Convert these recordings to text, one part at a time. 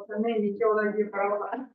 Também me deu lá de prova.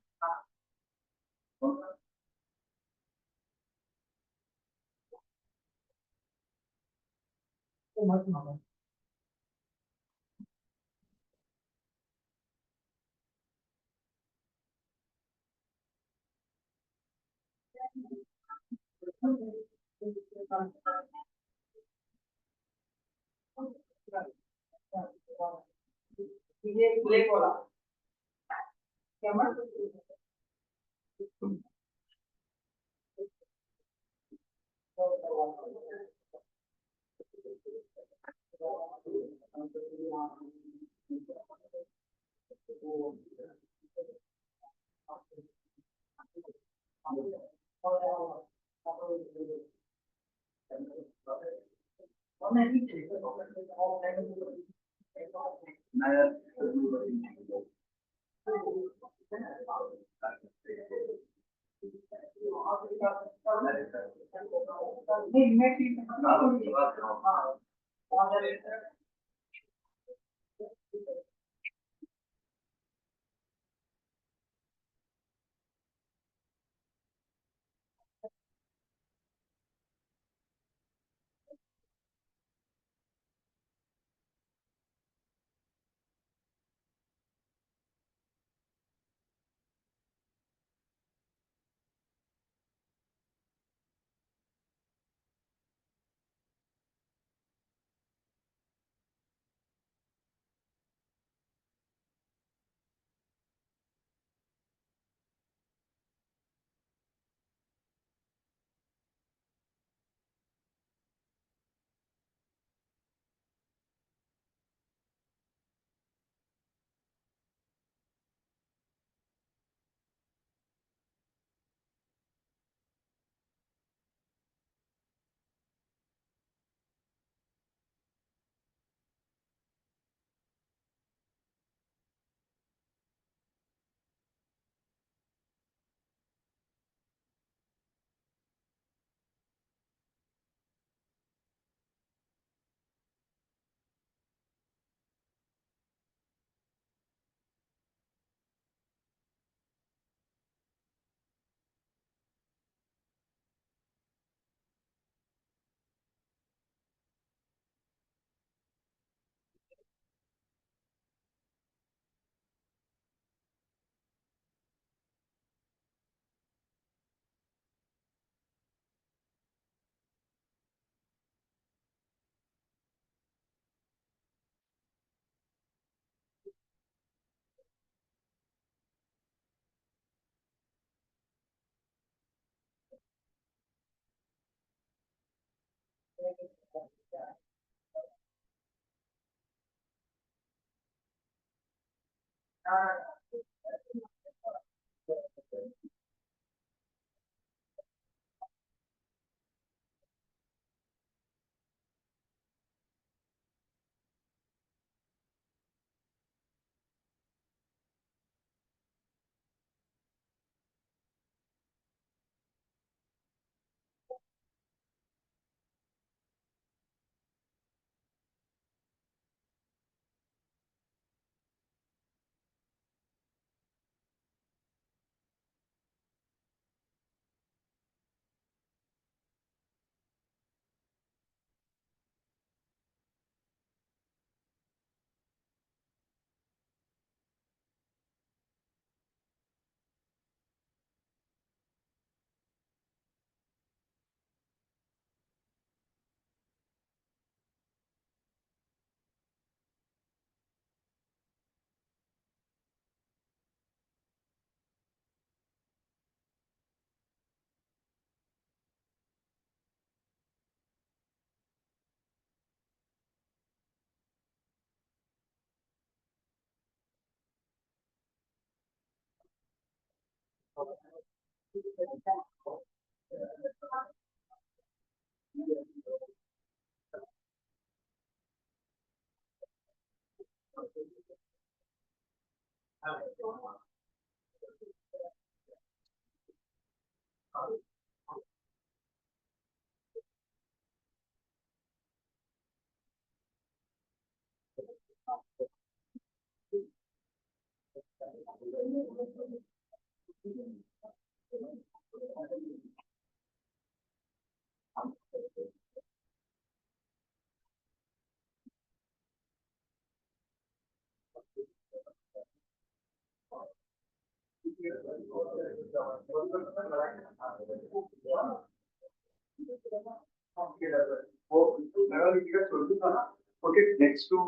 Okay next to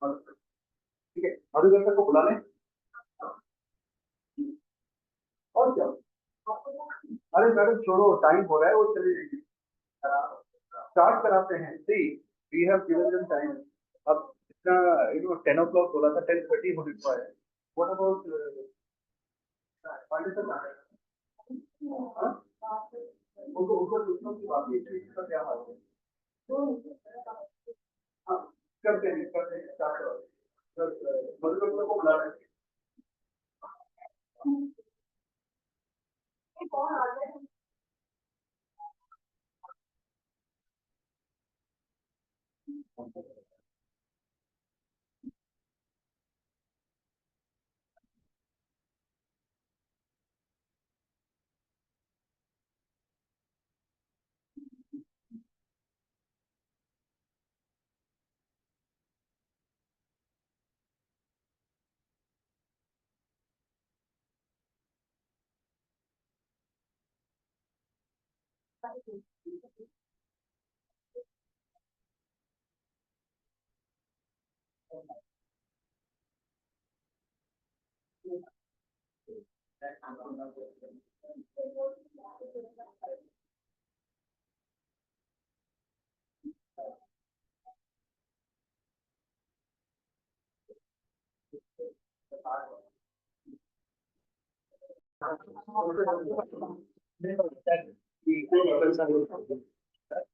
ठीक है मधुकर को बुला लें और क्या अरे मैडम छोड़ो टाइम हो रहा है वो चले जाएंगे स्टार्ट कराते हैं see we have given them time अब इतना 10 o'clock बोला था 10:30 होने को है व्हाट अबाउट पांडे सर उनको उनको दूसरों की बात नहीं इसका क्या हाल है हाँ करते हैं स्टार्ट करो मधुकर को बुला रहे हैं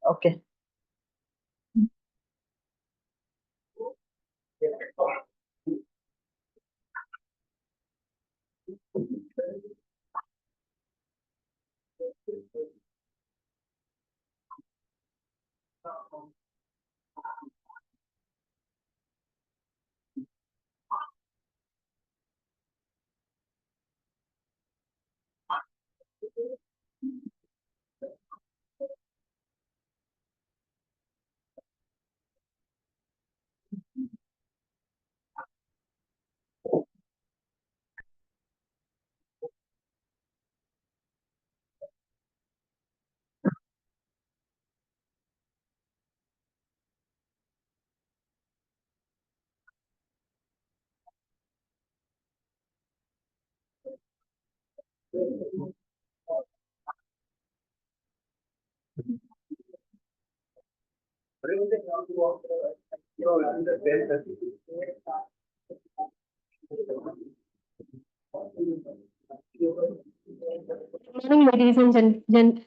Okay. Good morning, ladies and gentlemen.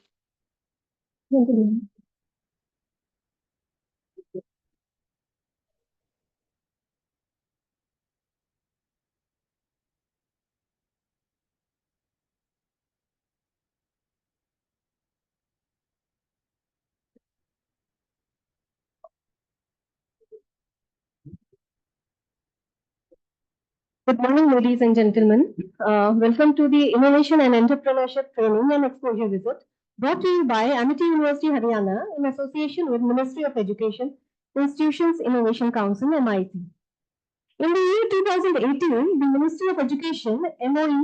Good morning, ladies and gentlemen. Welcome to the Innovation and Entrepreneurship Training and Exposure Visit, brought to you by Amity University, Haryana, in association with Ministry of Education, Institutions Innovation Council, MIC. In the year 2018, the Ministry of Education, MOE,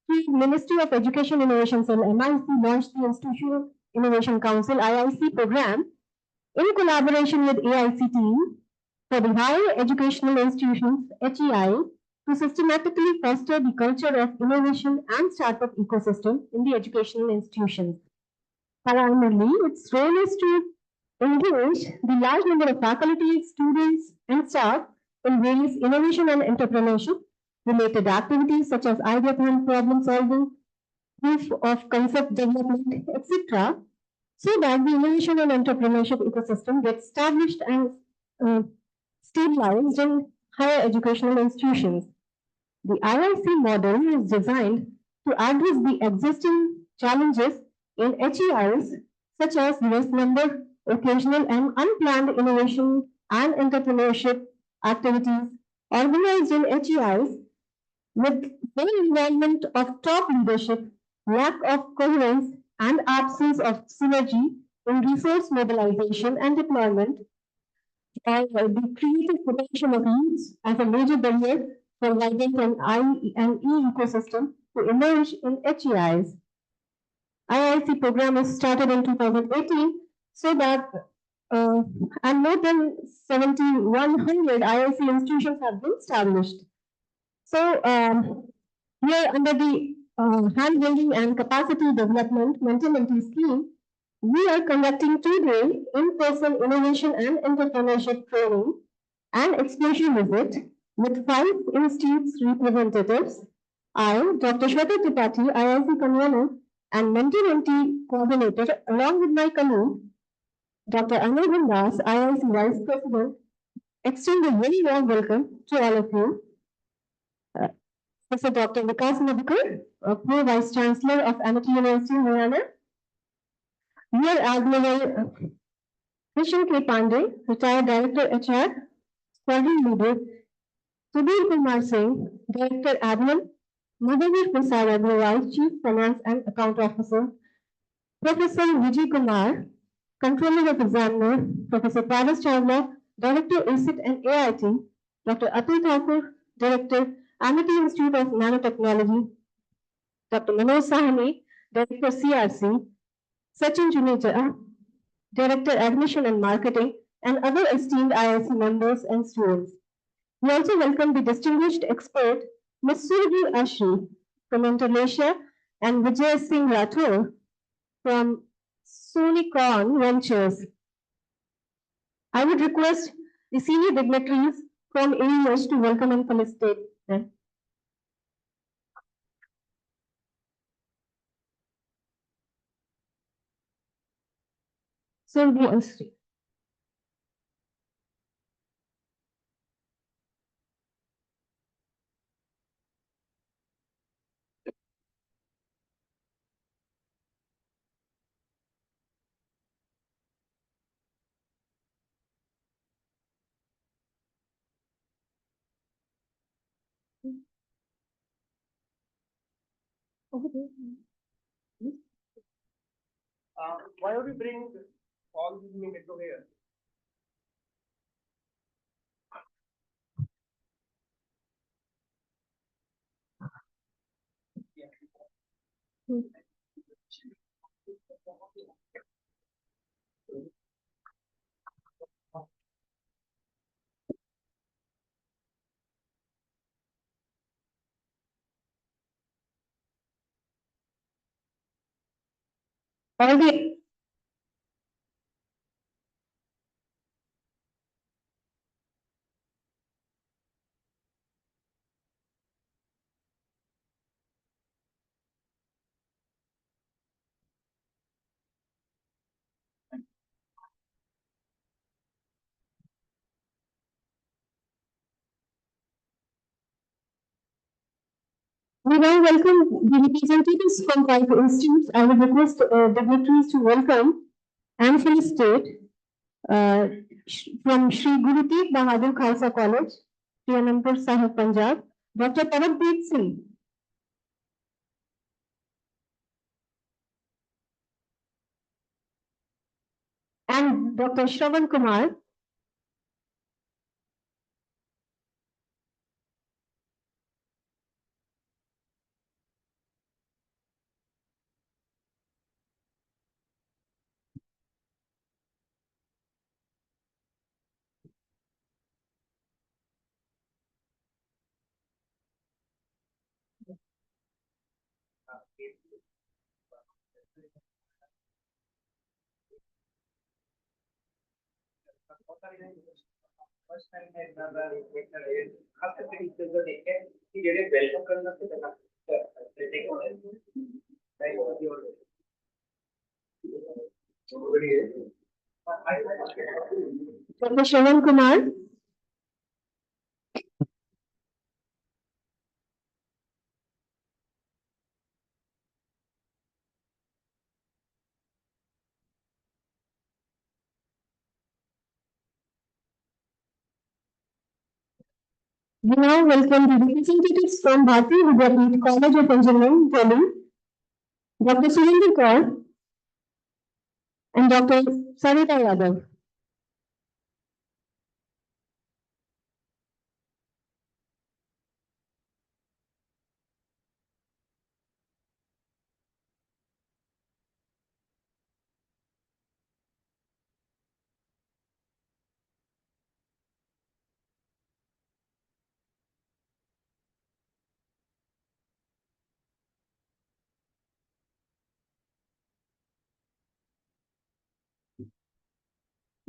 through Ministry of Education Innovations and MIC launched the Institutional Innovation Council, IIC program in collaboration with AICTE for the higher educational institutions, HEI, to systematically foster the culture of innovation and startup ecosystem in the educational institutions. Primarily, its role is to engage the large number of faculty, students, and staff in various innovation and entrepreneurship related activities such as idea and problem solving, proof of concept development, etc., so that the innovation and entrepreneurship ecosystem gets established and uh, stabilized in higher educational institutions. The IIC model is designed to address the existing challenges in HEIs, such as less number, occasional and unplanned innovation and entrepreneurship activities organized in HEIs with the involvement of top leadership, lack of coherence, and absence of synergy in resource mobilization and deployment, or the creative potential of youth as a major barrier for vibrant and I and E ecosystem to emerge in HEIs. IIC program was started in 2018 so that and more than 7,100 IIC institutions have been established. So here under the hand building and capacity development mentality scheme, we are conducting two-day in-person innovation and entrepreneurship training and exposure visit with 5 institutes representatives. I, Dr. Shweta Tripathi, IIC convener and mentor-mentee coordinator, along with my colleague, Dr. Anirban Das, IIC Vice President, extend a very warm welcome to all of you. Professor Dr. Vikas Madhukar, Pro Vice Chancellor of Amity University, Haryana. Rear Admiral Krishan K. Pandey, retired Director HR, Squadron Leader, Subir Kumar Singh, Director Admin, Madhavir Prasad Agrawal, Chief Finance and Account Officer, Professor Vijay Kumar, Controller of Examiner, Professor Paras Chawla, Director ACIT and AIT, Dr. Atul Thakur, Director, Amity Institute of Nanotechnology, Dr. Manoj Sahani, Director CRC, Sachin Juneja, Director Admission and Marketing, and other esteemed IIC members and students. We also welcome the distinguished expert, Ms. Surabhi Ashri from Indonesia and Vijay Singh Rathore from Sunicon Ventures. I would request the senior dignitaries from AES to welcome and felicitate them. Surabhi Ashri. Why don't we bring all these into here? All the We now welcome the representatives from five institutes. I would request dignitaries to welcome Amphil State from Shri Guru Tegh Bahadur Khalsa College, Sri Anandpur Sahib, Punjab, Dr. Parabdeep Singh. And Dr. Shravan Kumar. First time है इतना खास करके इस जगह देखे कि जेडे welcome करना से करना Dr. Shravan Kumar. We now welcome the representatives from Bharati Vidyapeeth College of Engineering, Delhi, Dr. Surinder Kaur and Dr. Sarita Yadav.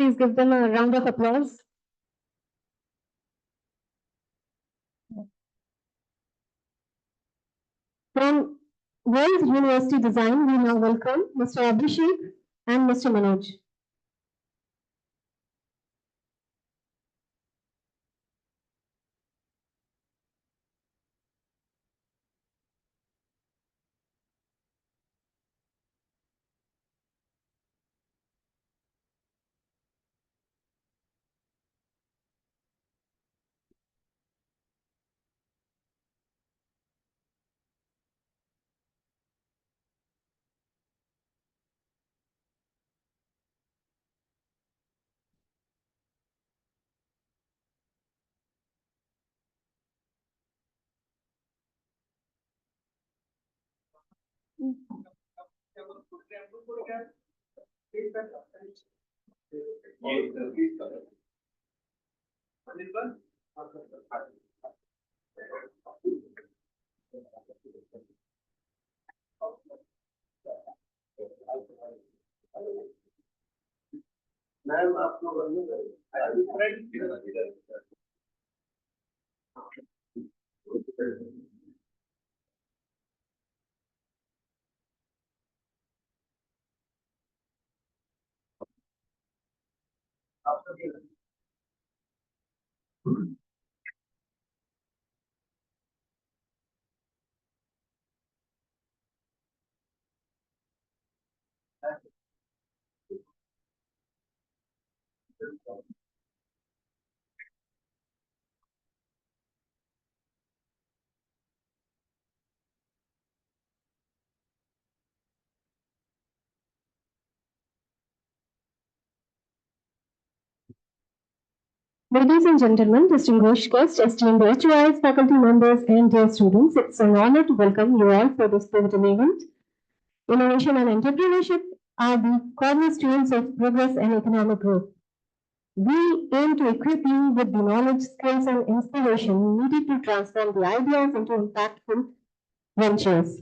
Please give them a round of applause. From World University Design, we now welcome Mr. Abhishek and Mr. Manoj. Ma'am आप लोग Ladies and gentlemen, distinguished guests, esteemed HOIs, faculty members, and dear students, it's an honor to welcome you all for this pivotal event. Innovation and entrepreneurship are the cornerstones of progress and economic growth. We aim to equip you with the knowledge, skills, and inspiration needed to transform the ideas into impactful ventures.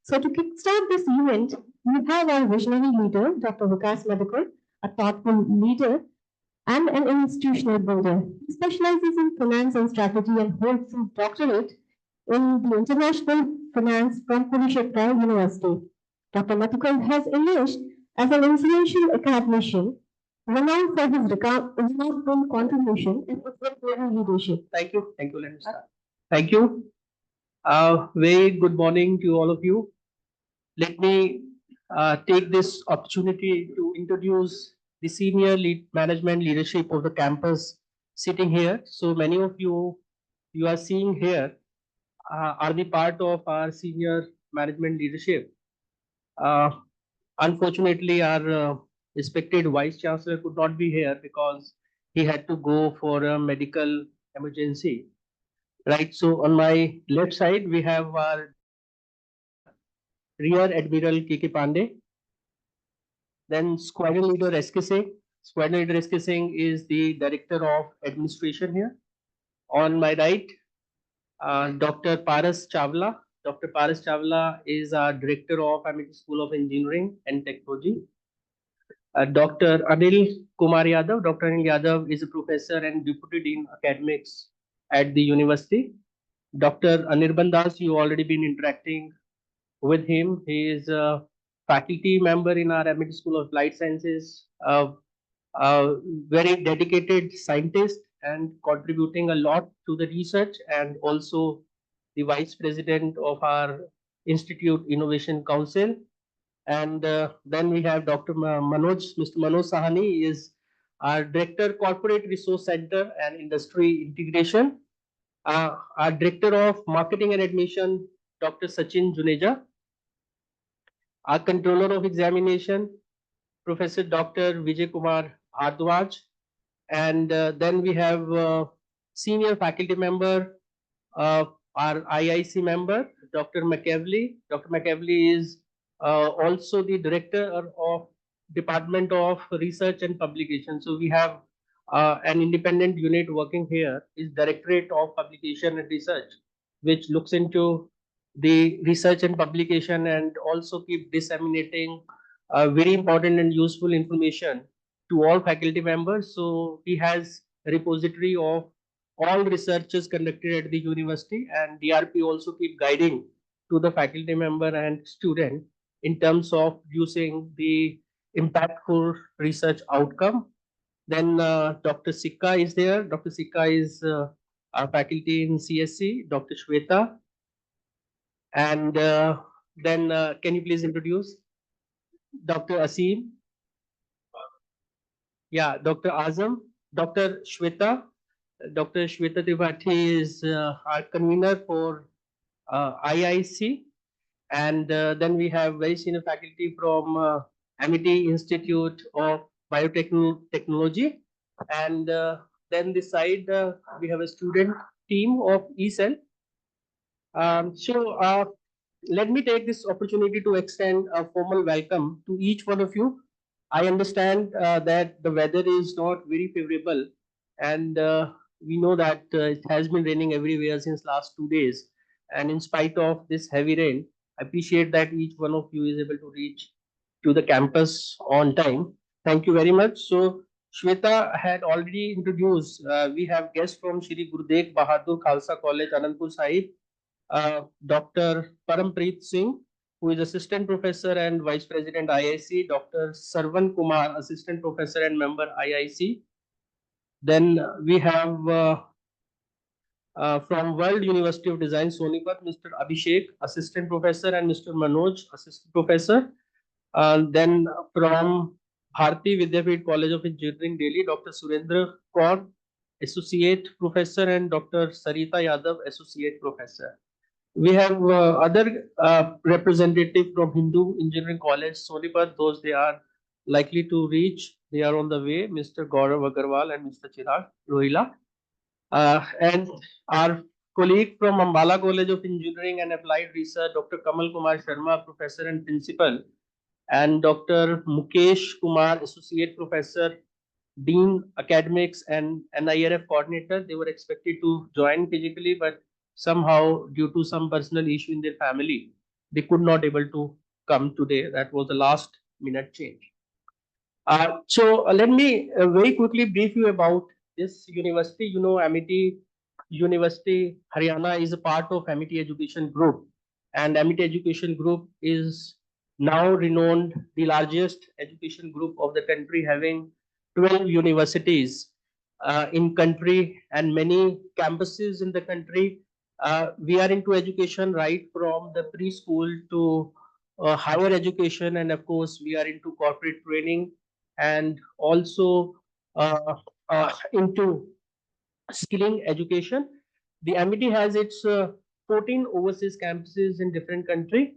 So, to kickstart this event, we have our visionary leader, Dr. Vikas Madhukar, a thoughtful leader and an institutional builder. He specializes in finance and strategy and holds his doctorate in the international finance from Kurukshetra University. Dr. Madhukar has emerged as an influential academician renowned for his remarkable contribution and exemplary leadership. Thank you, Lenny. Thank you. Very good morning to all of you. Let me take this opportunity to introduce the senior management leadership of the campus sitting here. So many of you are seeing here are the part of our senior management leadership. Uh, Unfortunately, our respected vice chancellor could not be here because he had to go for a medical emergency. Right. So on my left side, we have our Rear Admiral K.K. Pandey. Then Squadron Leader S.K. Singh. Squadron Leader S.K. Singh is the Director of Administration here. On my right, Dr. Paras Chawla. Dr. Paras Chawla is our Director of Amity School of Engineering and Technology. Dr. Anil Kumar Yadav. Dr. Anil Yadav is a Professor and Deputy Dean Academics at the university. Dr. Anirban Das, you already been interacting with him. He is a faculty member in our Amity School of Applied Sciences, a very dedicated scientist and contributing a lot to the research, and also the vice president of our Institute Innovation Council. And then we have Dr. Mr. Manoj Sahani is our Director Corporate Resource Center and Industry Integration. Our Director of Marketing and Admission, Dr. Sachin Juneja. Our Controller of Examination, Professor Dr. Vijay Kumar Bhardwaj. And then we have senior faculty member, our IIC member, Dr. McEvely. Dr. McEvely is also the director of Department of Research and Publication. So we have an independent unit working here, is Directorate of Publication and Research, which looks into the research and publication and also keep disseminating very important and useful information to all faculty members. So he has a repository of all researches conducted at the university, and DRP also keep guiding to the faculty member and student in terms of using the impactful research outcome. Then Dr. Sikka is there. Dr. Sikka is our faculty in CSC. Dr. Shweta. And then can you please introduce Dr. Asim? Yeah, Dr. Azam, Dr. Shweta. Dr. Shweta Tripathi is our convener for IIC. And then we have very senior faculty from Amity Institute of Biotechnology. And then this side, we have a student team of ECEL. So let me take this opportunity to extend a formal welcome to each one of you. I understand that the weather is not very favorable, and we know that it has been raining everywhere since last 2 days. And in spite of this heavy rain, I appreciate that each one of you is able to reach to the campus on time. Thank you very much. So Shweta had already introduced. We have guests from Shri Guru Tegh Bahadur Khalsa College, Anandpur Sahib, Dr. Parampreet Singh, who is Assistant Professor and Vice President IIC, Dr. Sarvan Kumar, Assistant Professor and Member IIC. Then we have from World University of Design, Sonipat, Mr. Abhishek, Assistant Professor, and Mr. Manoj, Assistant Professor. Then from Bharati Vidyapeeth College of Engineering, Delhi, Dr. Surendra Kaur, Associate Professor, and Dr. Sarita Yadav, Associate Professor. We have other representative from Hindu Engineering College, Sonipat. Those they are likely to reach. They are on the way, Mr. Gaurav Agarwal and Mr. Chirag Rohila. And our colleague from Ambala College of Engineering and Applied Research, Dr. Kamal Kumar Sharma, Professor and Principal, and Dr. Mukesh Kumar, Associate Professor, Dean Academics and NIRF Coordinator. They were expected to join physically, but somehow due to some personal issue in their family, they could not able to come today. That was the last minute change. So let me very quickly brief you about this university. You know, Amity University, Haryana is a part of Amity Education Group, and Amity Education Group is now renowned the largest education group of the country, having 12 universities in country and many campuses in the country. We are into education right from the preschool to higher education, and of course, we are into corporate training and also uh, into skilling education. The MIT has its 14 overseas campuses in different countries.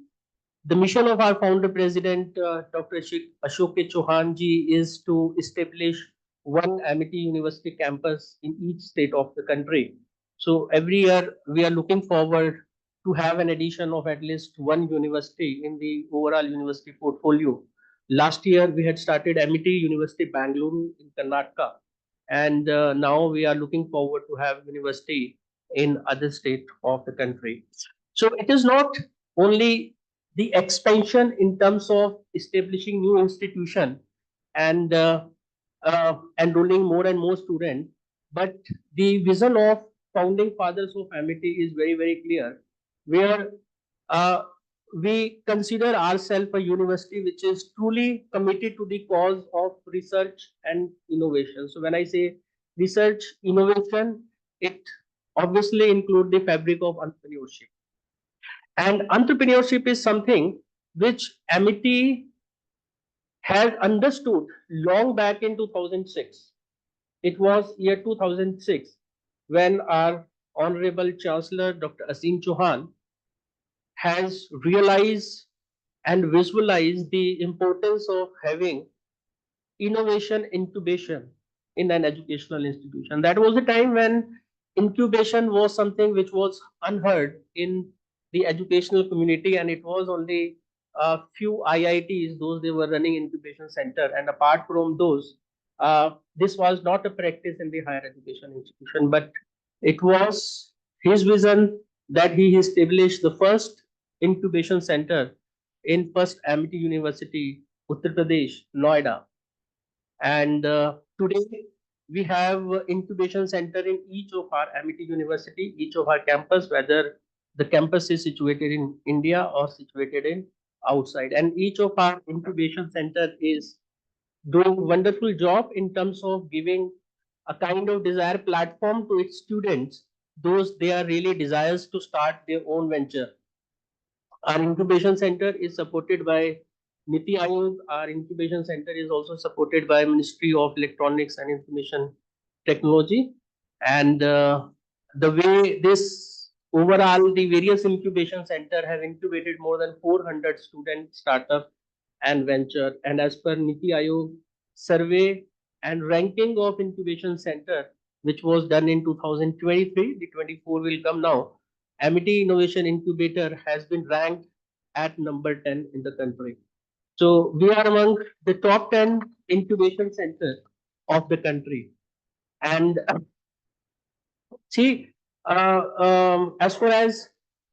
The mission of our founder president, Dr. Ashok K. Chauhan ji, is to establish one MIT University campus in each state of the country. So every year we are looking forward to have an addition of at least one university in the overall university portfolio. Last year we had started MIT University Bangalore in Karnataka, and now we are looking forward to have university in other state of the country. So it is not only the expansion in terms of establishing new institution and enrolling more and more students, but the vision of founding fathers of MIT is very, very clear, where uh, we consider ourselves a university which is truly committed to the cause of research and innovation. So when I say research innovation, it obviously include the fabric of entrepreneurship. And entrepreneurship is something which MIT has understood long back in 2006. It was year 2006 when our Honorable Chancellor Dr. Asim Chauhan has realized and visualized the importance of having innovation incubation in an educational institution. That was a time when incubation was something which was unheard in the educational community, and it was only a few IITs, those they were running incubation center, and apart from those, this was not a practice in the higher education institution, but it was his vision that he established the first incubation center in first Amity University, Uttar Pradesh, Noida. And today we have incubation center in each of our Amity University, each of our campus, whether the campus is situated in India or situated in outside. And each of our incubation center is doing wonderful job in terms of giving a kind of desired platform to its students, those they are really desires to start their own venture. Our incubation center is supported by Niti Aayog. Our incubation center is also supported by Ministry of Electronics and Information Technology. And the way this overall, the various incubation center have incubated more than 400 student startup and venture. And as per Niti Aayog survey and ranking of incubation center, which was done in 2023, the 24 will come now. Amity Innovation Incubator has been ranked at number 10 in the country. So we are among the top 10 incubation centers of the country. And see, as far as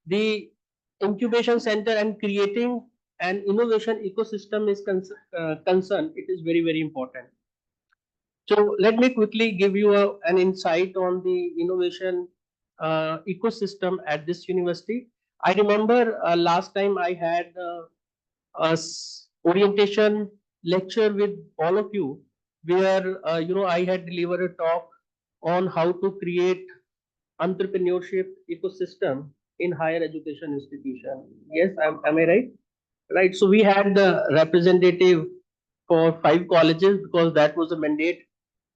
the incubation center and creating an innovation ecosystem is concerned, it is very, very important. So let me quickly give you an insight on the innovation ecosystem at this university. I remember last time I had orientation lecture with all of you, where I had delivered a talk on how to create entrepreneurship ecosystem in higher education institution. Yes, am I right? Right. So we had the representative for 5 colleges because that was a mandate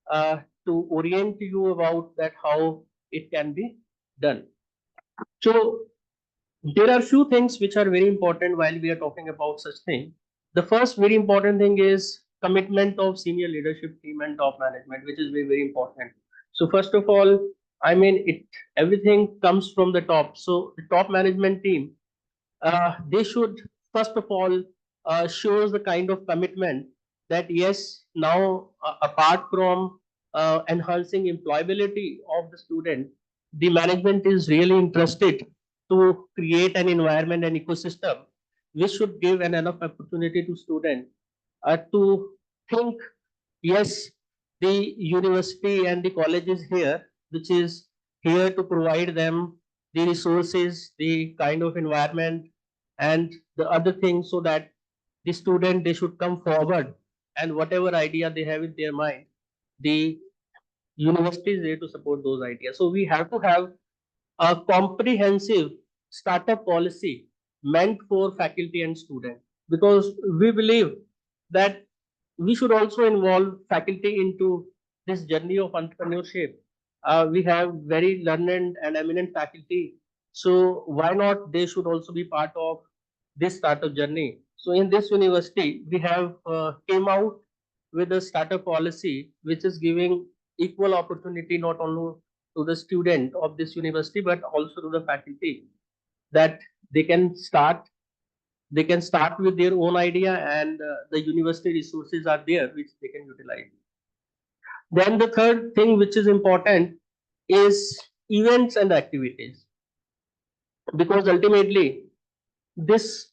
uh, to orient you about that how it can be done. So there are few things which are very important while we are talking about such thing. The first very important thing is commitment of senior leadership team and top management, which is very, very important. So first of all, I mean it everything comes from the top. So the top management team, they should first of all shows the kind of commitment that yes, now apart from enhancing employability of the student, the management is really interested to create an environment and ecosystem which should give an enough opportunity to student to think, yes, the university and the college is here, which is here to provide them the resources, the kind of environment, and the other things, so that the student they should come forward and whatever idea they have in their mind, the university is there to support those ideas. So we have to have a comprehensive startup policy meant for faculty and students, because we believe that we should also involve faculty into this journey of entrepreneurship. We have very learned and eminent faculty, so why not they should also be part of this startup journey. So in this university, we have came out with a startup policy which is giving equal opportunity not only to the student of this university but also to the faculty, that they can start they can start with their own idea, and the university resources are there which they can utilize. Then the third thing which is important is events and activities, because ultimately this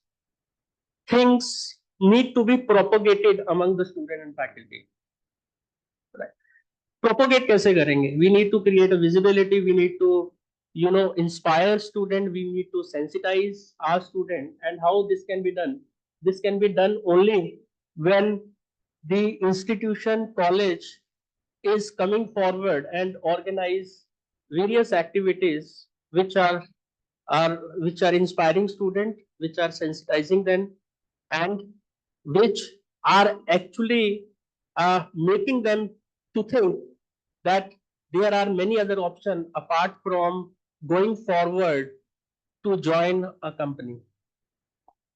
things need to be propagated among the student and faculty. Right? Propagate कैसे करेंगे? We need to create a visibility. We need to, inspire student. We need to sensitize our student. And how this can be done? This can be done only when the institution, college is coming forward and organize various activities which are inspiring student, which are sensitizing them, and which are actually making them to think that there are many other options apart from going forward to join a company.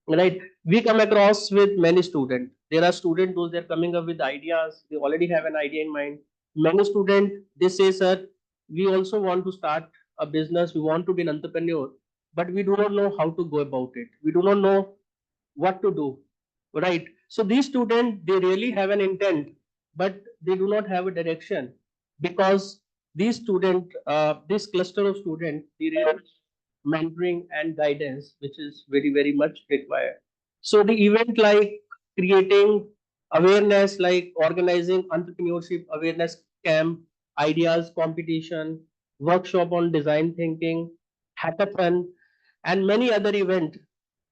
Right? We come across with many students. There are students those they're coming up with ideas. They already have an idea in mind. Many students they say, "Sir, we also want to start a business. We want to be an entrepreneur, but we do not know how to go about it. We do not know what to do." Right? So these students they really have an intent, but they do not have a direction, because this cluster of students, they really mentoring and guidance, which is very, very much required. So the event like creating awareness, like organizing entrepreneurship awareness camp, ideas competition, workshop on design thinking, hackathon, and many other event,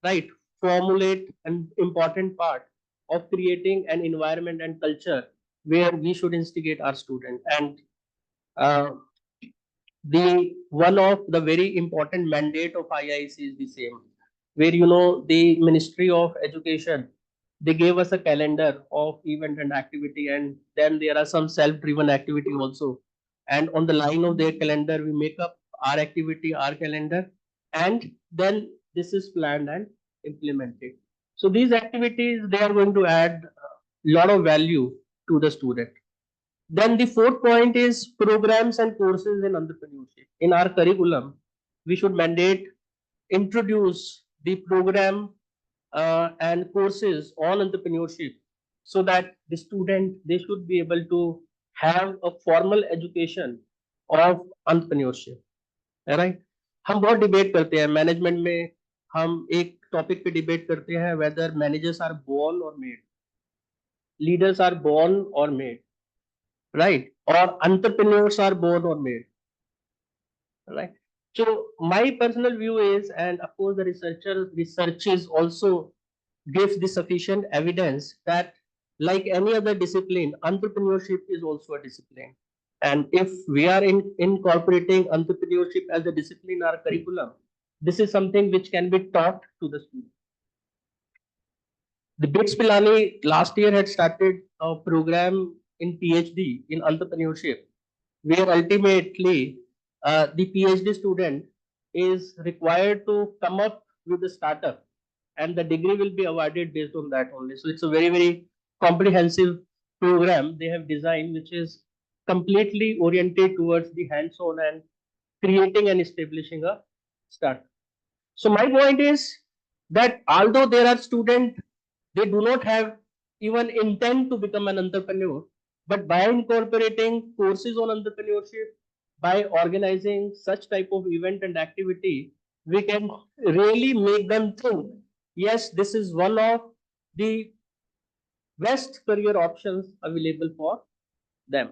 right, formulate an important part of creating an environment and culture where we should instigate our students. And uh, the one of the very important mandate of IIC is the same, where the Ministry of Education, they gave us a calendar of event and activity, and then there are some self-driven activity also. And on the line of their calendar, we make up our activity, our calendar, and then this is planned and implemented. So these activities they are going to add a lot of value to the student. Then the fourth point is programs and courses in entrepreneurship. In our curriculum, we should introduce the program and courses on entrepreneurship, so that the student they should be able to have a formal education of entrepreneurship. Right? हम बहुत debate करते हैं management में. हम एक topic पे debate करते हैं whether managers are born or made, leaders are born or made, right, or entrepreneurs are born or made, right? So my personal view is, and of course the researches also gives the sufficient evidence that like any other discipline, entrepreneurship is also a discipline. And if we are incorporating entrepreneurship as a discipline in our curriculum, this is something which can be taught to the students. The BITS Pilani last year had started a program in PhD in entrepreneurship, where ultimately the PhD student is required to come up with a startup, and the degree will be awarded based on that only. So it's a very, very comprehensive program they have designed, which is completely oriented towards the hands-on and creating and establishing a startup. So my point is that although there are students, they do not have even intent to become an entrepreneur, but by incorporating courses on entrepreneurship, by organizing such type of event and activity, we can really make them think, yes, this is one of the best career options available for them,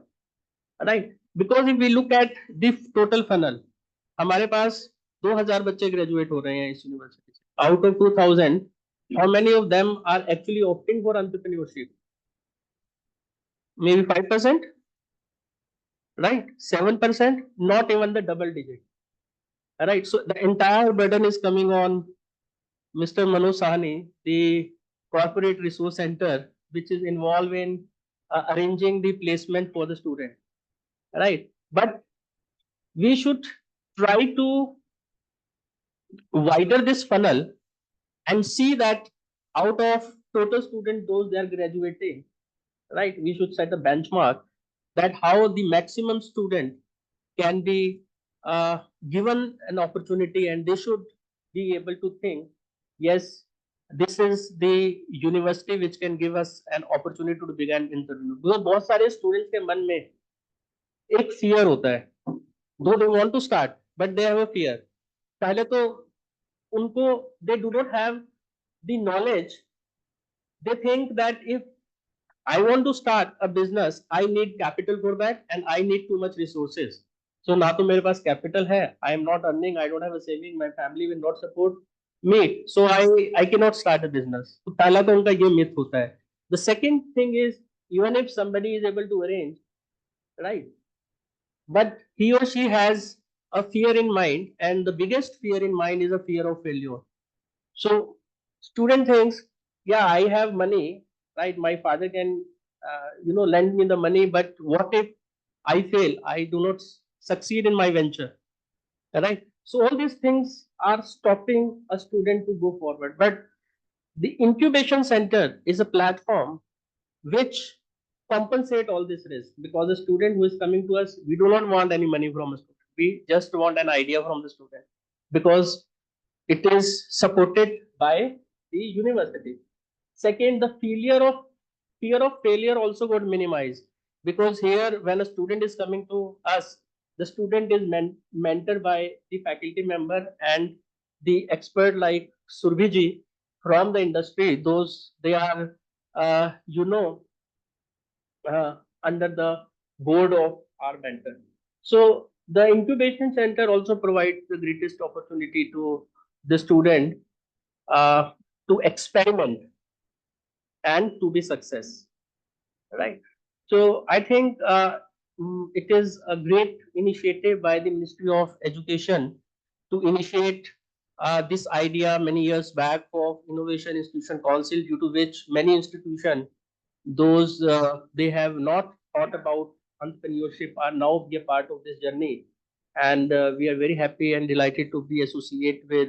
right? Because if we look at the total funnel, हमारे पास 2000 बच्चे graduate हो रहे हैं इस university से. Out of 2000, how many of them are actually opting for entrepreneurship? Maybe 5%, right? 7%, not even the double digit. All right. So the entire burden is coming on Mr. Manoj Sahni, the Corporate Resource Center, which is involved in arranging the placement for the student. Right. But we should try to widen this funnel and see that out of total student those they are graduating, right, we should set a benchmark that how the maximum student can be given an opportunity, and they should be able to think, yes, this is the university which can give us an opportunity to begin interview. because बहुत सारे students के मन में एक fear होता है, though they want to start but they have a fear. पहले तो उनको they do not have the knowledge. They think that if I want to start a business, I need capital for that and I need too much resources. So ना तो मेरे पास capital है, I am not earning, I don't have a saving, my family will not support me, so I cannot start a business. तो पहला तो उनका ये myth होता है. The second thing is, even if somebody is able to arrange, right, but he or she has a fear in mind, and the biggest fear in mind is a fear of failure. So student thinks, yeah, I have money, right? My father can, lend me the money. But what if I fail? I do not succeed in my venture, right? So all these things are stopping a student to go forward. But the incubation center is a platform which compensate all this risk, because a student who is coming to us, we do not want any money from a student. We just want an idea from the student, because it is supported by the university. Second, the fear of failure also got minimized, because here when a student is coming to us, the student is mentored by the faculty member and the expert like Surbhiji from the industry. Those they are, under the board of our mentor. So the incubation center also provides the greatest opportunity to the student uh, to experiment and to be success, right? So I think it is a great initiative by the Ministry of Education to initiate this idea many years back of Innovation Institution Council, due to which many institutions, those they have not thought about entrepreneurship, are now be a part of this journey. And we are very happy and delighted to be associated with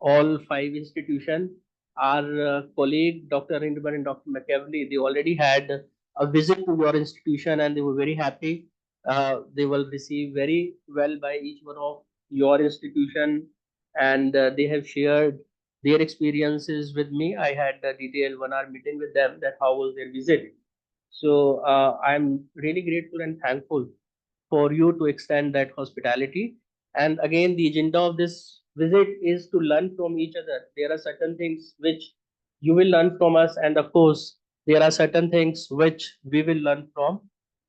all five institutions. Our colleague Dr. Rinderman and Dr. McEvely, they already had a visit to your institution and they were very happy. They will receive very well by each one of your institution, and they have shared their experiences with me. I had a detailed 1 hour meeting with them that how was their visit. So I'm really grateful and thankful for you to extend that hospitality. And again, the agenda of this visit is to learn from each other. There are certain things which you will learn from us, and of course, there are certain things which we will learn from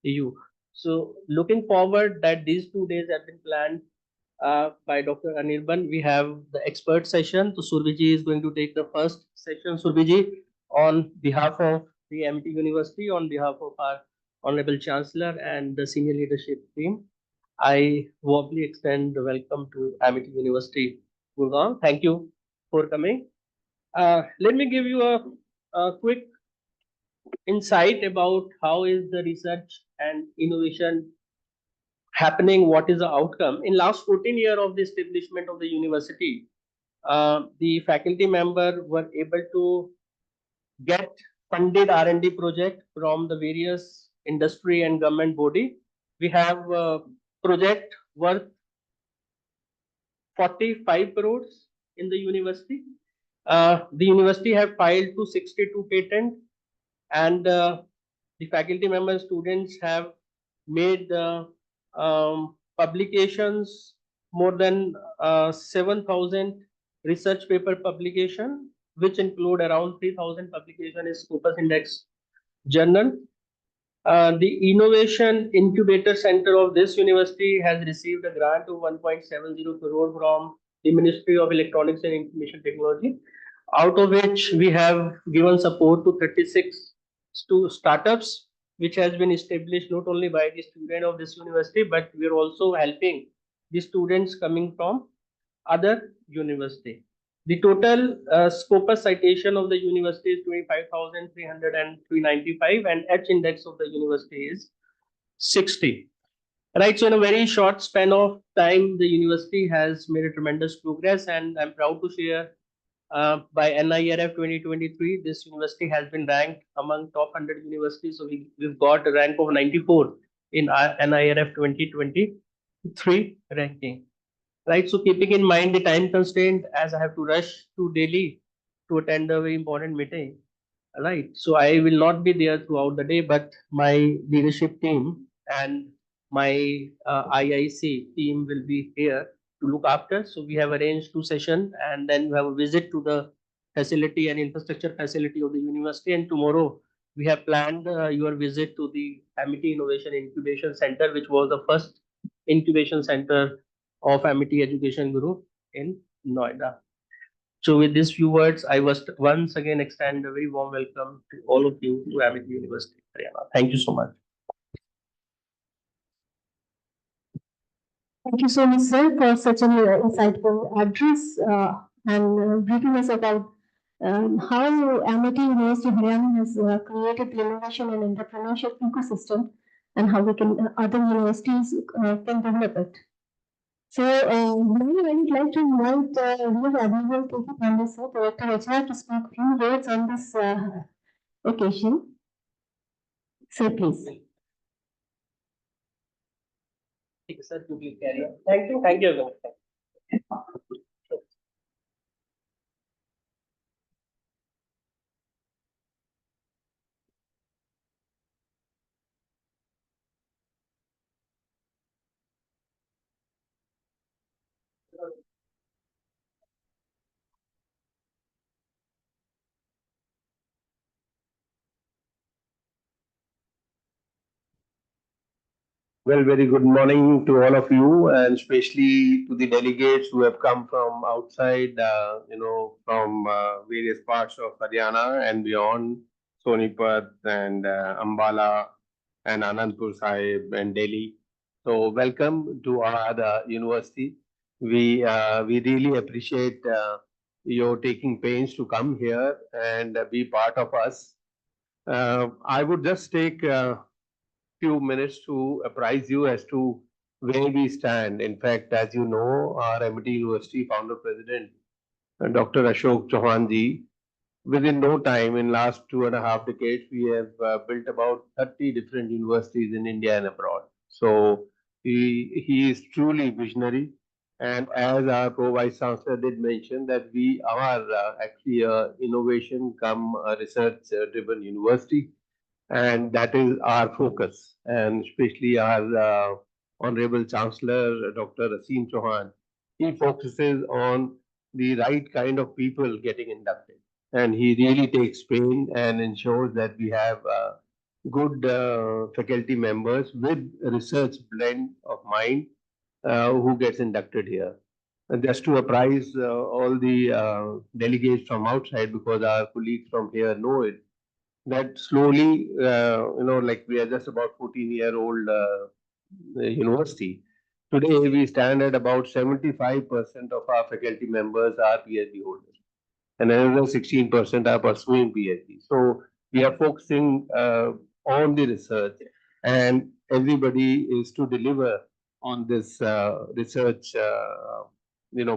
you. So, looking forward that these 2 days have been planned by Dr. Anirban. We have the expert session. So, Surbhiji is going to take the first session. Surbhiji, on behalf of the MT University, on behalf of our Honorable Chancellor and the senior leadership team, I warmly extend the welcome to Amity University, Gurgaon. Thank you for coming. Let me give you a quick insight about how is the research and innovation happening, what is the outcome. In last 14 years of the establishment of the university, the faculty member were able to get funded R&D project from the various industry and government body. We have a project worth 45 crores in the university. The university have filed to 62 patent, and the faculty member students have made publications, more than 7,000 research paper publication, which include around 3,000 publication in Scopus Index journal. The Innovation Incubator Center of this university has received a grant of 1.70 crore from the Ministry of Electronics and Information Technology, out of which we have given support to 36 startups, which has been established not only by the student of this university, but we are also helping the students coming from other university. The total Scopus citation of the university is 25,395 and H index of the university is 60. Right, so in a very short span of time, the university has made a tremendous progress, and I'm proud to share by NIRF 2023, this university has been ranked among top 100 universities. So we've got a rank of 94 in our NIRF 2023 ranking. Right, so keeping in mind the time constraint, as I have to rush to Delhi to attend a very important meeting. Right, so I will not be there throughout the day, but my leadership team and my IIC team will be here to look after. So we have arranged two sessions, and then we have a visit to the facility and infrastructure facility of the university. And tomorrow we have planned your visit to the Amity Innovation Incubation Center, which was the first incubation center of Amity Education Group in Noida. So with these few words, I must once again extend a very warm welcome to all of you to Amity University, Haryana. Thank you so much. Thank you so much, sir, for such an insightful address and briefing us about how Amity University Haryana has created the innovation and entrepreneurship ecosystem and how we can other universities can develop it. So now I would like to invite Real Admiral K.P. Pandey, sir, Director HR, to speak few words on this occasion. Sir, please. Sir, you please carry on. Thank you. Thank you very much. Well, very good morning to all of you, and especially to the delegates who have come from outside, from various parts of Haryana and beyond, Sonipat and Ambala and Anandpur Sahib and Delhi. So, welcome to our university. We really appreciate your taking pains to come here and be part of us. I would just take few minutes to apprise you as to where we stand. In fact, as you know, our MIT University founder president, Dr. Ashok Chauhan ji, within no time, in last 2.5 decades, we have built about 30 different universities in India and abroad. So he is truly visionary. And as our Pro Vice Chancellor did mention, that we are actually a innovation come research driven university, and that is our focus. And especially our Honorable Chancellor, Dr. Asim Chauhan, he focuses on the right kind of people getting inducted. And he really takes pain and ensures that we have good faculty members with research blend of mind who gets inducted here. And just to apprise all the delegates from outside, because our colleagues from here know it, that slowly, like we are just about 14-year-old university. Today, we stand at about 75% of our faculty members are PhD holders, and another 16% are pursuing PhD. So we are focusing on the research, and everybody is to deliver on this research,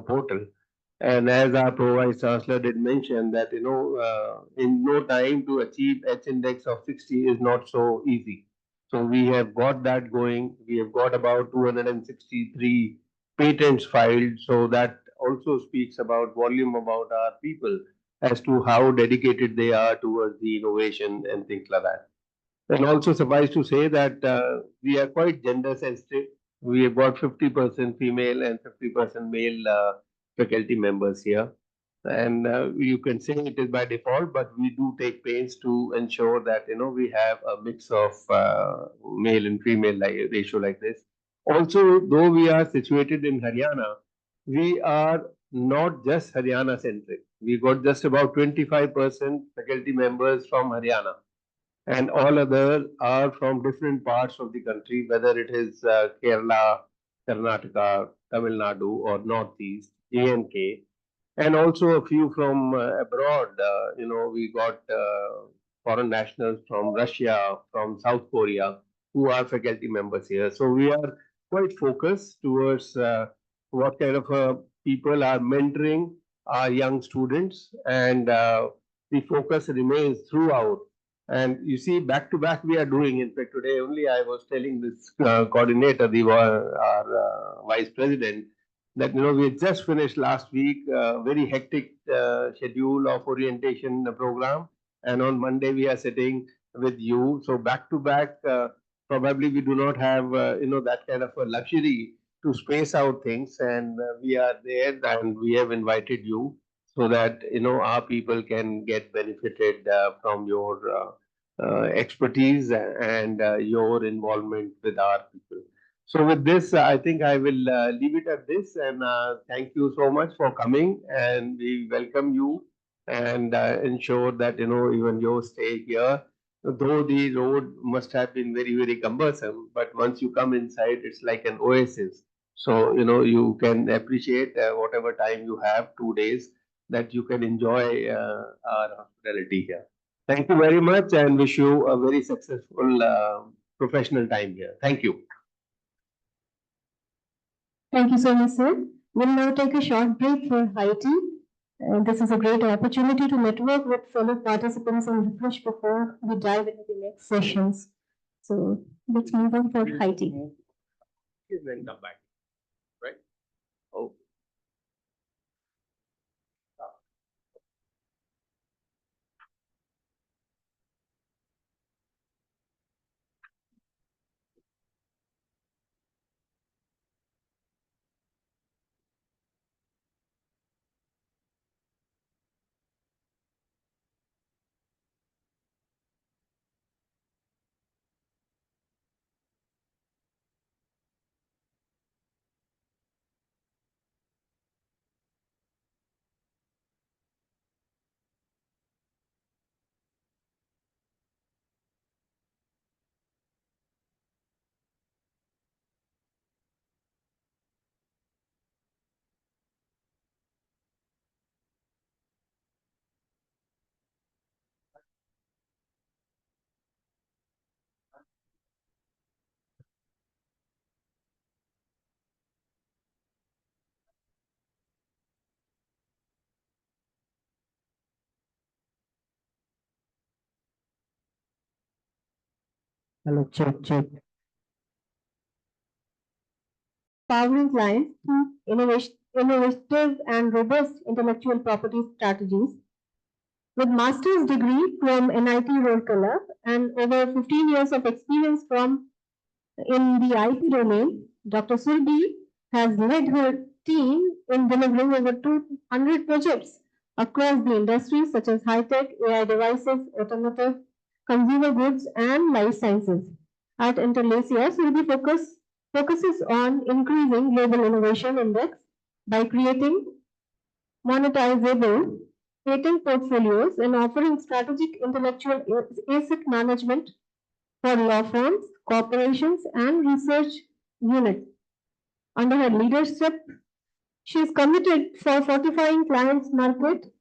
portal. And as our Pro Vice Chancellor did mention that, in no time to achieve H index of 60 is not so easy. So we have got that going. We have got about 263 patents filed. So that also speaks about volume about our people as to how dedicated they are towards the innovation and things like that. And also suffice to say that we are quite gender sensitive. We have got 50% female and 50% male faculty members here. And you can say it is by default, but we do take pains to ensure that we have a mix of male and female ratio like this. Also, though we are situated in Haryana, we are not just Haryana centric. We got just about 25% faculty members from Haryana, and all others are from different parts of the country, whether it is Kerala, Karnataka, Tamil Nadu, or Northeast. J&K, and also a few from abroad. We got foreign nationals from Russia, from South Korea, who are faculty members here. So we are quite focused towards what kind of people are mentoring our young students, and the focus remains throughout. And you see, back to back, we are doing. In fact, today only I was telling this coordinator, our vice president, that we had just finished last week very hectic schedule of orientation program, and on Monday we are sitting with you. So back to back, probably we do not have that kind of a luxury to space out things, and we are there, and we have invited you so that our people can get benefited from your expertise and your involvement with our people. So with this, I think I will leave it at this, and thank you so much for coming, and we welcome you and ensure that even your stay here, though the road must have been very, very cumbersome, but once you come inside, it's like an oasis. So you can appreciate whatever time you have, 2 days, that you can enjoy our hospitality here. Thank you very much, and wish you a very successful professional time here. Thank you. Thank you so much, sir. We'll now take a short break for high tea. This is a great opportunity to network with fellow participants and refresh before we dive into the next sessions. So let's move on for high tea. Then come back, right? Oh. Hello, check. Powering clients through innovative and robust intellectual property strategies. With master's degree from NIT Rourkela and over 15 years of experience in the IP domain, Dr. Surbi has led her team in delivering over 200 projects across the industries such as high-tech, AI devices, automotive, consumer goods, and life sciences. At Interlacia, Surbi focuses on increasing global innovation index by creating monetizable patent portfolios and offering strategic intellectual asset management for law firms, corporations, and research units. Under her leadership, she is committed for fortifying clients' market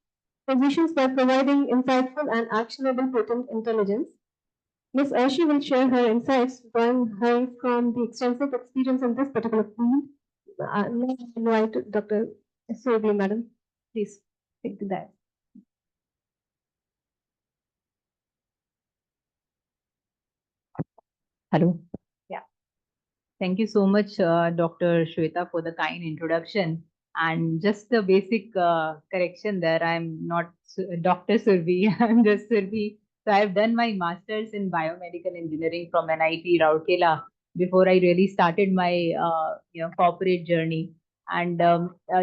positions by providing insightful and actionable patent intelligence. Ms. Ashi will share her insights drawing her from the extensive experience in this particular field. Now I invite Dr. Surbi, madam. Please take that. Hello. Yeah. Thank you so much, Dr. Shweta, for the kind introduction. And just a basic correction there, I'm not Dr. Surbi, I'm just Surbi. So I've done my master's in biomedical engineering from NIT Rourkela before I really started my corporate journey. And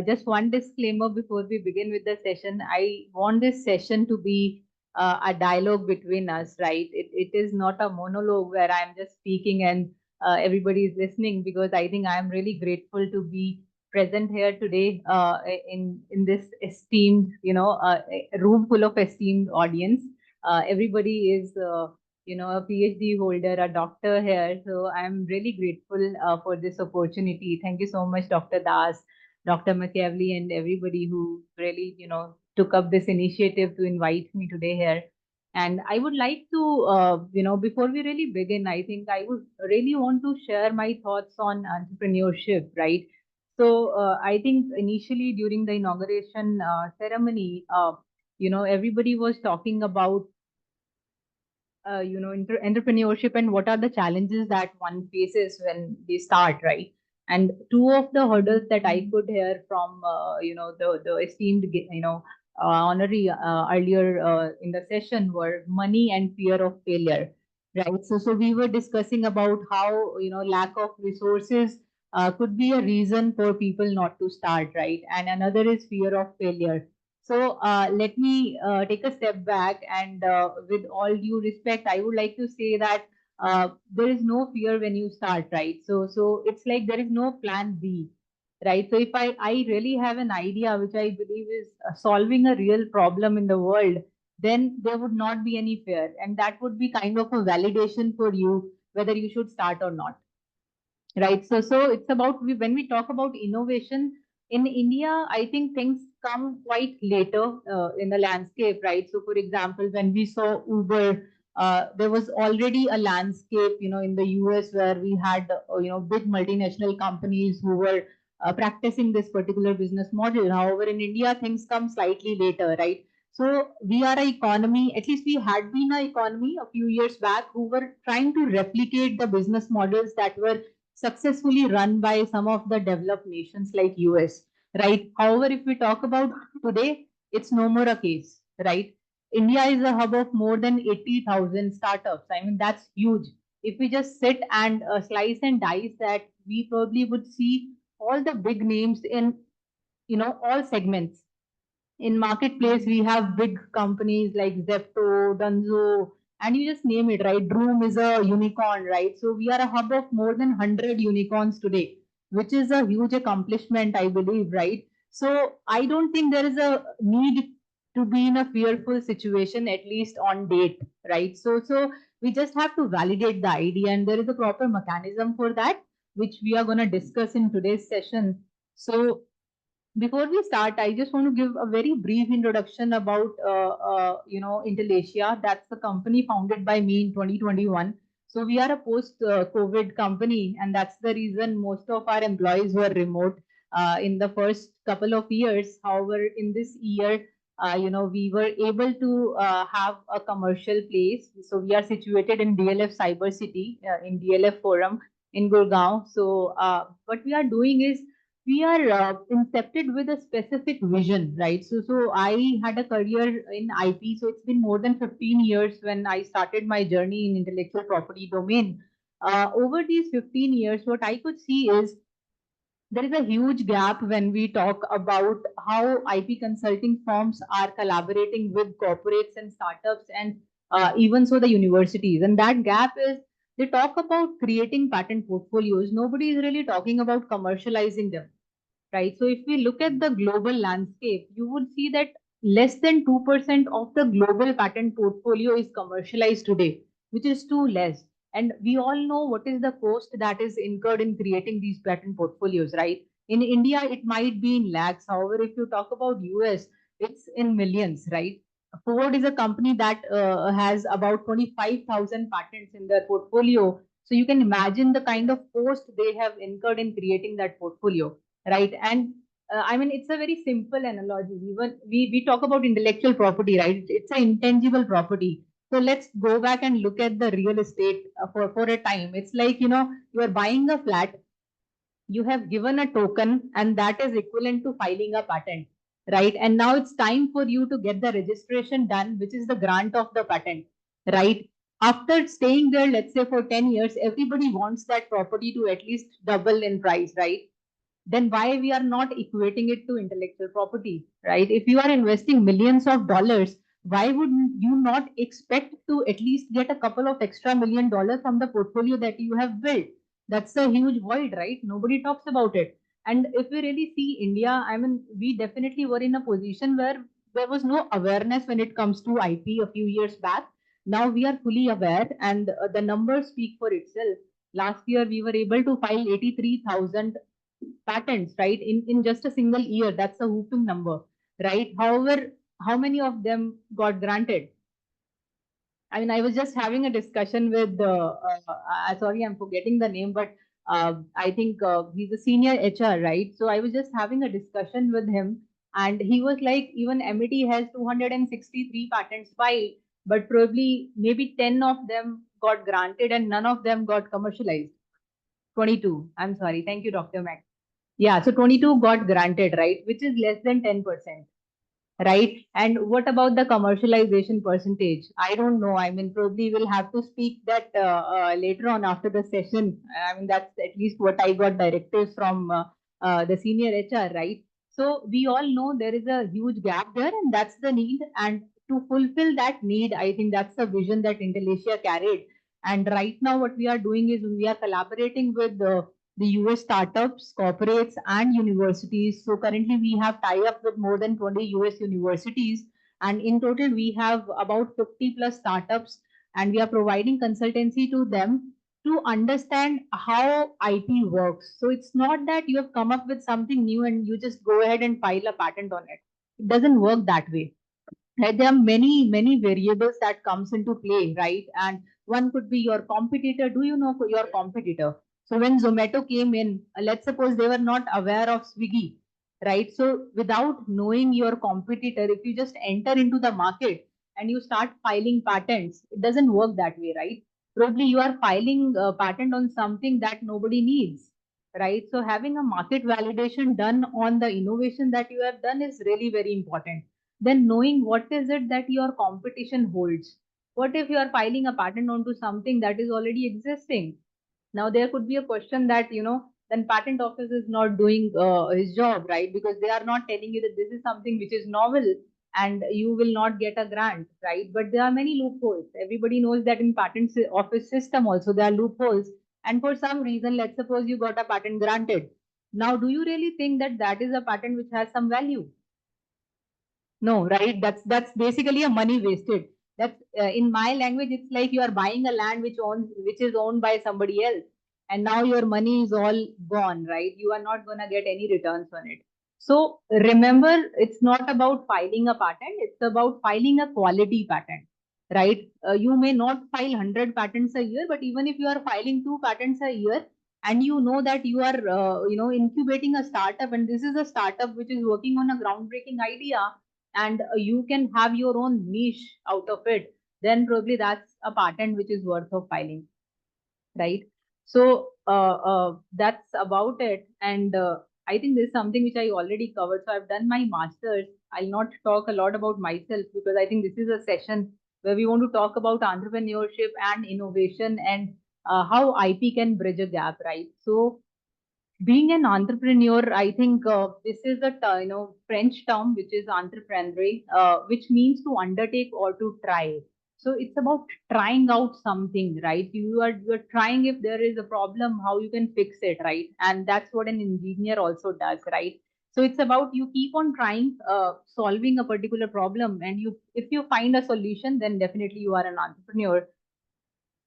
just one disclaimer before we begin with the session, I want this session to be a dialogue between us, right? It is not a monologue where I'm just speaking and everybody is listening, because I think I'm really grateful to be present here today in this esteemed, a room full of esteemed audience. Everybody is, a PhD holder, a doctor here. So I'm really grateful for this opportunity. Thank you so much, Dr. Das, Dr. McEvely and everybody who really, took up this initiative to invite me today here. And I would like to, before we really begin, I think I would really want to share my thoughts on entrepreneurship, right? So I think initially during the inauguration ceremony, everybody was talking about entrepreneurship and what are the challenges that one faces when they start, right? And two of the hurdles that I could hear from the esteemed honorary earlier in the session were money and fear of failure, right? So we were discussing about how lack of resources could be a reason for people not to start, right? And another is fear of failure. So let me take a step back, and with all due respect, I would like to say that there is no fear when you start, right? So it's like there is no plan B, right? So if I really have an idea which I believe is solving a real problem in the world, then there would not be any fear, and that would be kind of a validation for you whether you should start or not, right? So it's about when we talk about innovation in India, I think things come quite later in the landscape, right? So for example, when we saw Uber, there was already a landscape in the US where we had big multinational companies who were practicing this particular business model. However, in India things come slightly later, right? So we are an economy, at least we had been an economy a few years back, who were trying to replicate the business models that were successfully run by some of the developed nations like US, right? However, if we talk about today, it's no more a case, right? India is a hub of more than 80,000 startups. I mean, that's huge. If we just sit and slice and dice that, we probably would see all the big names in, all segments. In marketplace, we have big companies like Zepto, Dunzo, and you just name it, right? Droom is a unicorn, right? So we are a hub of more than 100 unicorns today, which is a huge accomplishment, I believe, right? So I don't think there is a need to be in a fearful situation, at least on date, right? So we just have to validate the idea, and there is a proper mechanism for that, which we are going to discuss in today's session. So before we start, I just want to give a very brief introduction about, Intellesia. That's the company founded by me in 2021. So we are a post-COVID company, and that's the reason most of our employees were remote in the first couple of years. However, in this year, we were able to have a commercial place. So we are situated in DLF Cyber City, in DLF Forum in Gurgaon. So what we are doing is we are incepted with a specific vision, right? So I had a career in IP, so it's been more than 15 years when I started my journey in intellectual property domain. Over these 15 years, what I could see is there is a huge gap when we talk about how IP consulting firms are collaborating with corporates and startups, and even so the universities. And that gap is they talk about creating patent portfolios. Nobody is really talking about commercializing them, right? So if we look at the global landscape, you would see that less than 2% of the global patent portfolio is commercialized today, which is too less. And we all know what is the cost that is incurred in creating these patent portfolios, right? In India, it might be in lakhs. However, if you talk about US, it's in millions, right? Ford is a company that has about 25,000 patents in their portfolio. So you can imagine the kind of cost they have incurred in creating that portfolio, right? And I mean, it's a very simple analogy. Even we talk about intellectual property, right? It's an intangible property. So let's go back and look at the real estate for a time. It's like, you are buying a flat, you have given a token, and that is equivalent to filing a patent, right? And now it's time for you to get the registration done, which is the grant of the patent, right? After staying there, let's say for 10 years, everybody wants that property to at least double in price, right? Then why we are not equating it to intellectual property, right? If you are investing millions of dollars, why would you not expect to at least get a couple of extra $1 million from the portfolio that you have built? That's a huge void, right? Nobody talks about it. And if we really see India, I mean, we definitely were in a position where there was no awareness when it comes to IP a few years back. Now we are fully aware, and the numbers speak for itself. Last year, we were able to file 83,000 patents, right? In just a single year, that's a whooping number, right? However, how many of them got granted? I mean, I was just having a discussion with, sorry, I'm forgetting the name, but I think he's a senior HR, right? So I was just having a discussion with him, and he was like, even MIT has 263 patents filed, but probably maybe 10 of them got granted and none of them got commercialized. 22. I'm sorry. Thank you, Dr. Mac. Yeah, so 22 got granted, right? Which is less than 10%. Right? And what about the commercialization percentage? I don't know. I mean, probably we'll have to speak that later on after the session. I mean, that's at least what I got directives from the senior HR, right? So we all know there is a huge gap there, and that's the need. And to fulfill that need, I think that's the vision that Intellicia carried. And right now, what we are doing is we are collaborating with the US startups, corporates, and universities. So currently we have tie-up with more than 20 US universities. And in total, we have about 50 plus startups, and we are providing consultancy to them to understand how IP works. So it's not that you have come up with something new and you just go ahead and file a patent on it. It doesn't work that way. Right? There are many variables that comes into play, right? And one could be your competitor. Do you know your competitor? So when Zomato came in, let's suppose they were not aware of Swiggy, right? So without knowing your competitor, if you just enter into the market and you start filing patents, it doesn't work that way, right? Probably you are filing a patent on something that nobody needs, right? So having a market validation done on the innovation that you have done is really very important. Then knowing what is it that your competition holds. What if you are filing a patent onto something that is already existing? Now there could be a question that, then patent office is not doing his job, right? Because they are not telling you that this is something which is novel and you will not get a grant, right? But there are many loopholes. Everybody knows that in patent office system also there are loopholes. And for some reason, let's suppose you got a patent granted. Now, do you really think that that is a patent which has some value? No, right? That's basically a money wasted. That's in my language, it's like you are buying a land which is owned by somebody else, and now your money is all gone, right? You are not gonna get any returns on it. So remember, it's not about filing a patent; it's about filing a quality patent, right? You may not file 100 patents a year, but even if you are filing 2 patents a year, and you know that you are incubating a startup, and this is a startup which is working on a groundbreaking idea, and you can have your own niche out of it, then probably that's a patent which is worth of filing, right? So that's about it. And I think this is something which I already covered. So I've done my master's. I'll not talk a lot about myself because I think this is a session where we want to talk about entrepreneurship and innovation and how IP can bridge a gap, right? So being an entrepreneur, I think this is a French term which is entrepreneur, which means to undertake or to try. So it's about trying out something, right? You are trying if there is a problem, how you can fix it, right? And that's what an engineer also does, right? So it's about you keep on trying, solving a particular problem, and you if you find a solution, then definitely you are an entrepreneur.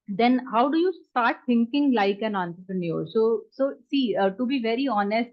Then how do you start thinking like an entrepreneur? So see, to be very honest,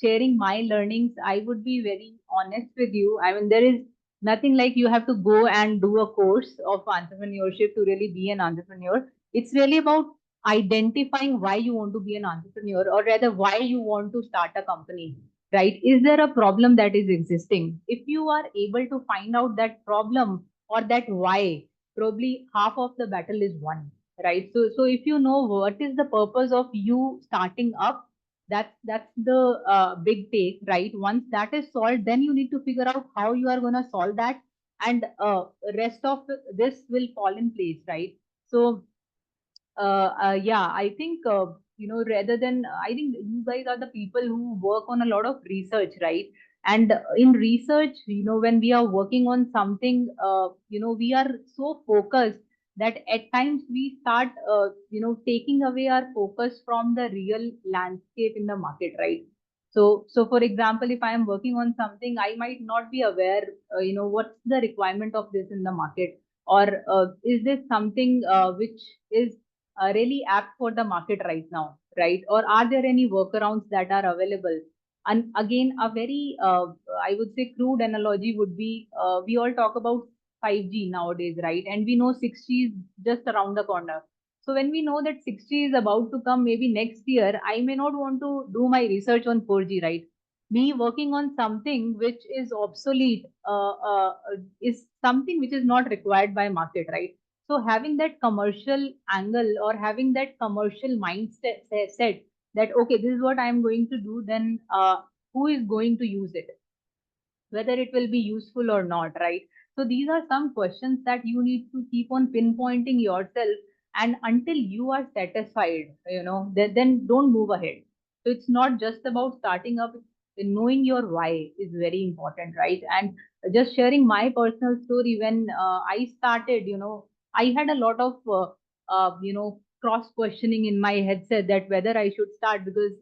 sharing my learnings, I would be very honest with you. I mean, there is nothing like you have to go and do a course of entrepreneurship to really be an entrepreneur. It's really about identifying why you want to be an entrepreneur, or rather why you want to start a company, right? Is there a problem that is existing? If you are able to find out that problem or that why, probably half of the battle is won, right? So if you know what is the purpose of you starting up, that's the big take, right? Once that is solved, then you need to figure out how you are going to solve that, and rest of this will fall in place, right? So yeah, I think rather than I think you guys are the people who work on a lot of research, right? And in research, when we are working on something, we are so focused that at times we start, taking away our focus from the real landscape in the market, right? So for example, if I am working on something, I might not be aware, what's the requirement of this in the market, or is this something which is really apt for the market right now, right? Or are there any workarounds that are available? And again, a very, I would say, crude analogy would be, we all talk about 5G nowadays, right? And we know 6G is just around the corner. So when we know that 6G is about to come maybe next year, I may not want to do my research on 4G, right? Me working on something which is obsolete is something which is not required by market, right? So having that commercial angle or having that commercial mindset set that okay, this is what I am going to do, then who is going to use it? Whether it will be useful or not, right? So these are some questions that you need to keep on pinpointing yourself, and until you are satisfied, then don't move ahead. So it's not just about starting up. Knowing your why is very important, right? And just sharing my personal story, when I started, I had a lot of cross questioning in my headset that whether I should start, because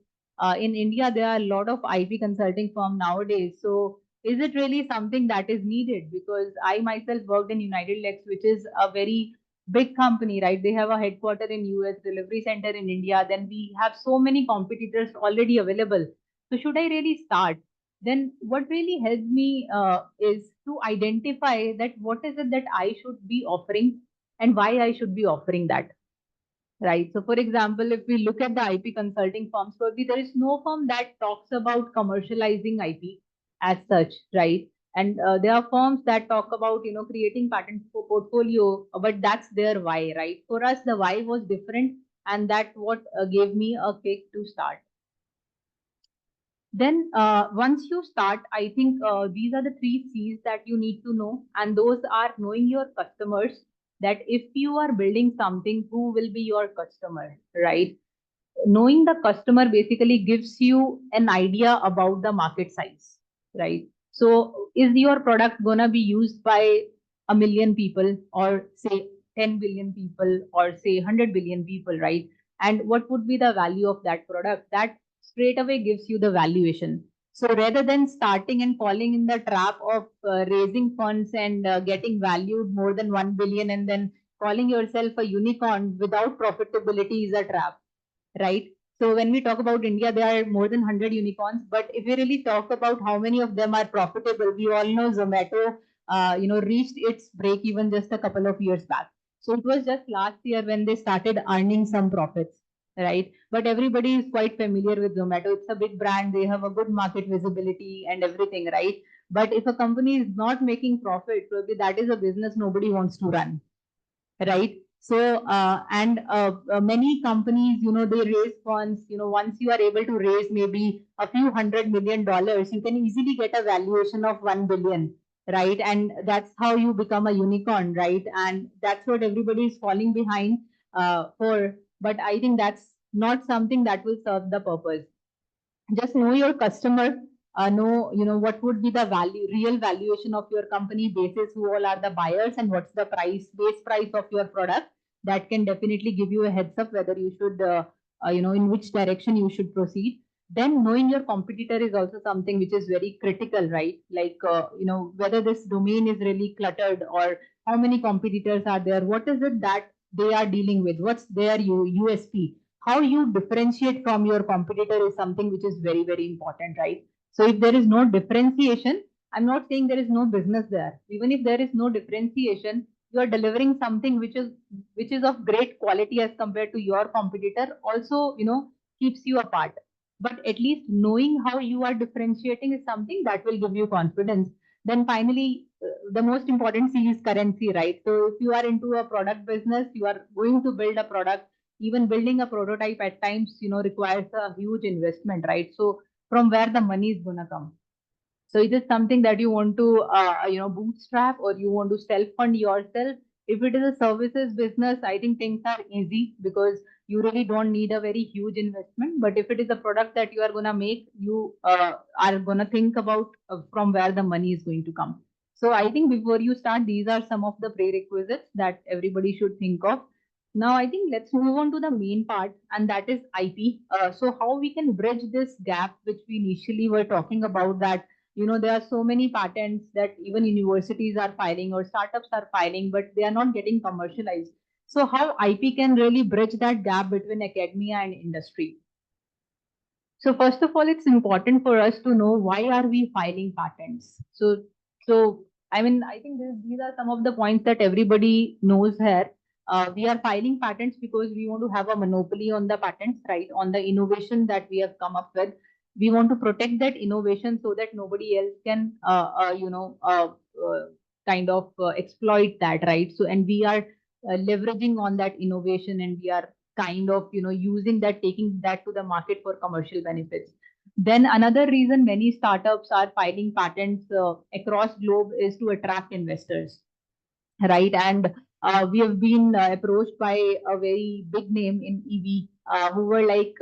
in India there are a lot of IP consulting firm nowadays. So is it really something that is needed? Because I myself worked in United Lex, which is a very big company, right? They have a headquarter in US, delivery center in India. Then we have so many competitors already available. So should I really start? Then what really helped me is to identify that what is it that I should be offering and why I should be offering that. Right. So, for example, if we look at the IP consulting firms, probably there is no firm that talks about commercializing IP as such, right? And there are firms that talk about, creating patent portfolio, but that's their why, right? For us, the why was different, and that what gave me a kick to start. Then once you start, I think these are the 3 C's that you need to know. And those are knowing your customers, that if you are building something, who will be your customer, right? Knowing the customer basically gives you an idea about the market size, right? So is your product going to be used by 1 million people, or say 10 billion people, or say 100 billion people, right? And what would be the value of that product? That straight away gives you the valuation. So rather than starting and falling in the trap of raising funds and getting valued more than 1 billion and then calling yourself a unicorn without profitability is a trap, right? So when we talk about India, there are more than 100 unicorns. But if we really talk about how many of them are profitable, we all know Zomato, reached its break even just a couple of years back. So it was just last year when they started earning some profits, right? But everybody is quite familiar with Zomato. It's a big brand. They have a good market visibility and everything, right? But if a company is not making profit, probably that is a business nobody wants to run, right? So many companies, they raise funds. Once you are able to raise maybe a few $100 million, you can easily get a valuation of 1 billion, right? And that's how you become a unicorn, right? And that's what everybody is falling behind for. But I think that's not something that will serve the purpose. Just know your customer, know what would be the real valuation of your company basis, who all are the buyers, and what's the base price of your product. That can definitely give you a heads up whether you should in which direction you should proceed. Then knowing your competitor is also something which is very critical, right? Like whether this domain is really cluttered, or how many competitors are there, what is it that they are dealing with, what's their USP, how you differentiate from your competitor is something which is very, very important, right? So if there is no differentiation, I'm not saying there is no business there. Even if there is no differentiation, you are delivering something which is of great quality as compared to your competitor, also, keeps you apart. But at least knowing how you are differentiating is something that will give you confidence. Then finally, the most important C is currency, right? So if you are into a product business, you are going to build a product. Even building a prototype at times, requires a huge investment, right? So from where the money is gonna come? So is it something that you want to, bootstrap, or you want to self-fund yourself? If it is a services business, I think things are easy because you really don't need a very huge investment. But if it is a product that you are gonna make, you are gonna think about from where the money is going to come. So I think before you start, these are some of the prerequisites that everybody should think of. Now, I think let's move on to the main part, and that is IP. So how we can bridge this gap, which we initially were talking about, that there are so many patents that even universities are filing or startups are filing, but they are not getting commercialized. So how IP can really bridge that gap between academia and industry? So first of all, it's important for us to know why are we filing patents. So I mean, I think these are some of the points that everybody knows here. We are filing patents because we want to have a monopoly on the patents, right? On the innovation that we have come up with. We want to protect that innovation so that nobody else can, kind of exploit that, right? So, and we are leveraging on that innovation, and we are kind of using that, taking that to the market for commercial benefits. Then another reason many startups are filing patents across globe is to attract investors, right? And we have been approached by a very big name in EV who were like,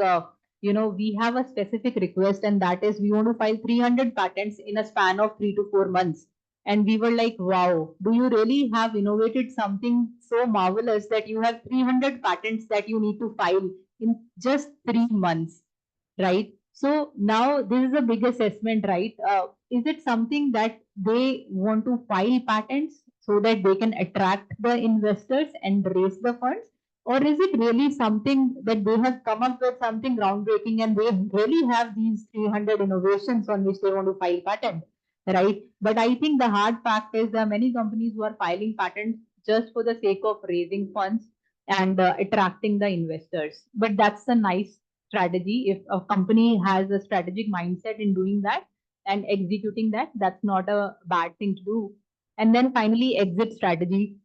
we have a specific request, and that is we want to file 300 patents in a span of 3 to 4 months. And we were like, wow, do you really have innovated something so marvelous that you have 300 patents that you need to file in just 3 months, right? So now this is a big assessment, right? Is it something that they want to file patents so that they can attract the investors and raise the funds? Or is it really something that they have come up with something groundbreaking and they really have these 300 innovations on which they want to file patent, right? But I think the hard fact is there are many companies who are filing patents just for the sake of raising funds and attracting the investors. But that's a nice strategy. If a company has a strategic mindset in doing that and executing that, that's not a bad thing to do. And then finally, exit strategy.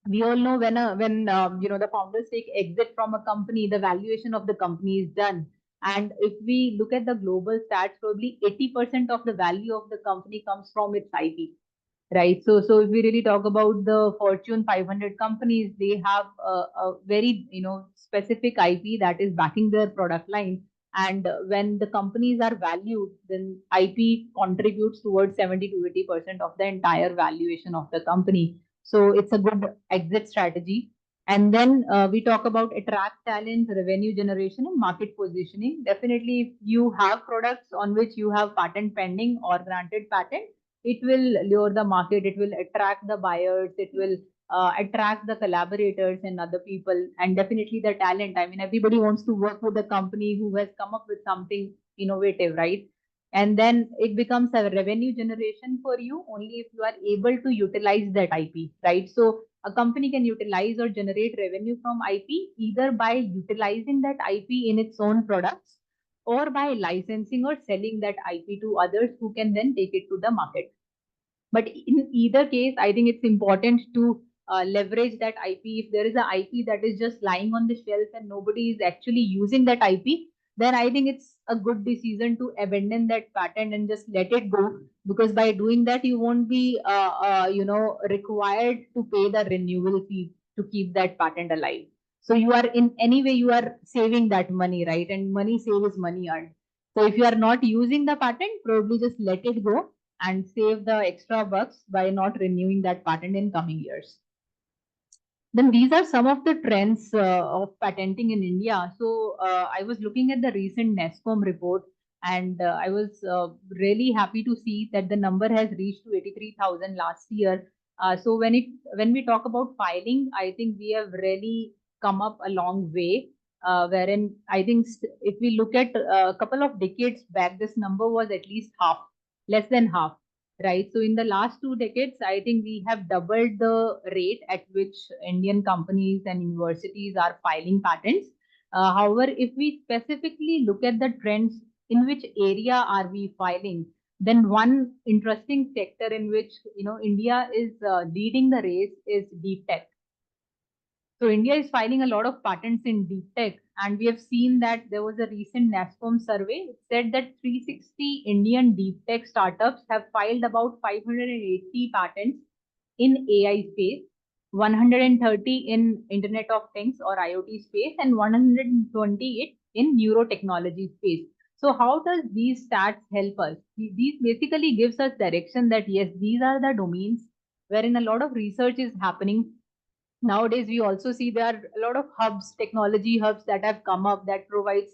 We all know when the founders take exit from a company, the valuation of the company is done. And if we look at the global stats, probably 80% of the value of the company comes from its IP, right? So if we really talk about the Fortune 500 companies, they have a very specific IP that is backing their product line. And when the companies are valued, then IP contributes towards 70 to 80% of the entire valuation of the company. So it's a good exit strategy. And then we talk about attract talent, revenue generation, and market positioning. Definitely, if you have products on which you have patent pending or granted patent, it will lure the market, it will attract the buyers, it will attract the collaborators and other people, and definitely the talent. I mean, everybody wants to work with a company who has come up with something innovative, right? And then it becomes a revenue generation for you only if you are able to utilize that IP, right? So a company can utilize or generate revenue from IP either by utilizing that IP in its own products or by licensing or selling that IP to others who can then take it to the market. But in either case, I think it's important to leverage that IP. If there is an IP that is just lying on the shelf and nobody is actually using that IP, then I think it's a good decision to abandon that patent and just let it go. Because by doing that, you won't be, required to pay the renewal fee to keep that patent alive. So you are in any way you are saving that money, right? And money saved is money earned. So if you are not using the patent, probably just let it go and save the extra bucks by not renewing that patent in coming years. Then these are some of the trends of patenting in India. So I was looking at the recent NESCOM report, and I was really happy to see that the number has reached to 83,000 last year. So when we talk about filing, I think we have really come up a long way. Wherein I think if we look at a couple of decades back, this number was at least half, less than half, right? So in the last 2 decades, I think we have doubled the rate at which Indian companies and universities are filing patents. However, if we specifically look at the trends, in which area are we filing, then one interesting sector in which India is leading the race is deep tech. So India is filing a lot of patents in deep tech, and we have seen that there was a recent NASSCOM survey. It said that 360 Indian deep tech startups have filed about 580 patents in AI space, 130 in Internet of Things or IoT space, and 128 in neurotechnology space. So how does these stats help us? These basically gives us direction that yes, these are the domains wherein a lot of research is happening. Nowadays we also see there are a lot of hubs, technology hubs that have come up that provides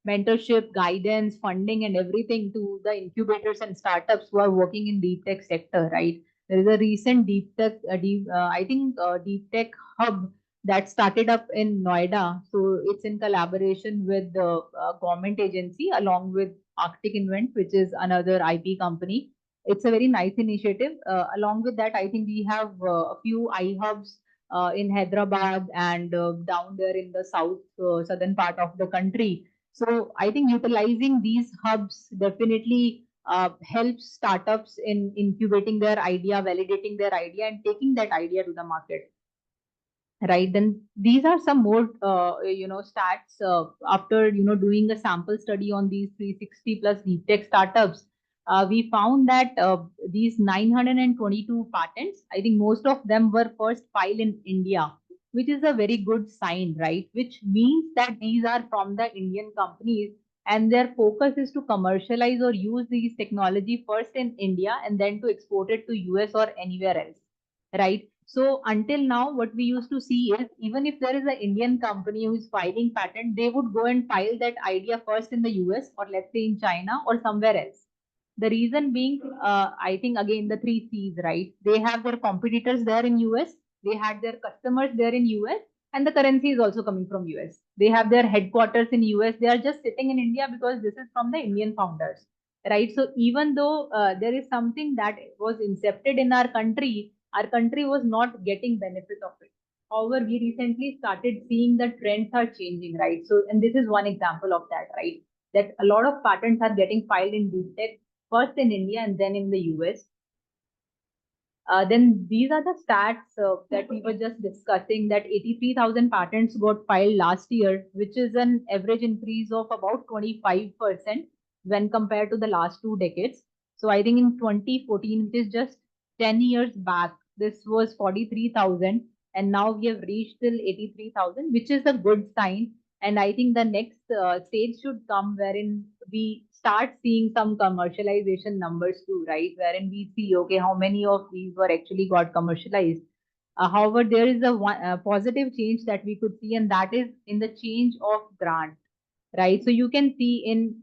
mentorship, guidance, funding, and everything to the incubators and startups who are working in deep tech sector, right? There is a recent deep tech deep tech hub that started up in Noida. So it's in collaboration with the government agency along with Arctic Invent, which is another IP company. It's a very nice initiative. Along with that, I think we have a few iHubs in Hyderabad and down there in the south southern part of the country. So I think utilizing these hubs definitely helps startups in incubating their idea, validating their idea, and taking that idea to the market. Right, then these are some more stats after doing a sample study on these 360 plus deep tech startups. We found that these 922 patents, I think most of them were first filed in India, which is a very good sign, right? Which means that these are from the Indian companies and their focus is to commercialize or use these technology first in India and then to export it to US or anywhere else, right? So until now, what we used to see is even if there is an Indian company who is filing patent, they would go and file that idea first in the US or let's say in China or somewhere else. The reason being, I think again the three C's, right? They have their competitors there in US, they had their customers there in US, and the currency is also coming from US. They have their headquarters in US. They are just sitting in India because this is from the Indian founders, right? So even though there is something that was incepted in our country was not getting benefit of it. However, we recently started seeing the trends are changing, right? So, and this is one example of that, right? That a lot of patents are getting filed in deep tech, first in India and then in the US. Then these are the stats that we were just discussing, that 83,000 patents got filed last year, which is an average increase of about 25% when compared to the last 2 decades. So I think in 2014, which is just 10 years back, this was 43,000 and now we have reached till 83,000, which is a good sign. And I think the next stage should come wherein we start seeing some commercialization numbers too, right? Wherein we see, okay, how many of these were actually got commercialized. However, there is a positive change that we could see, and that is in the change of grant, right? So you can see in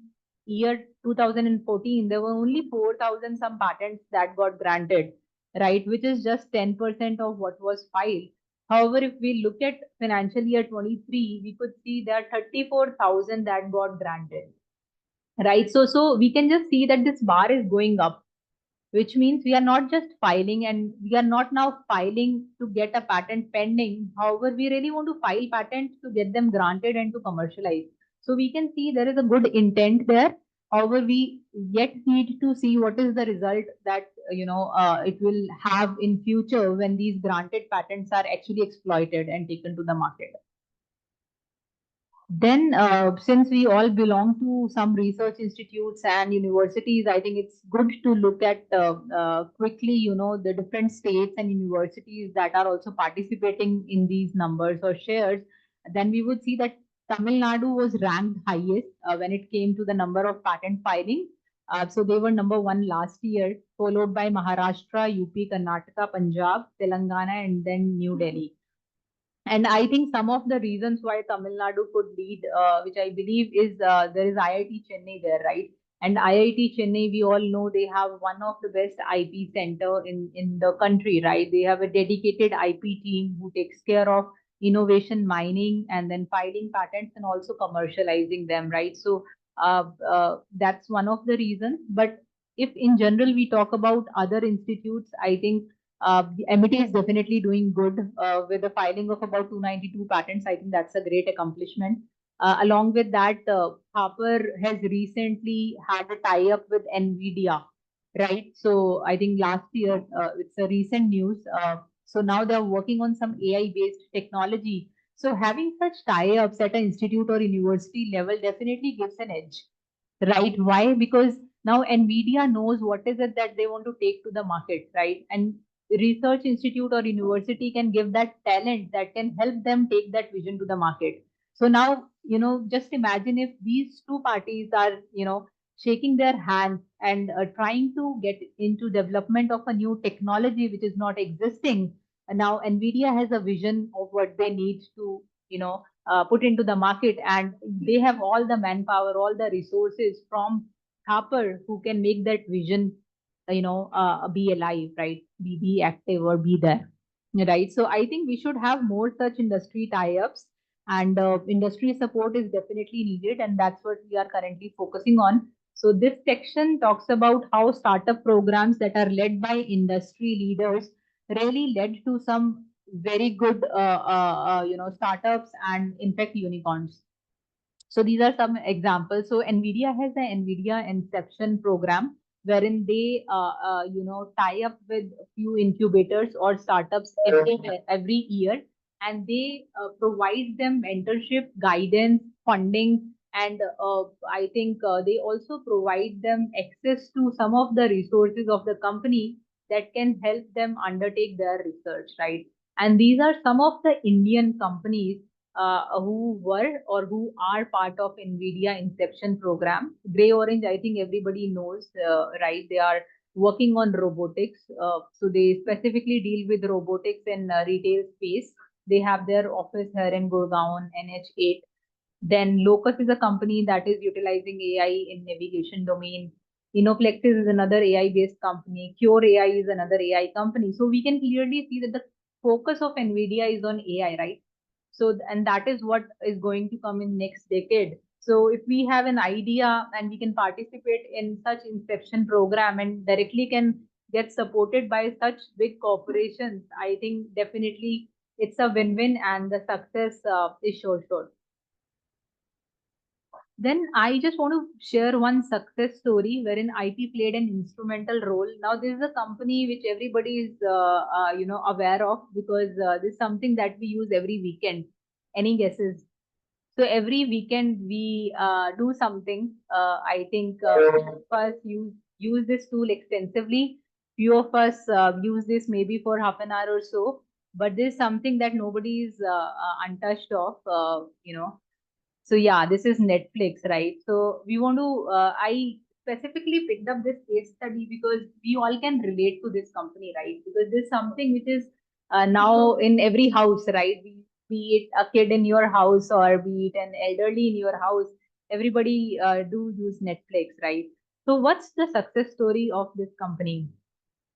year 2014, there were only 4,000 some patents that got granted, right? Which is just 10% of what was filed. However, if we look at financial year 23, we could see there are 34,000 that got granted, right? So we can just see that this bar is going up, which means we are not just filing and we are not now filing to get a patent pending. However, we really want to file patents to get them granted and to commercialize. So we can see there is a good intent there. However, we yet need to see what is the result that it will have in future when these granted patents are actually exploited and taken to the market. Then, since we all belong to some research institutes and universities, I think it's good to look at quickly, the different states and universities that are also participating in these numbers or shares. Then we would see that Tamil Nadu was ranked highest when it came to the number of patent filing. So they were number one last year, followed by Maharashtra, UP, Karnataka, Punjab, Telangana, and then New Delhi. And I think some of the reasons why Tamil Nadu could lead, which I believe is there is IIT Chennai there, right? And IIT Chennai, we all know they have one of the best IP center in the country, right? They have a dedicated IP team who takes care of innovation mining and then filing patents and also commercializing them, right? So that's one of the reasons. But if in general we talk about other institutes, I think the MIT is definitely doing good with the filing of about 292 patents. I think that's a great accomplishment. Along with that, Harper has recently had a tie-up with NVIDIA, right? So I think last year, it's a recent news. So now they're working on some AI-based technology. So having such tie-ups at an institute or university level definitely gives an edge, right? Why? Because now NVIDIA knows what is it that they want to take to the market, right? And research institute or university can give that talent that can help them take that vision to the market. So now, just imagine if these two parties are, shaking their hands and trying to get into development of a new technology which is not existing. And now NVIDIA has a vision of what they need to, put into the market, and they have all the manpower, all the resources from Harper who can make that vision be alive, right? Be active or be there. right? So I think we should have more such industry tie-ups, and industry support is definitely needed, and that's what we are currently focusing on. So this section talks about how startup programs that are led by industry leaders really led to some very good startups and in fact unicorns. So these are some examples. So NVIDIA has the NVIDIA Inception program, wherein they tie up with a few incubators or startups every year, and they provide them mentorship, guidance, funding, and I think they also provide them access to some of the resources of the company that can help them undertake their research, right? And these are some of the Indian companies who were or who are part of NVIDIA Inception program. Gray Orange, I think everybody knows, right? They are working on robotics. So they specifically deal with robotics in retail space. They have their office here in Gurgaon, NH8. Then Locus is a company that is utilizing AI in navigation domain. Innoplexis is another AI-based company. Cure AI is another AI company. So we can clearly see that the focus of NVIDIA is on AI, right? So, and that is what is going to come in next decade. So if we have an idea and we can participate in such inception program and directly can get supported by such big corporations, I think definitely it's a win-win and the success is sure. Then I just want to share one success story wherein IP played an instrumental role. Now this is a company which everybody is aware of, because this is something that we use every weekend. Any guesses? So every weekend we do something. I think few of us use this tool extensively. Few of us use this maybe for half an hour or so. But this is something that nobody is untouched of. So yeah, this is Netflix, right? So we want to. I specifically picked up this case study because we all can relate to this company, right? Because this is something which is now in every house, right? Be it a kid in your house or be it an elderly in your house, everybody do use Netflix, right? So what's the success story of this company?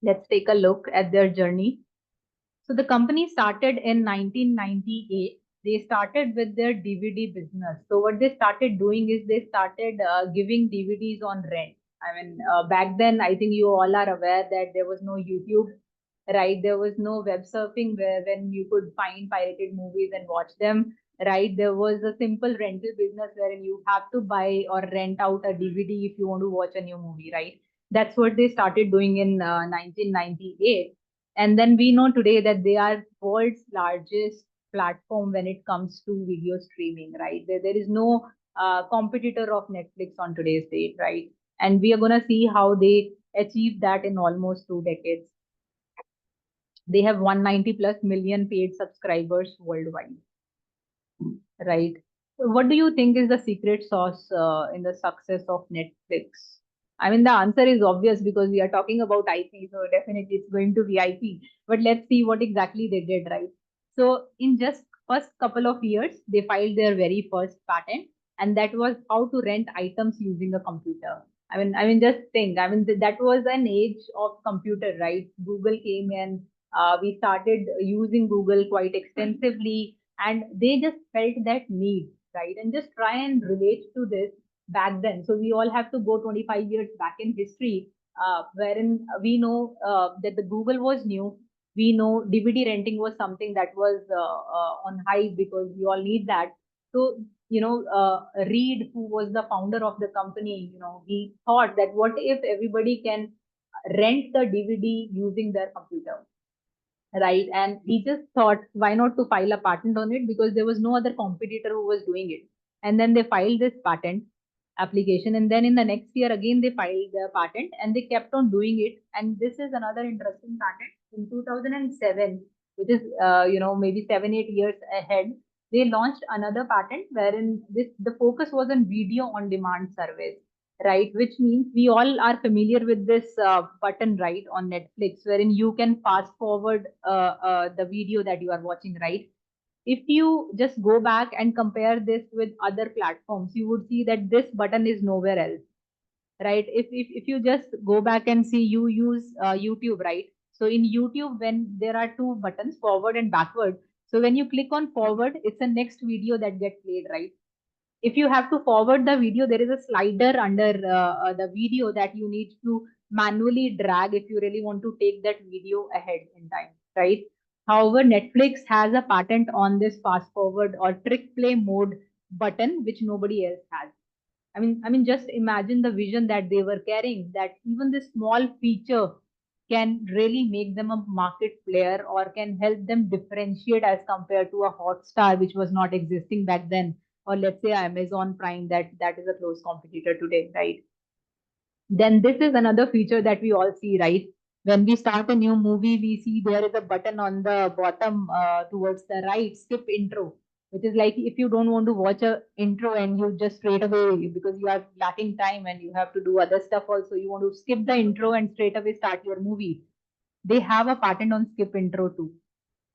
Let's take a look at their journey. So the company started in 1998. They started with their DVD business. So what they started doing is they started giving DVDs on rent. I mean, back then, I think you all are aware that there was no YouTube, right? There was no web surfing where when you could find pirated movies and watch them, right? There was a simple rental business wherein you have to buy or rent out a DVD if you want to watch a new movie, right? That's what they started doing in 1998. And then we know today that they are world's largest platform when it comes to video streaming, right? There is no competitor of Netflix on today's date, right? And we are going to see how they achieved that in almost 2 decades. They have 190 plus million paid subscribers worldwide, right? So what do you think is the secret sauce in the success of Netflix? I mean, the answer is obvious because we are talking about IP, so definitely it's going to be IP. But let's see what exactly they did, right? So in just first couple of years, they filed their very first patent, and that was how to rent items using a computer. I mean, just think. I mean, that was an age of computer, right? Google came in. We started using Google quite extensively, and they just felt that need, right? And just try and relate to this back then. So we all have to go 25 years back in history, wherein we know that the Google was new. We know DVD renting was something that was on high because we all need that. So, Reed, who was the founder of the company, he thought that what if everybody can rent the DVD using their computer, right? And he just thought, why not to file a patent on it, because there was no other competitor who was doing it. And then they filed this patent application, and then in the next year again they filed the patent, and they kept on doing it. And this is another interesting patent. In 2007, which is maybe 7-8 years ahead, they launched another patent wherein the focus was on video on demand service, right? Which means we all are familiar with this button, right, on Netflix, wherein you can fast forward the video that you are watching, right? If you just go back and compare this with other platforms, you would see that this button is nowhere else, right? If you just go back and see, you use YouTube, right? So in YouTube, when there are two buttons, forward and backward. So when you click on forward, it's the next video that gets played, right? If you have to forward the video, there is a slider under the video that you need to manually drag if you really want to take that video ahead in time, right? However, Netflix has a patent on this fast forward or trick play mode button, which nobody else has. Just imagine the vision that they were carrying, that even this small feature can really make them a market player or can help them differentiate as compared to a Hotstar, which was not existing back then, or let's say Amazon Prime, that is a close competitor today, right? Then this is another feature that we all see, right? When we start a new movie, we see there is a button on the bottom towards the right, skip intro, which is like if you don't want to watch a intro and you just straight away, because you are lacking time and you have to do other stuff also, you want to skip the intro and straight away start your movie. They have a patent on skip intro too.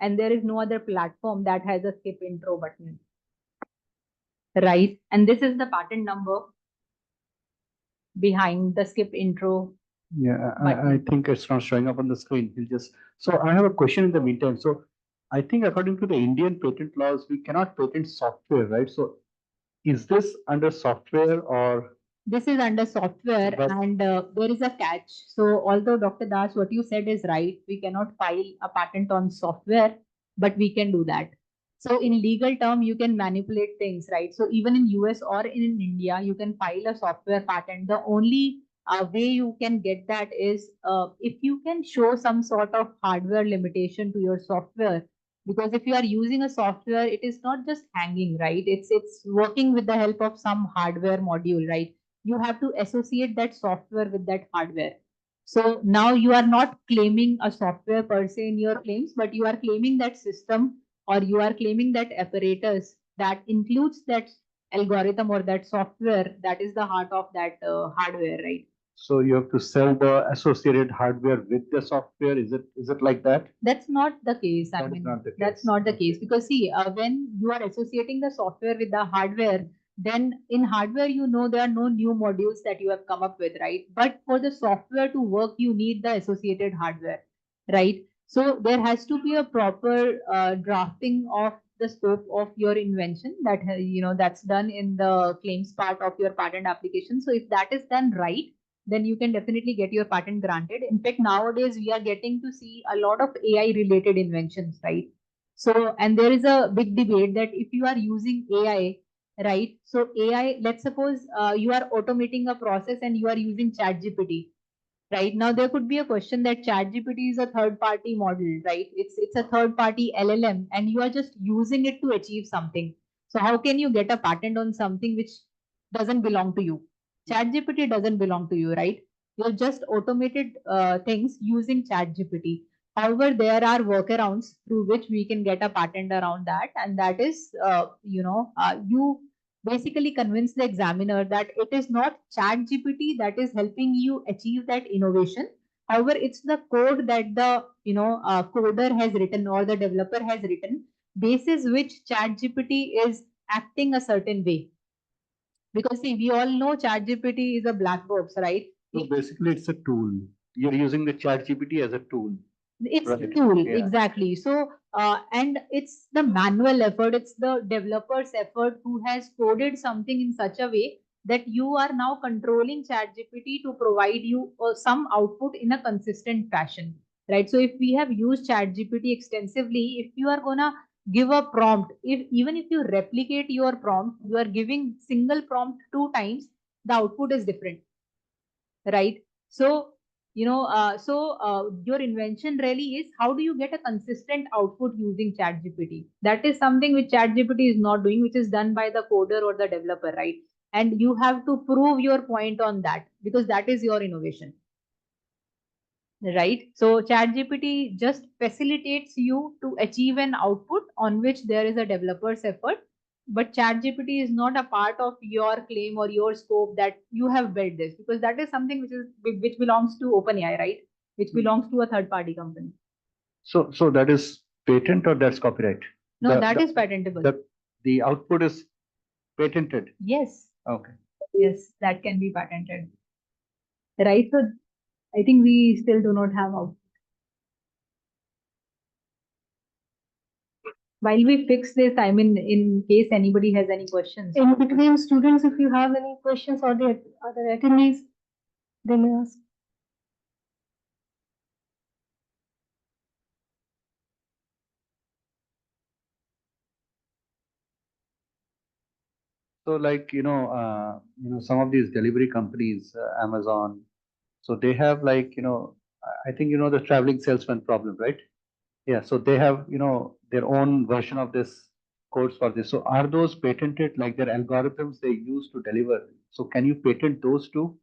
And there is no other platform that has a skip intro button. Right? And this is the patent number behind the skip intro. Yeah, I button. think it's not showing up on the screen. We'll just, so I have a question in the meantime. So I think according to the Indian patent laws, we cannot patent software, right? So is this under software or? This is under software, But- and there is a catch. So although Dr. Das, what you said is right, we cannot file a patent on software, but we can do that. So in legal term, you can manipulate things, right? So even in US or in India, you can file a software patent. The only way you can get that is if you can show some sort of hardware limitation to your software. Because if you are using a software, it is not just hanging, right? It's working with the help of some hardware module, right? You have to associate that software with that hardware. So now you are not claiming a software per se in your claims, but you are claiming that system or you are claiming that apparatus that includes that algorithm or that software that is the heart of that hardware, right? So you have to sell the associated hardware with the software. Is it like that? That's not the case. That is not the That's case. not the Okay. case because see, when you are associating the software with the hardware, then in hardware, there are no new modules that you have come up with, right? But for the software to work, you need the associated hardware, right? So there has to be a proper drafting of the scope of your invention that's done in the claims part of your patent application. So if that is done right, then you can definitely get your patent granted. In fact, nowadays we are getting to see a lot of AI related inventions, right? So, and there is a big debate that if you are using AI, right? So AI, let's suppose you are automating a process and you are using ChatGPT, right? Now there could be a question that ChatGPT is a third party model, right? It's a third party LLM and you are just using it to achieve something. So how can you get a patent on something which doesn't belong to you? ChatGPT doesn't belong to you, right? You're just automated things using ChatGPT. However, there are workarounds through which we can get a patent around that, and that is, you basically convince the examiner that it is not ChatGPT that is helping you achieve that innovation. However, it's the code that the coder has written or the developer has written, basis which ChatGPT is acting a certain way. Because see, we all know ChatGPT is a black box, right? So basically, it's a tool. You're using the ChatGPT as a tool. It's a Right. tool, Yeah. exactly. So, and it's the manual effort, it's the developer's effort who has coded something in such a way that you are now controlling ChatGPT to provide you some output in a consistent fashion, right? So, if we have used ChatGPT extensively, if you are gonna give a prompt, even if you replicate your prompt, you are giving single prompt 2 times, the output is different, right? So your invention really is how do you get a consistent output using ChatGPT? That is something which ChatGPT is not doing, which is done by the coder or the developer, right? And you have to prove your point on that because that is your innovation, right? So ChatGPT just facilitates you to achieve an output on which there is a developer's effort, but ChatGPT is not a part of your claim or your scope that you have built this because that is something which belongs to OpenAI, right? Which belongs to a third party company. So that is patent or that's copyright? No, The- that the- is patentable. The output is patented. Yes, Okay. yes, that can be patented, right? So I think we still do not have output. While we fix this, I mean, in case anybody has any questions. In between, students, if you have any questions or the other attendees, they may ask. So like, some of these delivery companies, Amazon, so they have like, I think, the traveling salesman problem, right? Yeah, so they have, their own version of this codes for this. So are those patented, like their algorithms they use to deliver? So can you patent those too?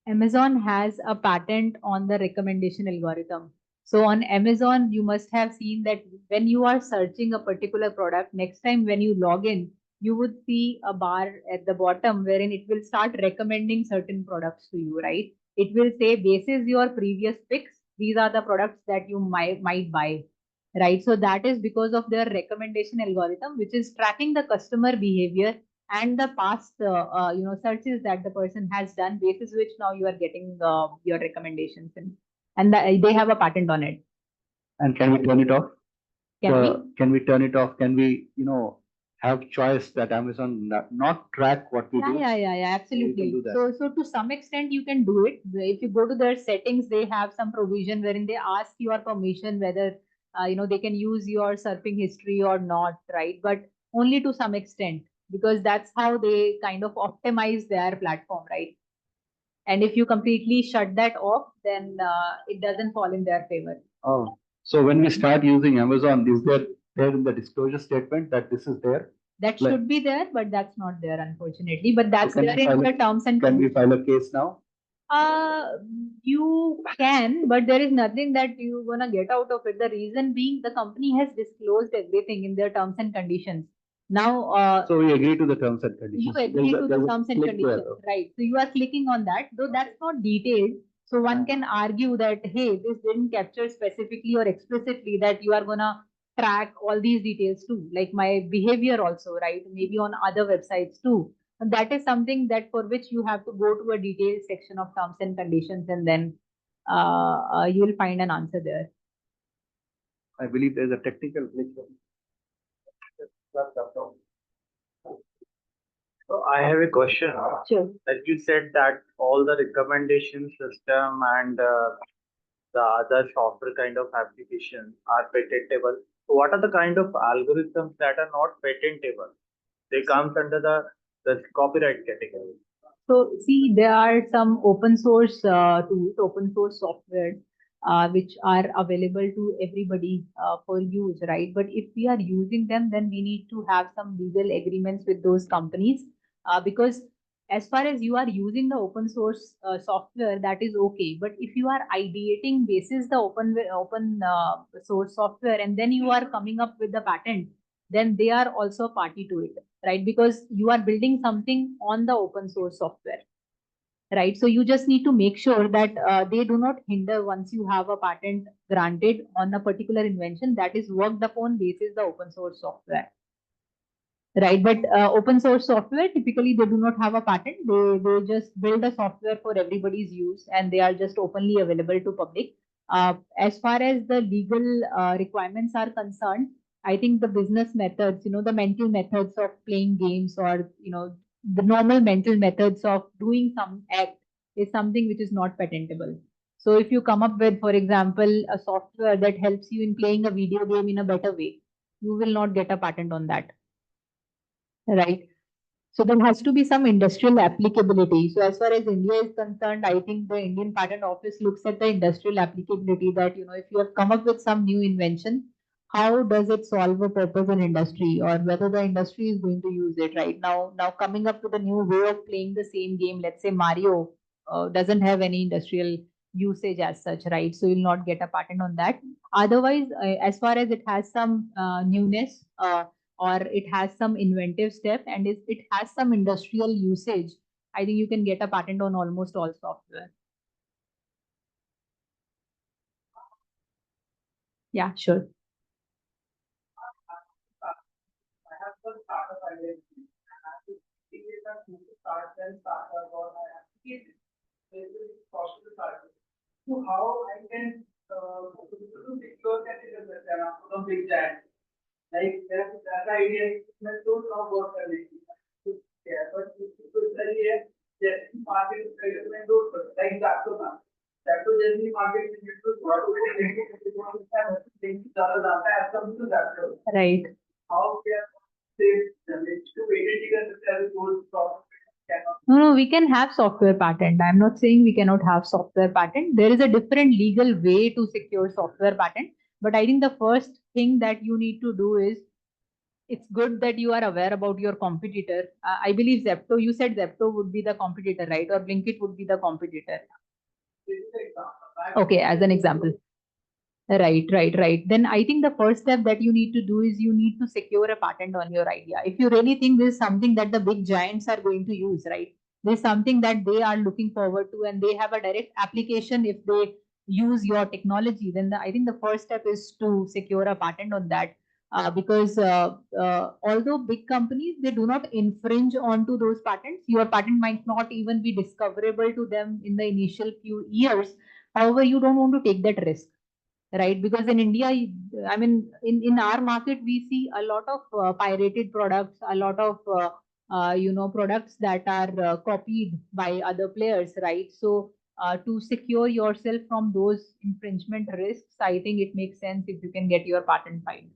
Amazon has a patent on the recommendation algorithm. So on Amazon, you must have seen that when you are searching a particular product, next time when you log in, you would see a bar at the bottom wherein it will start recommending certain products to you, right? It will say, basis your previous picks, these are the products that you might buy, right? So that is because of their recommendation algorithm, which is tracking the customer behavior and the past searches that the person has done, basis which now you are getting your recommendations in, and they have a patent on it. And can we turn it off? Can we? Can we turn it off? Can we, have choice that Amazon not track what we do? Yeah, absolutely. do that. So to some extent you can do it. If you go to their settings, they have some provision wherein they ask your permission whether they can use your surfing history or not, right? But only to some extent, because that's how they kind of optimize their platform, right? And if you completely shut that off, then it doesn't fall in their favor. Oh, so when we start using Amazon, is there in the disclosure statement that this is there? That Like- should be there, but that's not there, unfortunately. But that's can we there in file the a- terms and Can we conditions. file a case now? You can, but there is nothing that you're gonna get out of it. The reason being, the company has disclosed everything in their terms and conditions. Now, So we agree to the terms and conditions. you agree to the There's a terms and click there, conditions, though. right? So you are clicking on that, though that's not detailed. So one can argue that, hey, this didn't capture specifically or explicitly that you are gonna track all these details too, like my behavior also, right? Maybe on other websites too. And that is something that for which you have to go to a detailed section of terms and conditions, and then you will find an answer there. I believe there's a technical glitch. So I have a question. Sure. Like you said that all the recommendation system and the other software kind of applications are patentable. So what are the kind of algorithms that are not patentable? They comes under the copyright category. So see, there are some open source tools, open source software, which are available to everybody for use, right? But if we are using them, then we need to have some legal agreements with those companies, because as far as you are using the open source software, that is okay. But if you are ideating basis the open source software, and then you are coming up with the patent, then they are also a party to it, right? Because you are building something on the open source software, right? So you just need to make sure that they do not hinder once you have a patent granted on a particular invention that is worked upon basis the open source software, right? But open source software, typically they do not have a patent. They just build a software for everybody's use, and they are just openly available to public. As far as the legal requirements are concerned, I think the business methods, the mental methods of playing games, or the normal mental methods of doing some act is something which is not patentable. So if you come up with, for example, a software that helps you in playing a video game in a better way, you will not get a patent on that. Right. So there has to be some industrial applicability. So as far as India is concerned, I think the Indian Patent Office looks at the industrial applicability, that, if you have come up with some new invention, how does it solve a purpose in industry, or whether the industry is going to use it, right? Now coming up with a new way of playing the same game, let's say Mario, doesn't have any industrial usage as such, right? So you'll not get a patent on that. Otherwise, as far as it has some newness, or it has some inventive step, and it has some industrial usage, I think you can get a patent on almost all software. Yeah, sure. I have some startup ideas. I have to create a startup or I have to keep it. This is possible startup. So how I can secure that it is a big giant. Like that idea मैं तो now work करने की but तो चलिए जैसे market में दो like that तो ना that तो जैसे market में तो ज़्यादा जाता है ऐसा भी तो जाता है Right. how can save to patent का सकते those cannot No, we can have software patent. I'm not saying we cannot have software patent. There is a different legal way to secure software patent. But I think the first thing that you need to do is it's good that you are aware about your competitor. I believe Zepto, you said Zepto would be the competitor, right? Or Blinkit would be the competitor. this is the example. Okay, as an example. Right. Then I think the first step that you need to do is you need to secure a patent on your idea. If you really think this is something that the big giants are going to use, right? There's something that they are looking forward to and they have a direct application if they use your technology, then I think the first step is to secure a patent on that. Because although big companies, they do not infringe onto those patents, your patent might not even be discoverable to them in the initial few years. However, you don't want to take that risk, right? Because in India, I mean, in our market, we see a lot of pirated products, a lot of products that are copied by other players, right? So to secure yourself from those infringement risks, I think it makes sense if you can get your patent filed,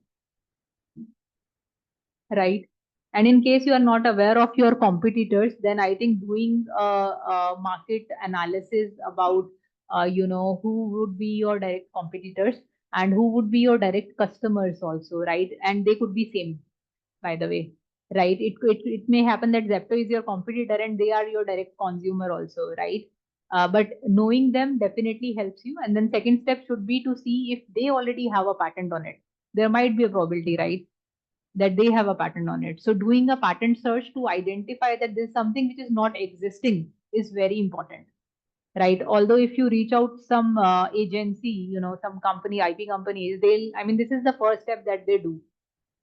right? And in case you are not aware of your competitors, then I think doing a market analysis about who would be your direct competitors and who would be your direct customers also, right? And they could be same, by the way, right? It may happen that Zepto is your competitor and they are your direct consumer also, right? But knowing them definitely helps you. And then second step should be to see if they already have a patent on it. There might be a probability, right, that they have a patent on it. So doing a patent search to identify that there's something which is not existing is very important, right? Although if you reach out some agency, some company, IP companies, I mean, this is the first step that they do,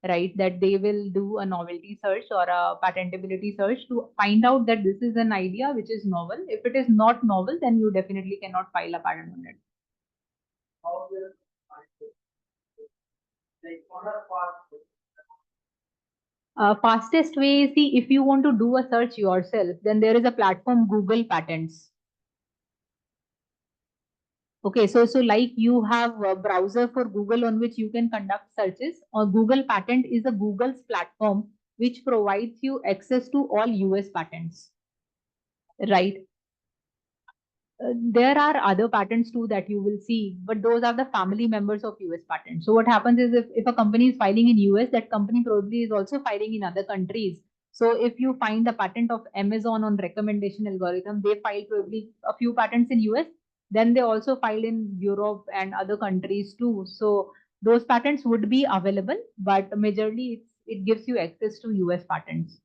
right? That they will do a novelty search or a patentability search to find out that this is an idea which is novel. If it is not novel, then you definitely cannot file a patent on it. how will like on a fast Fastest way, see, if you want to do a search yourself, then there is a platform, Google Patents. Okay, so like you have a browser for Google on which you can conduct searches, or Google Patent is a Google's platform which provides you access to all US patents, right? There are other patents too that you will see, but those are the family members of US patents. So what happens is if a company is filing in US, that company probably is also filing in other countries. So if you find a patent of Amazon on recommendation algorithm, they file probably a few patents in US, then they also file in Europe and other countries too. So those patents would be available, but majorly it gives you access to US patents.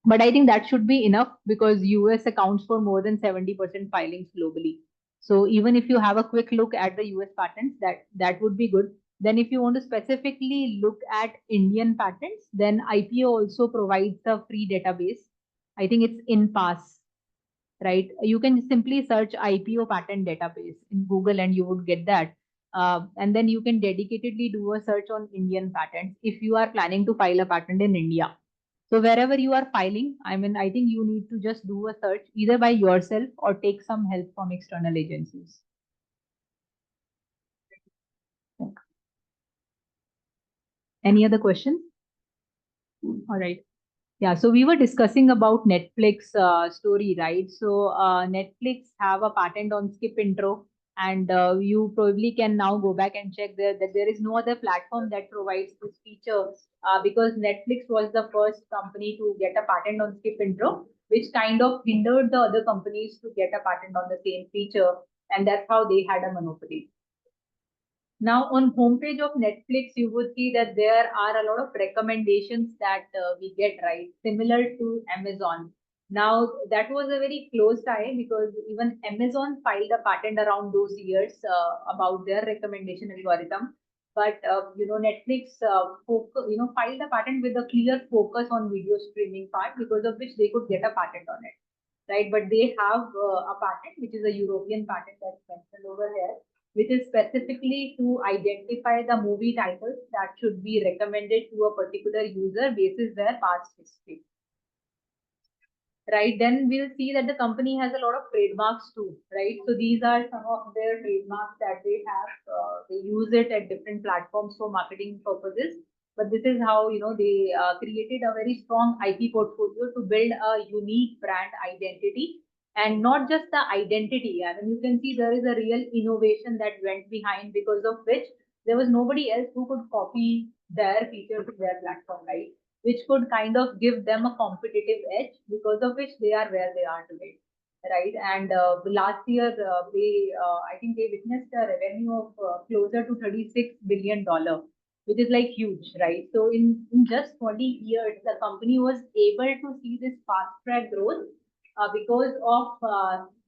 But I think that should be enough because US accounts for more than 70% filings globally. So even if you have a quick look at the US patents, that would be good. Then if you want to specifically look at Indian patents, then IPO also provides a free database. I think it's InPass, right? You can simply search IPO patent database in Google and you would get that. And then you can dedicatedly do a search on Indian patents if you are planning to file a patent in India. So wherever you are filing, I mean, I think you need to just do a search either by yourself or take some help from external agencies. Any other questions? All right. Yeah, so we were discussing about Netflix story, right? So Netflix have a patent on skip intro, and you probably can now go back and check there that there is no other platform that provides this feature because Netflix was the first company to get a patent on skip intro, which kind of hindered the other companies to get a patent on the same feature, and that's how they had a monopoly. Now on homepage of Netflix, you would see that there are a lot of recommendations that we get, right? Similar to Amazon. Now that was a very close tie because even Amazon filed a patent around those years about their recommendation algorithm. But Netflix filed a patent with a clear focus on video streaming part because of which they could get a patent on it, right? But they have a patent which is a European patent that's mentioned over here, which is specifically to identify the movie titles that should be recommended to a particular user basis their past history. Right, then we'll see that the company has a lot of trademarks too, right? So these are some of their trademarks that they have. They use it at different platforms for marketing purposes. But this is how, you know, they created a very strong IP portfolio to build a unique brand identity, and not just the identity. I mean, you can see there is a real innovation that went behind, because of which there was nobody else who could copy their feature to their platform, right? Which could kind of give them a competitive edge, because of which they are where they are today, right? And last year, I think they witnessed a revenue of closer to $36 billion, which is like huge, right? So in just 20 years, the company was able to see this fast track growth because of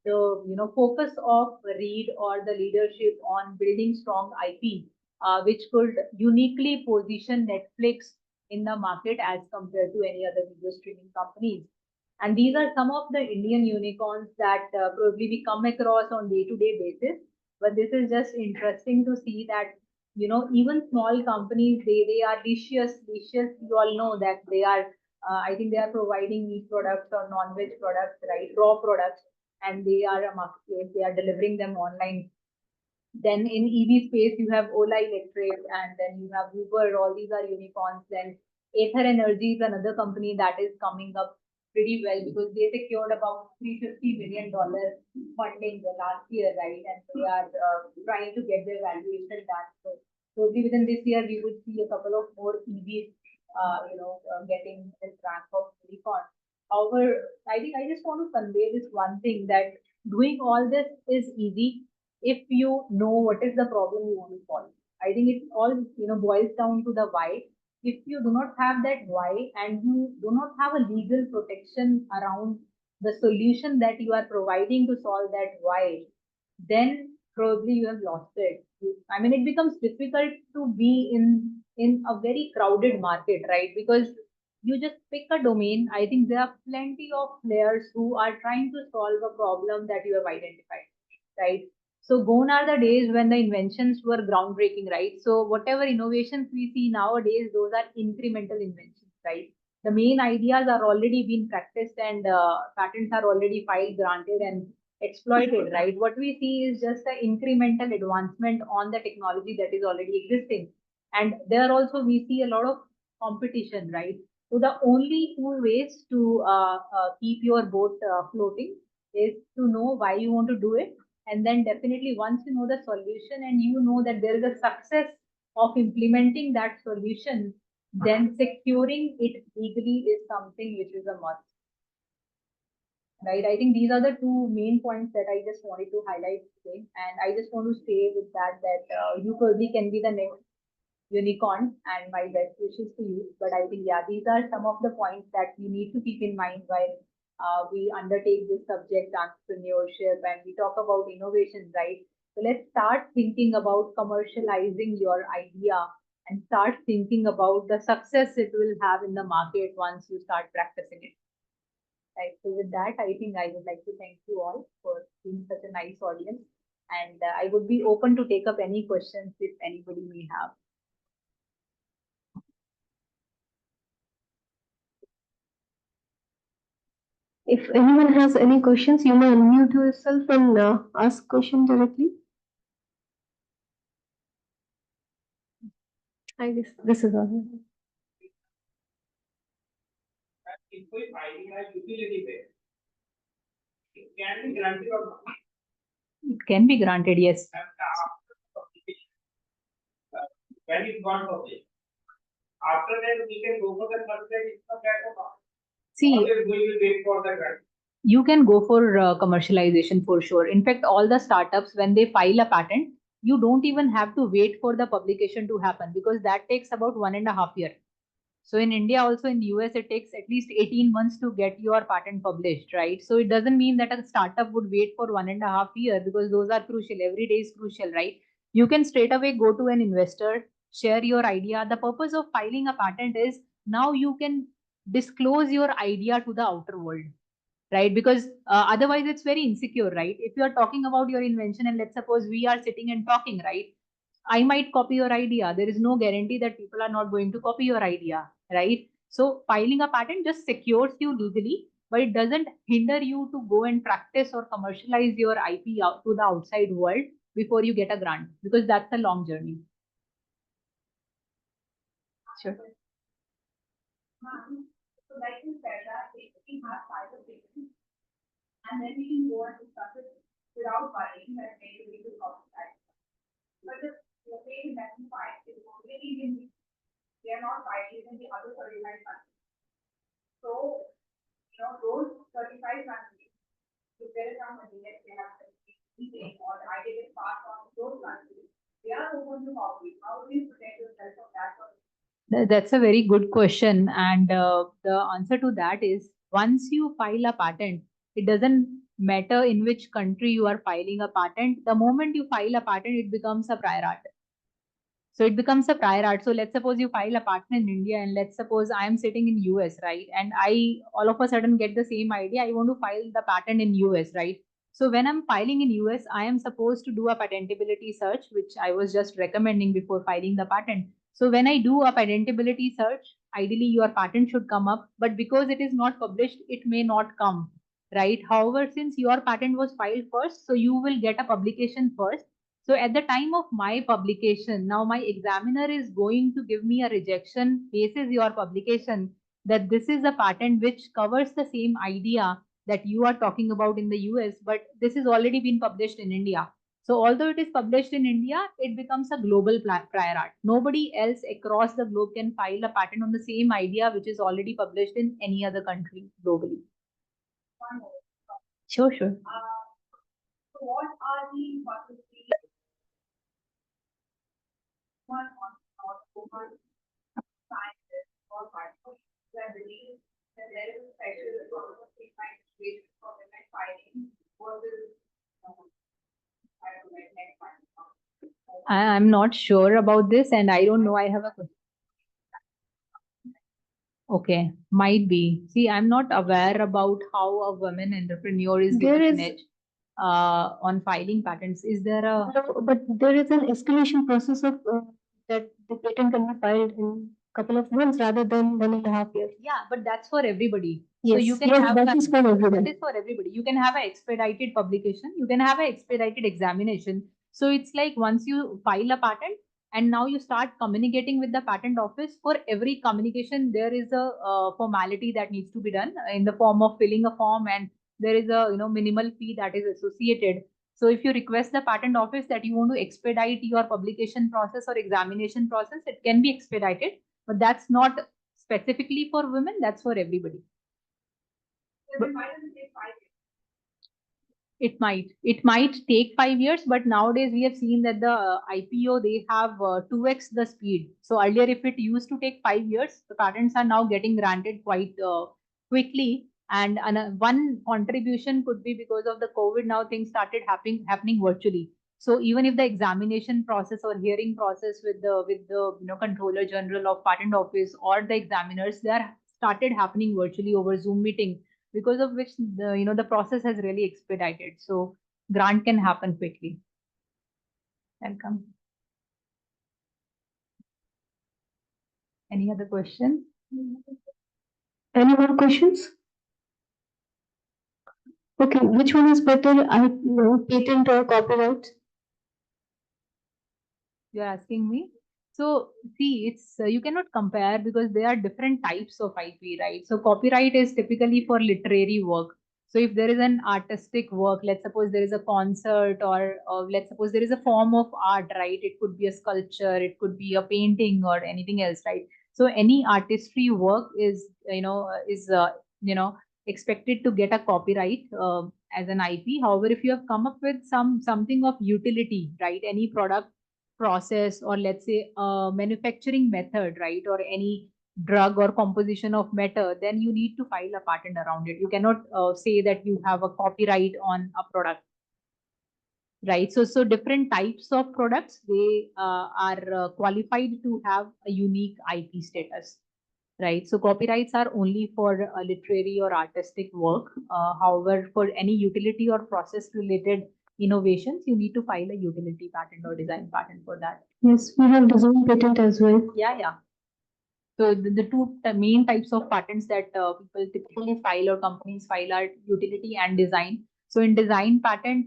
the focus of Reed or the leadership on building strong IP, which could uniquely position Netflix in the market as compared to any other video streaming companies. And these are some of the Indian unicorns that probably we come across on day-to-day basis. But this is just interesting to see that, you know, even small companies, they are vicious. You all know that they are, I think they are providing meat products or non-veg products, right? Raw products, and they are a marketplace. They are delivering them online. Then in EV space, you have Ola Electric, and then you have Uber. All these are unicorns. Then Ather Energy is another company that is coming up pretty well, because they secured about $350 million funding the last year, right? And they are trying to get their valuation done. So probably within this year, we would see a couple of more EVs, getting this rank of unicorn. However, I think I just want to convey this one thing, that doing all this is easy if you know what is the problem you want to solve. I think it all boils down to the why. If you do not have that why, and you do not have a legal protection around the solution that you are providing to solve that why, then probably you have lost it. I mean, it becomes difficult to be in a very crowded market, right? Because you just pick a domain. I think there are plenty of players who are trying to solve a problem that you have identified, right? So gone are the days when the inventions were groundbreaking, right? So whatever innovations we see nowadays, those are incremental inventions, right? The main ideas are already being practiced, and patents are already filed, granted, and exploited, right? What we see is just an incremental advancement on the technology that is already existing. And there also we see a lot of competition, right? So the only two ways to keep your boat floating is to know why you want to do it. And then definitely once you know the solution and you know that there is a success of implementing that solution, then securing it legally is something which is a must. Right? I think these are the two main points that I just wanted to highlight today. And I just want to say with that, you probably can be the next unicorn, and my best wishes to you. But I think, yeah, these are some of the points that we need to keep in mind while we undertake this subject, entrepreneurship, and we talk about innovation, right? So let's start thinking about commercializing your idea and start thinking about the success it will have in the market once you start practicing it. Right. So with that, I think I would like to thank you all for being such a nice audience. And I would be open to take up any questions if anybody may have. If anyone has any questions, you may unmute yourself and ask question directly. I guess this is all. If कोई ID has utility there, it can be granted or not. It can be granted, yes. When it got published, after that we can go for the commercialization of that or not. See, we will wait for the grant. You can go for commercialization for sure. In fact, all the startups, when they file a patent, you don't even have to wait for the publication to happen, because that takes about 1.5 years. So in India, also in US, it takes at least 18 months to get your patent published, right? So it doesn't mean that a startup would wait for 1.5 years, because those are crucial. Every day is crucial, right? You can straight away go to an investor, share your idea. The purpose of filing a patent is now you can disclose your idea to the outer world. right? Because otherwise it's very insecure, right? If you are talking about your invention and let's suppose we are sitting and talking, right? I might copy your idea. There is no guarantee that people are not going to copy your idea, right? So filing a patent just secures you legally, but it doesn't hinder you to go and practice or commercialize your IP out to the outside world before you get a grant, because that's a long journey. Sure. So like you said that if we have five or six, and then we can go and discuss it without worrying that maybe we will copyright. But if you're saying that we fight, it will really be, they are not fighting in the other 35 countries. So, those 35 countries, if there is somebody that they have meeting or the idea is passed on to those countries, they are open to copy. How do you protect yourself from that? That's a very good question. And the answer to that is once you file a patent, it doesn't matter in which country you are filing a patent. The moment you file a patent, it becomes a prior art. So it becomes a prior art. So let's suppose you file a patent in India, and let's suppose I am sitting in US, right? And I all of a sudden get the same idea. I want to file the patent in US, right? So when I'm filing in US, I am supposed to do a patentability search, which I was just recommending before filing the patent. So when I do a patentability search, ideally your patent should come up, but because it is not published, it may not come, right? However, since your patent was filed first, so you will get a publication first. So at the time of my publication, now my examiner is going to give me a rejection basis your publication that this is a patent which covers the same idea that you are talking about in the US, but this has already been published in India. So although it is published in India, it becomes a global prior art. Nobody else across the globe can file a patent on the same idea which is already published in any other country globally. Sure, sure. So what are the possibilities? One on scientists or partners that believe that there is a special situation for women fighting versus I'm not sure about this, and I don't know. I have a okay, might be. See, I'm not aware about how a woman entrepreneur is There given is- edge on filing patents. Is there a No, but there is an escalation process of that the patent can be filed in a couple of months rather than 1.5 years. yeah, but that's for everybody. Yes, So you can yes, have that is for that everybody. is for everybody. You can have an expedited publication. You can have an expedited examination. So it's like once you file a patent and now you start communicating with the patent office, for every communication there is a formality that needs to be done in the form of filling a form, and there is a minimal fee that is associated. So if you request the patent office that you want to expedite your publication process or examination process, it can be expedited, but that's not specifically for women, that's for everybody. It might take 5 years, but nowadays we have seen that the IPO, they have 2x the speed. So earlier, if it used to take 5 years, the patents are now getting granted quite quickly. And one contribution could be because of the COVID. Now things started happening virtually. So even if the examination process or hearing process with the Controller General of Patent Office or the examiners, they are started happening virtually over Zoom meeting, because of which the process has really expedited. So grant can happen quickly. Welcome. Any other question? Any more questions? Okay, which one is better? Patent or copyright? You're asking me. So see, it's you cannot compare because there are different types of IP, right? So copyright is typically for literary work. So if there is an artistic work, let's suppose there is a concert, or let's suppose there is a form of art, right? It could be a sculpture, it could be a painting or anything else, right? So any artistry work is expected to get a copyright as an IP. However, if you have come up with something of utility, right? Any product, process, or let's say a manufacturing method, right? Or any drug or composition of matter, then you need to file a patent around it. You cannot say that you have a copyright on a product, right? So different types of products, they are qualified to have a unique IP status, right? So copyrights are only for literary or artistic work. However, for any utility or process related innovations, you need to file a utility patent or design patent for that. Yes, we have design patent as well. Yeah. So the two main types of patents that people typically file or companies file are utility and design. So in design patent,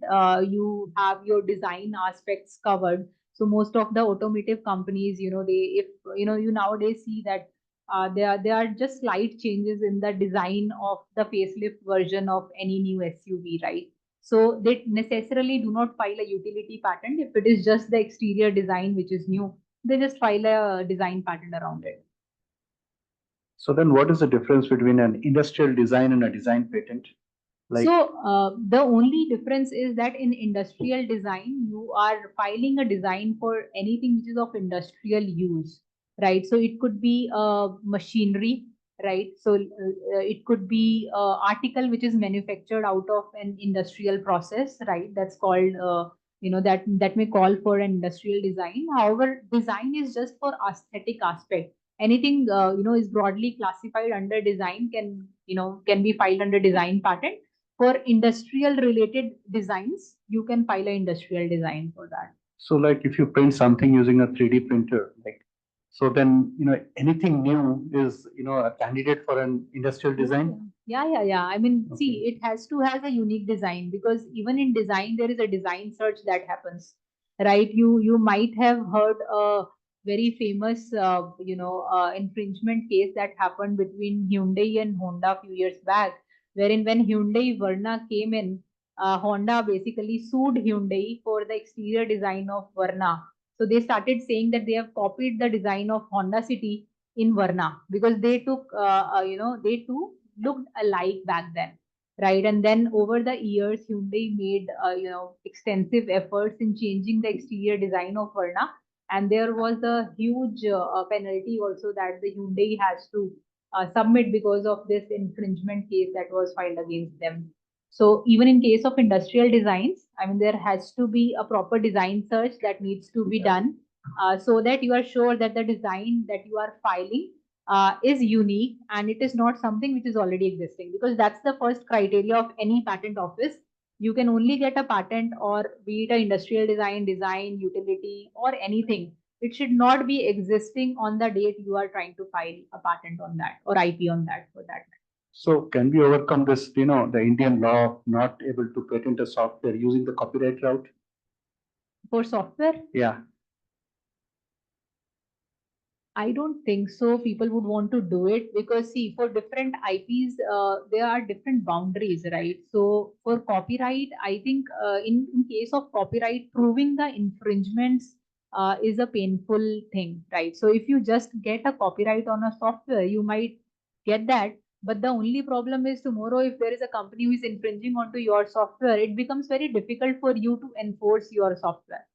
you have your design aspects covered. So most of the automotive companies, if you nowadays see that there are just slight changes in the design of the facelift version of any new SUV, right? So they necessarily do not file a utility patent if it is just the exterior design which is new. They just file a design patent around it. So then what is the difference between an industrial design and a design patent? The only difference is that in industrial design, you are filing a design for anything which is of industrial use, right? So it could be machinery, right? So it could be article which is manufactured out of an industrial process, right? That's called, that may call for an industrial design. However, design is just for aesthetic aspect. Anything is broadly classified under design can be filed under design patent. For industrial related designs, you can file an industrial design for that. So like if you print something using a 3D printer, so then, anything new is, a candidate for an industrial design? Yeah. I mean, Okay. see, it has to have a unique design, because even in design, there is a design search that happens, right? You might have heard a very famous, infringement case that happened between Hyundai and Honda a few years back, wherein when Hyundai Verna came in, Honda basically sued Hyundai for the exterior design of Verna. So they started saying that they have copied the design of Honda City in Verna, because they took, they too looked alike back then, right? And then over the years, Hyundai made, extensive efforts in changing the exterior design of Verna. And there was a huge penalty also that the Hyundai has to submit because of this infringement case that was filed against them. So even in case of industrial designs, I mean, there has to be a proper design search that needs to be done, so that you are sure that the design that you are filing is unique and it is not something which is already existing, because that's the first criteria of any patent office. You can only get a patent, or be it a industrial design, utility, or anything. It should not be existing on the date you are trying to file a patent on that, or IP on that for that. So can we overcome this, the Indian law of not able to patent a software using the copyright route? For software? Yeah. I don't think so. People would want to do it because, see, for different IPs, there are different boundaries, right? So for copyright, I think in case of copyright, proving the infringements is a painful thing, right? So if you just get a copyright on a software, you might get that. But the only problem is, tomorrow, if there is a company who is infringing onto your software, it becomes very difficult for you to enforce your software,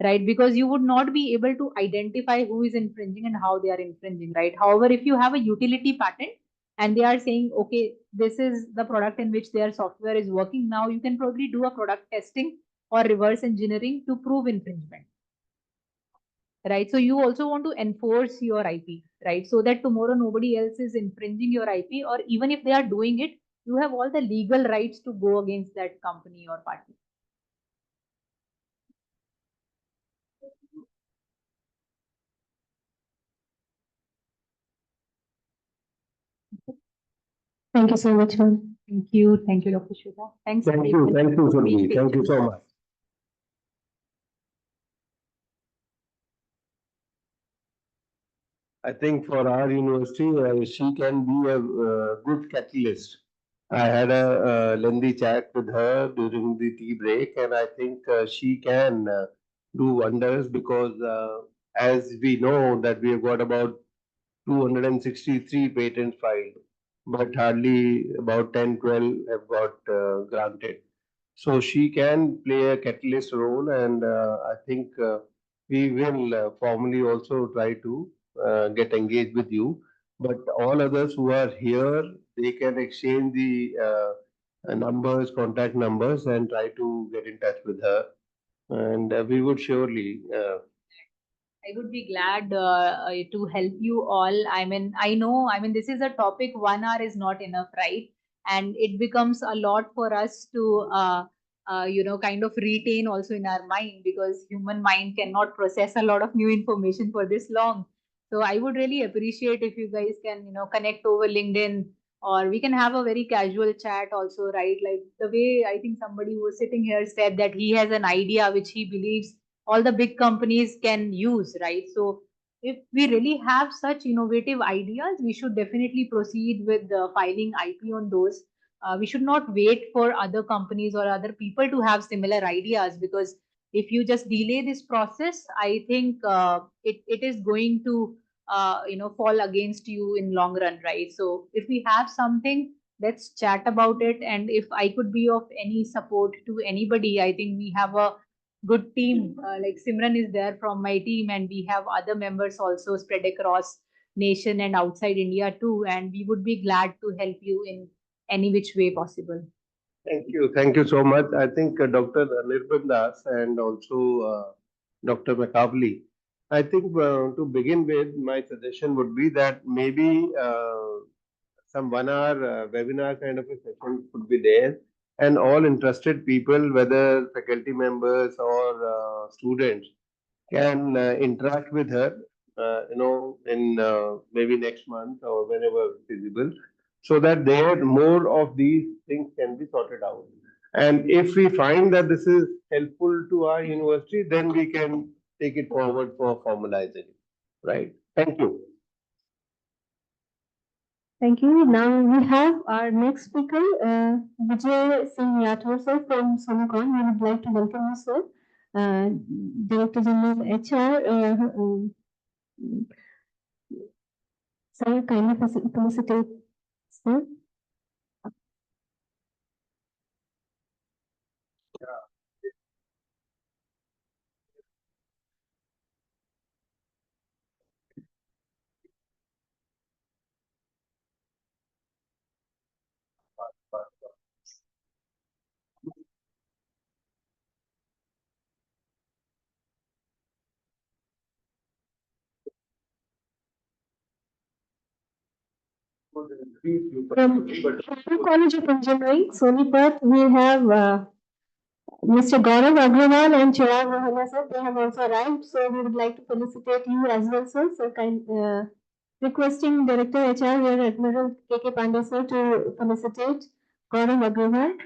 right? Because you would not be able to identify who is infringing and how they are infringing, right? However, if you have a utility patent and they are saying, okay, this is the product in which their software is working, now you can probably do a product testing or reverse engineering to prove infringement, right? So you also want to enforce your IP, right? So that tomorrow nobody else is infringing your IP, or even if they are doing it, you have all the legal rights to go against that company or party. Thank you so much, ma'am. Thank you, Dr. Shweta. Thanks. Thank you, Survi. Thank you so much. I think for our university, she can be a good catalyst. I had a lengthy chat with her during the tea break, and I think she can do wonders, because as we know that we have got about 263 patents filed, but hardly about 10, 12 have got granted. So she can play a catalyst role, and I think we will formally also try to get engaged with you. But all others who are here, they can exchange the numbers, contact numbers, and try to get in touch with her. And we would surely I would be glad to help you all. I mean, this is a topic, 1 hour is not enough, right? And it becomes a lot for us to, kind of retain also in our mind, because human mind cannot process a lot of new information for this long. So I would really appreciate if you guys can, connect over LinkedIn, or we can have a very casual chat also, right? Like the way I think somebody who was sitting here said that he has an idea which he believes all the big companies can use, right? So if we really have such innovative ideas, we should definitely proceed with filing IP on those. We should not wait for other companies or other people to have similar ideas, because if you just delay this process, I think it is going to fall against you in long run, right? So if we have something, let's chat about it. And if I could be of any support to anybody, I think we have a good team. Like Simran is there from my team, and we have other members also spread across nation and outside India too. And we would be glad to help you in any which way possible. Thank you. Thank you so much. I think Dr. Nirbhav Das and also Dr. Makavli. I think to begin with, my suggestion would be that maybe some 1 hour webinar kind of a session could be there, and all interested people, whether faculty members or students, can interact with her, in maybe next month or whenever feasible, so that there more of these things can be sorted out. And if we find that this is helpful to our university, then we can take it forward for formalizing it. Right? Thank you. Thank you. Now we have our next speaker, Vijay Singh Rathore sir from Sonocon. We would like to welcome you, sir. Director General HR. Sir, kindly felicitate, sir. From College of Engineering, Sonipat, we have Mr. Gaurav Agrawal and Chirag Rohana sir. They have also arrived, so we would like to felicitate you as well, sir. So requesting Director HR here, Admiral K.K. Pandey sir, to felicitate Gaurav Agrawal.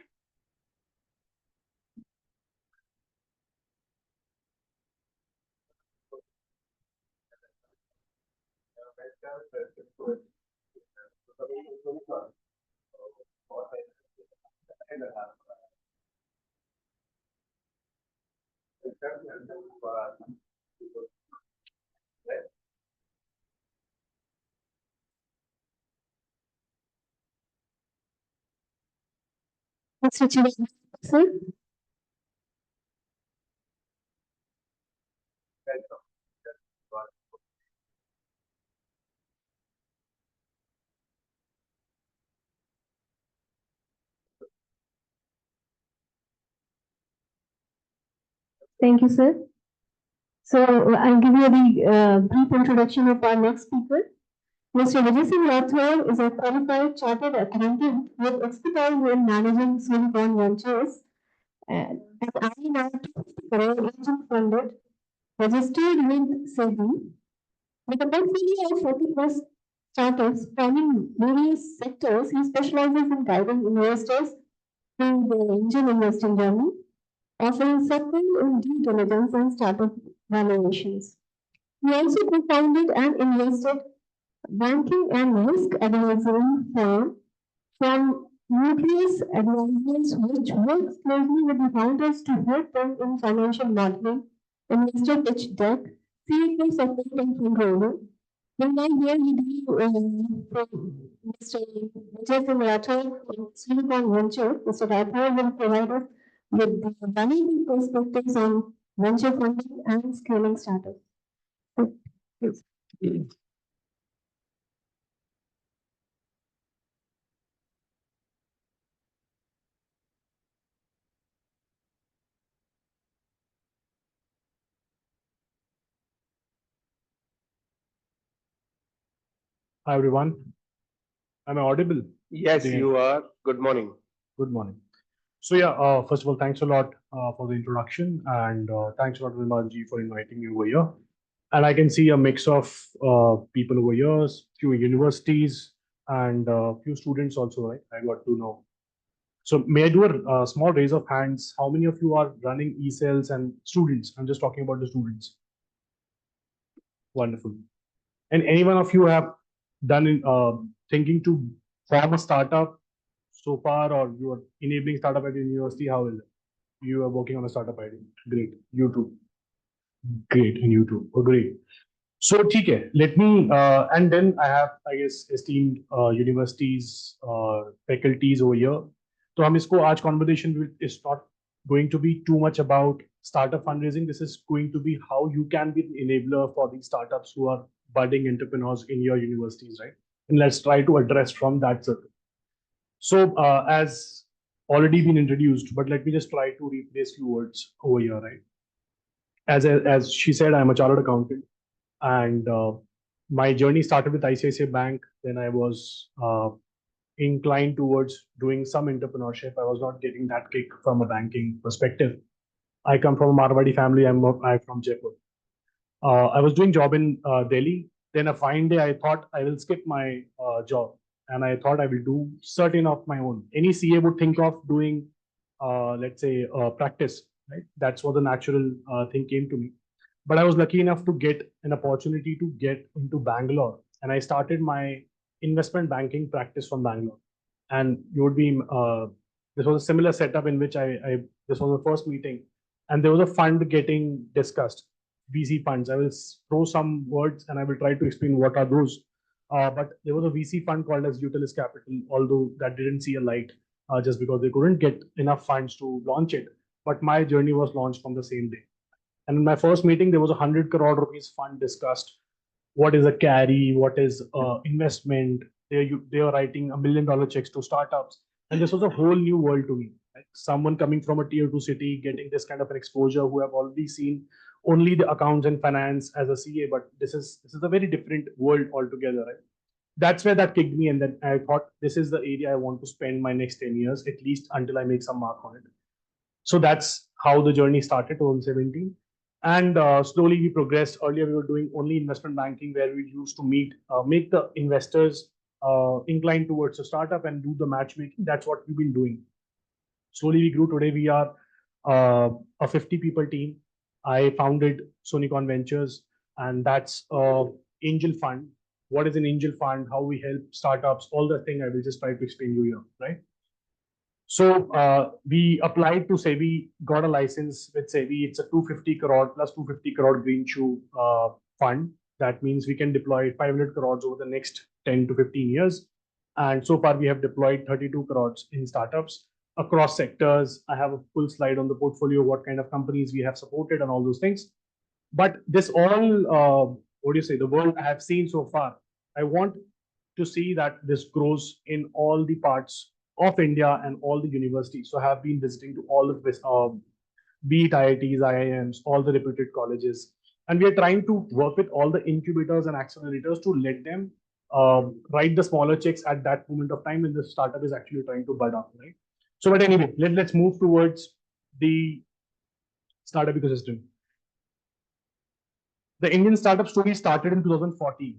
Mr. Chirag sir. Thank you, sir. So I'll give you the brief introduction of our next speaker. Mr. Vijay Singh Rathore is a qualified chartered accountant with expertise in managing Silicon ventures. And at INR 250 crore angel funded, registered with SEBI, with a portfolio of 40 plus startups spanning various sectors. He specializes in guiding investors through the angel investing journey, offering support in due diligence and startup valuations. He also co-founded and invested banking and risk advisory firm from Nucleus Advisors, which works closely with the founders to help them in financial modeling, investor pitch deck, CFO support and controlling. Then I hear we do from Mr. Vijay Singh Rathore from Silicon Venture. Mr. Rathore will provide us with the valuable perspectives on venture funding and scaling startups. Please. Hi everyone. Am I audible? Yes, Yeah. you are. Good morning. Good morning. So yeah, first of all, thanks a lot for the introduction, and thanks a lot, Vilmaji, for inviting me over here. And I can see a mix of people over here, few universities, and few students also. Right, I got to know. So may I do a small raise of hands? How many of you are running e-cells and students? I'm just talking about the students. Wonderful. And any one of you have done thinking to form a startup so far, or you are enabling startup at the university? How is it? You are working on a startup idea. Great. You too. Great. And you too. Oh, great. So, okay, let me, and then I have, I guess, esteemed universities, faculties over here. So, हम इसको आज conversation with is not going to be too much about startup fundraising. This is going to be how you can be the enabler for these startups who are budding entrepreneurs in your universities, right? And let's try to address from that circle. So, as already been introduced, but let me just try to replace few words over here, right? As she said, I'm a chartered accountant, and my journey started with ICICI Bank. Then I was inclined towards doing some entrepreneurship. I was not getting that kick from a banking perspective. I come from a Marwadi family. I'm from Jaipur. I was doing job in Delhi. Then a fine day, I thought I will skip my job, and I thought I will do certain of my own. Any CA would think of doing, let's say, practice. Right? That's what the natural thing came to me. But I was lucky enough to get an opportunity to get into Bangalore, and I started my investment banking practice from Bangalore. And you would be this was a similar setup in which I this was the first meeting, and there was a fund getting discussed, VC funds. I will throw some words and I will try to explain what are those. But there was a VC fund called as Utilis Capital, although that didn't see a light just because they couldn't get enough funds to launch it. But my journey was launched from the same day. And in my first meeting, there was 100 crore rupees fund discussed. What is a carry? What is investment? They are writing $1 million checks to startups. And this was a whole new world to me. Like someone coming from a tier 2 city, getting this kind of an exposure, who have already seen only the accounts and finance as a CA, but this is a very different world altogether. Right? That's where that kicked me, and then I thought this is the area I want to spend my next 10 years, at least until I make some mark on it. So that's how the journey started, 2017. And slowly we progressed. Earlier, we were doing only investment banking, where we used to meet, make the investors inclined towards a startup and do the matchmaking. That's what we've been doing. Slowly we grew. Today, we are a 50 people team. I founded Sonicon Ventures, and that's angel fund. What is an angel fund? How we help startups? All the thing I will just try to explain you here, right? So we applied to SEBI, got a license with SEBI. It's a 250 crore plus 250 crore green shoe fund. That means we can deploy 500 crores over the next 10 to 15 years. And so far, we have deployed 32 crores in startups across sectors. I have a full slide on the portfolio, what kind of companies we have supported and all those things. But this all, what do you say, the world I have seen so far, I want to see that this grows in all the parts of India and all the universities. So I have been visiting to all of this, be it IITs, IIMs, all the reputed colleges. And we are trying to work with all the incubators and accelerators to let them write the smaller checks at that moment of time when the startup is actually trying to bud up, right? So, but anyway, let's move towards the startup ecosystem. The Indian startup story started in 2014.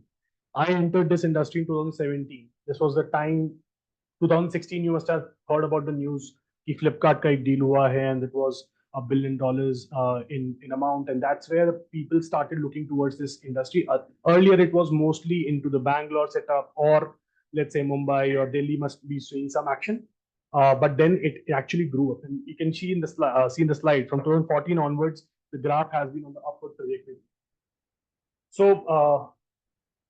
I entered this industry in 2017. This was the time, 2016, you must have heard about the news. कि Flipkart का एक deal हुआ है, and it was $1 billion in amount, and that's where people started looking towards this industry. Earlier, it was mostly into the Bangalore setup, or let's say Mumbai or Delhi must be seeing some action. But then it actually grew up, and you can see in the slide from 2014 onwards, the graph has been on the upward trajectory. So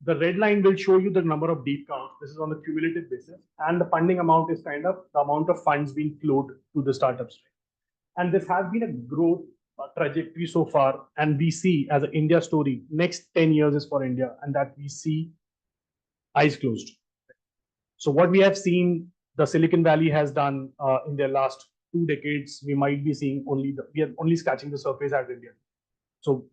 the red line will show you the number of deep counts. This is on the cumulative basis. And the funding amount is kind of the amount of funds being flowed to the startups. And this has been a growth trajectory so far. And we see as an India story, next 10 years is for India, and that we see eyes closed. So what we have seen, the Silicon Valley has done in their last 2 decades, we might be seeing we are only scratching the surface as India. So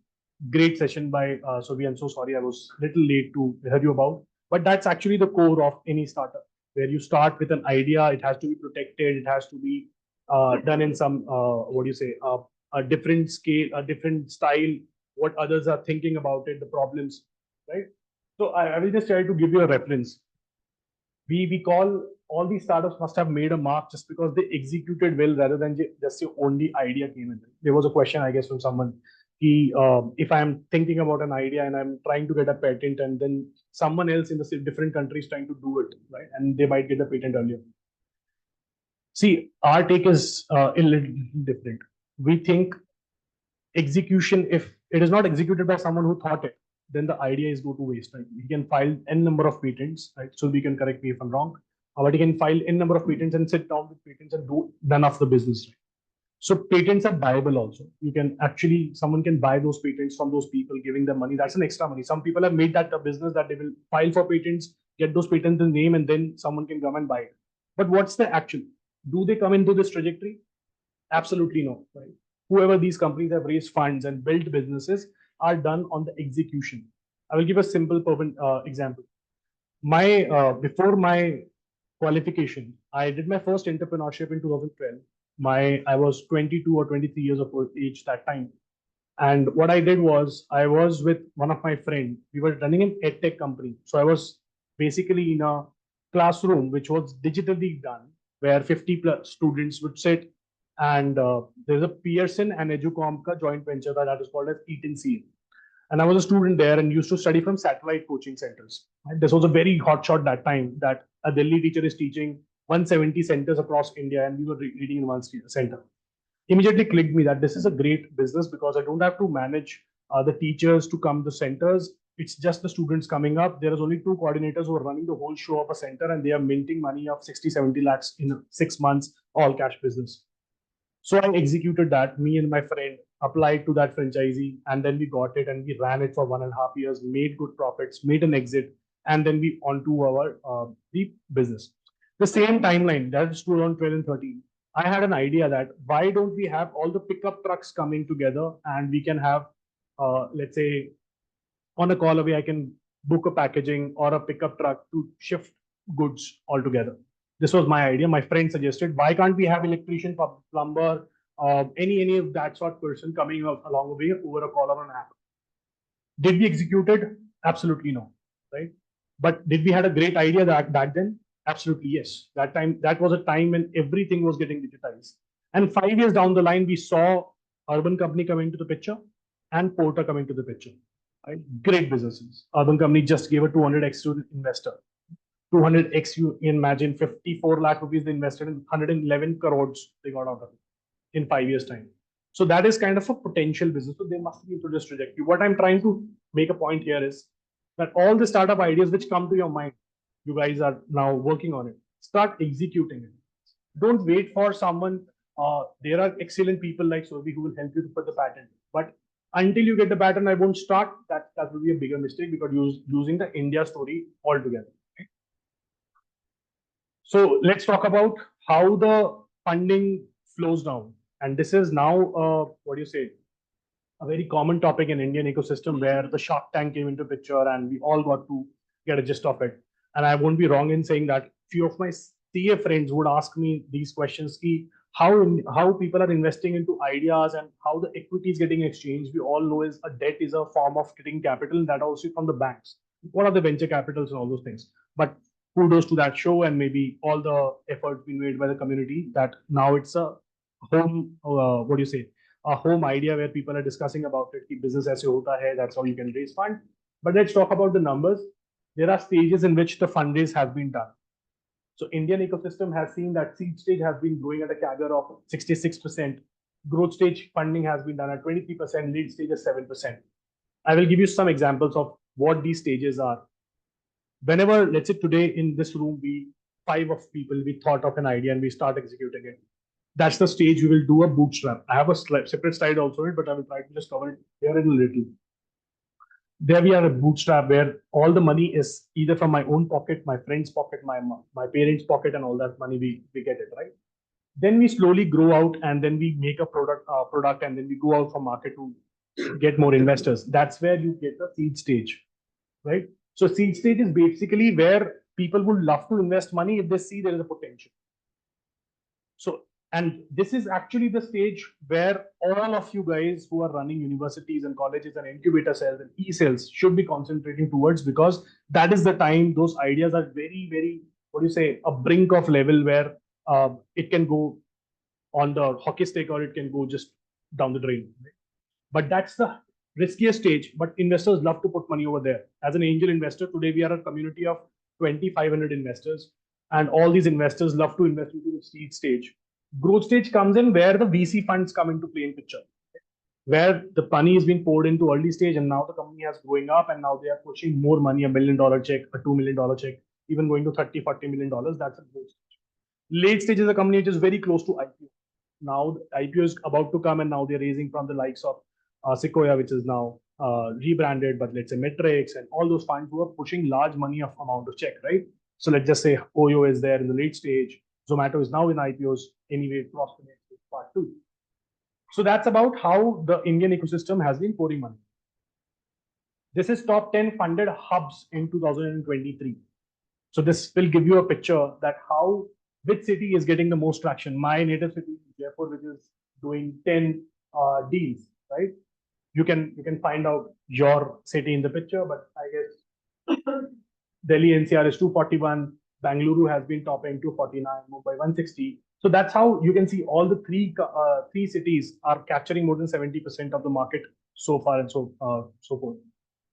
great session by Sobi. I'm so sorry I was a little late to hear you about. But that's actually the core of any startup, where you start with an idea. It has to be protected. It has to be done in some a different scale, a different style. What others are thinking about it, the problems, right? So I will just try to give you a reference. We call all these startups must have made a mark just because they executed well rather than just your only idea came in. There was a question, I guess, from someone. If I'm thinking about an idea and I'm trying to get a patent, and then someone else in the different countries trying to do it, right? And they might get the patent earlier. See, our take is a little different. We think execution, if it is not executed by someone who thought it, then the idea is go to waste, right? He can file n number of patents, right? So we can correct me if I'm wrong. But he can file n number of patents and sit down with patents and do none of the business, right? So patents are buyable also. You can actually, someone can buy those patents from those people, giving them money. That's an extra money. Some people have made that a business that they will file for patents, get those patents in name, and then someone can come and buy it. But what's the actual? Do they come into this trajectory? Absolutely no, right? Whoever these companies have raised funds and built businesses are done on the execution. I will give a simple example. Before my qualification, I did my first entrepreneurship in 2012. I was 22 or 23 years of age that time. And what I did was I was with one of my friends. We were running an edtech company. So I was basically in a classroom which was digitally done, where 50 plus students would sit, and there's a Pearson and Educom joint venture that is called as Eat and See. And I was a student there and used to study from satellite coaching centers. Right? This was a very hot shot that time, that a Delhi teacher is teaching 170 centers across India, and we were reading in one center. Immediately clicked me that this is a great business because I don't have to manage the teachers to come to centers. It's just the students coming up. There is only 2 coordinators who are running the whole show of a center, and they are minting money of 60, 70 lakhs in 6 months, all cash business. So I executed that. Me and my friend applied to that franchisee, and then we got it, and we ran it for 1.5 years, made good profits, made an exit, and then we onto our the business. The same timeline, that's 2012 and 13. I had an idea that why don't we have all the pickup trucks coming together, and we can have, let's say, on a call away, I can book a packaging or a pickup truck to shift goods altogether. This was my idea. My friend suggested, why can't we have electrician, plumber, any of that sort person coming along the way over a call or an app? Did we execute it? Absolutely no, right? But did we had a great idea that back then? Absolutely yes. That time, that was a time when everything was getting digitized. And 5 years down the line, we saw Urban Company coming into the picture and Porter coming to the picture. Right? Great businesses. Urban Company just gave a 200x to the investor. 200x, you imagine 54 lakh rupees they invested in, 111 crores they got out of it in 5 years' time. So that is kind of a potential business. So they must be into this trajectory. What I'm trying to make a point here is that all the startup ideas which come to your mind, you guys are now working on it. Start executing it. Don't wait for someone. There are excellent people like Survi who will help you to put the patent. But until you get the patent, I won't start. That will be a bigger mistake because you're losing the India story altogether. So let's talk about how the funding flows down. And this is now, a very common topic in Indian ecosystem, where the Shark Tank came into picture and we all got to get a gist of it. And I won't be wrong in saying that few of my CA friends would ask me these questions: how people are investing into ideas and how the equity is getting exchanged. We all know is a debt is a form of getting capital, and that also from the banks. What are the venture capitals and all those things? But kudos to that show, and maybe all the efforts being made by the community, that now it's a home, a home idea where people are discussing about it. Ki business aise hota hai, that's how you can raise fund. But let's talk about the numbers. There are stages in which the fundraise has been done. So Indian ecosystem has seen that seed stage has been growing at a CAGR of 66%. Growth stage funding has been done at 23%, lead stage is 7%. I will give you some examples of what these stages are. Whenever, let's say today in this room, 5 of people, we thought of an idea and we start executing it. That's the stage we will do a bootstrap. I have a separate slide also, but I will try to just cover it here in a little. There we are a bootstrap where all the money is either from my own pocket, my friend's pocket, my parents' pocket, and all that money we get it, right? Then we slowly grow out, and then we make a product, and then we go out for market to get more investors. That's where you get the seed stage, right? So seed stage is basically where people would love to invest money if they see there is a potential. So, and this is actually the stage where all of you guys who are running universities and colleges and incubator cells and e-cells should be concentrating towards, because that is the time those ideas are very, very, what do you say, a brink of level where it can go on the hockey stick or it can go just down the drain. Right? But that's the riskiest stage. But investors love to put money over there. As an angel investor, today we are a community of 2,500 investors, and all these investors love to invest into the seed stage. Growth stage comes in where the VC funds come into play in picture, where the money is being poured into early stage, and now the company has growing up, and now they are pushing more money, $1 million check, a $2 million check, even going to 30, $40 million. That's a growth stage. Late stage is a company which is very close to IPO. Now the IPO is about to come, and now they're raising from the likes of Sequoia, which is now rebranded, but let's say Metrics and all those funds who are pushing large money of amount of check, right? So let's just say Oyo is there in the late stage. Zomato is now in IPOs anyway, cross the next part two. So that's about how the Indian ecosystem has been pouring money. This is top 10 funded hubs in 2023. So this will give you a picture that how which city is getting the most traction. My native city, Jaipur, which is doing 10 deals, right? You can find out your city in the picture, but I guess Delhi NCR is 241, Bangalore has been topping 249, Mumbai 160. So that's how you can see all the three cities are capturing more than 70% of the market so far, and so forth.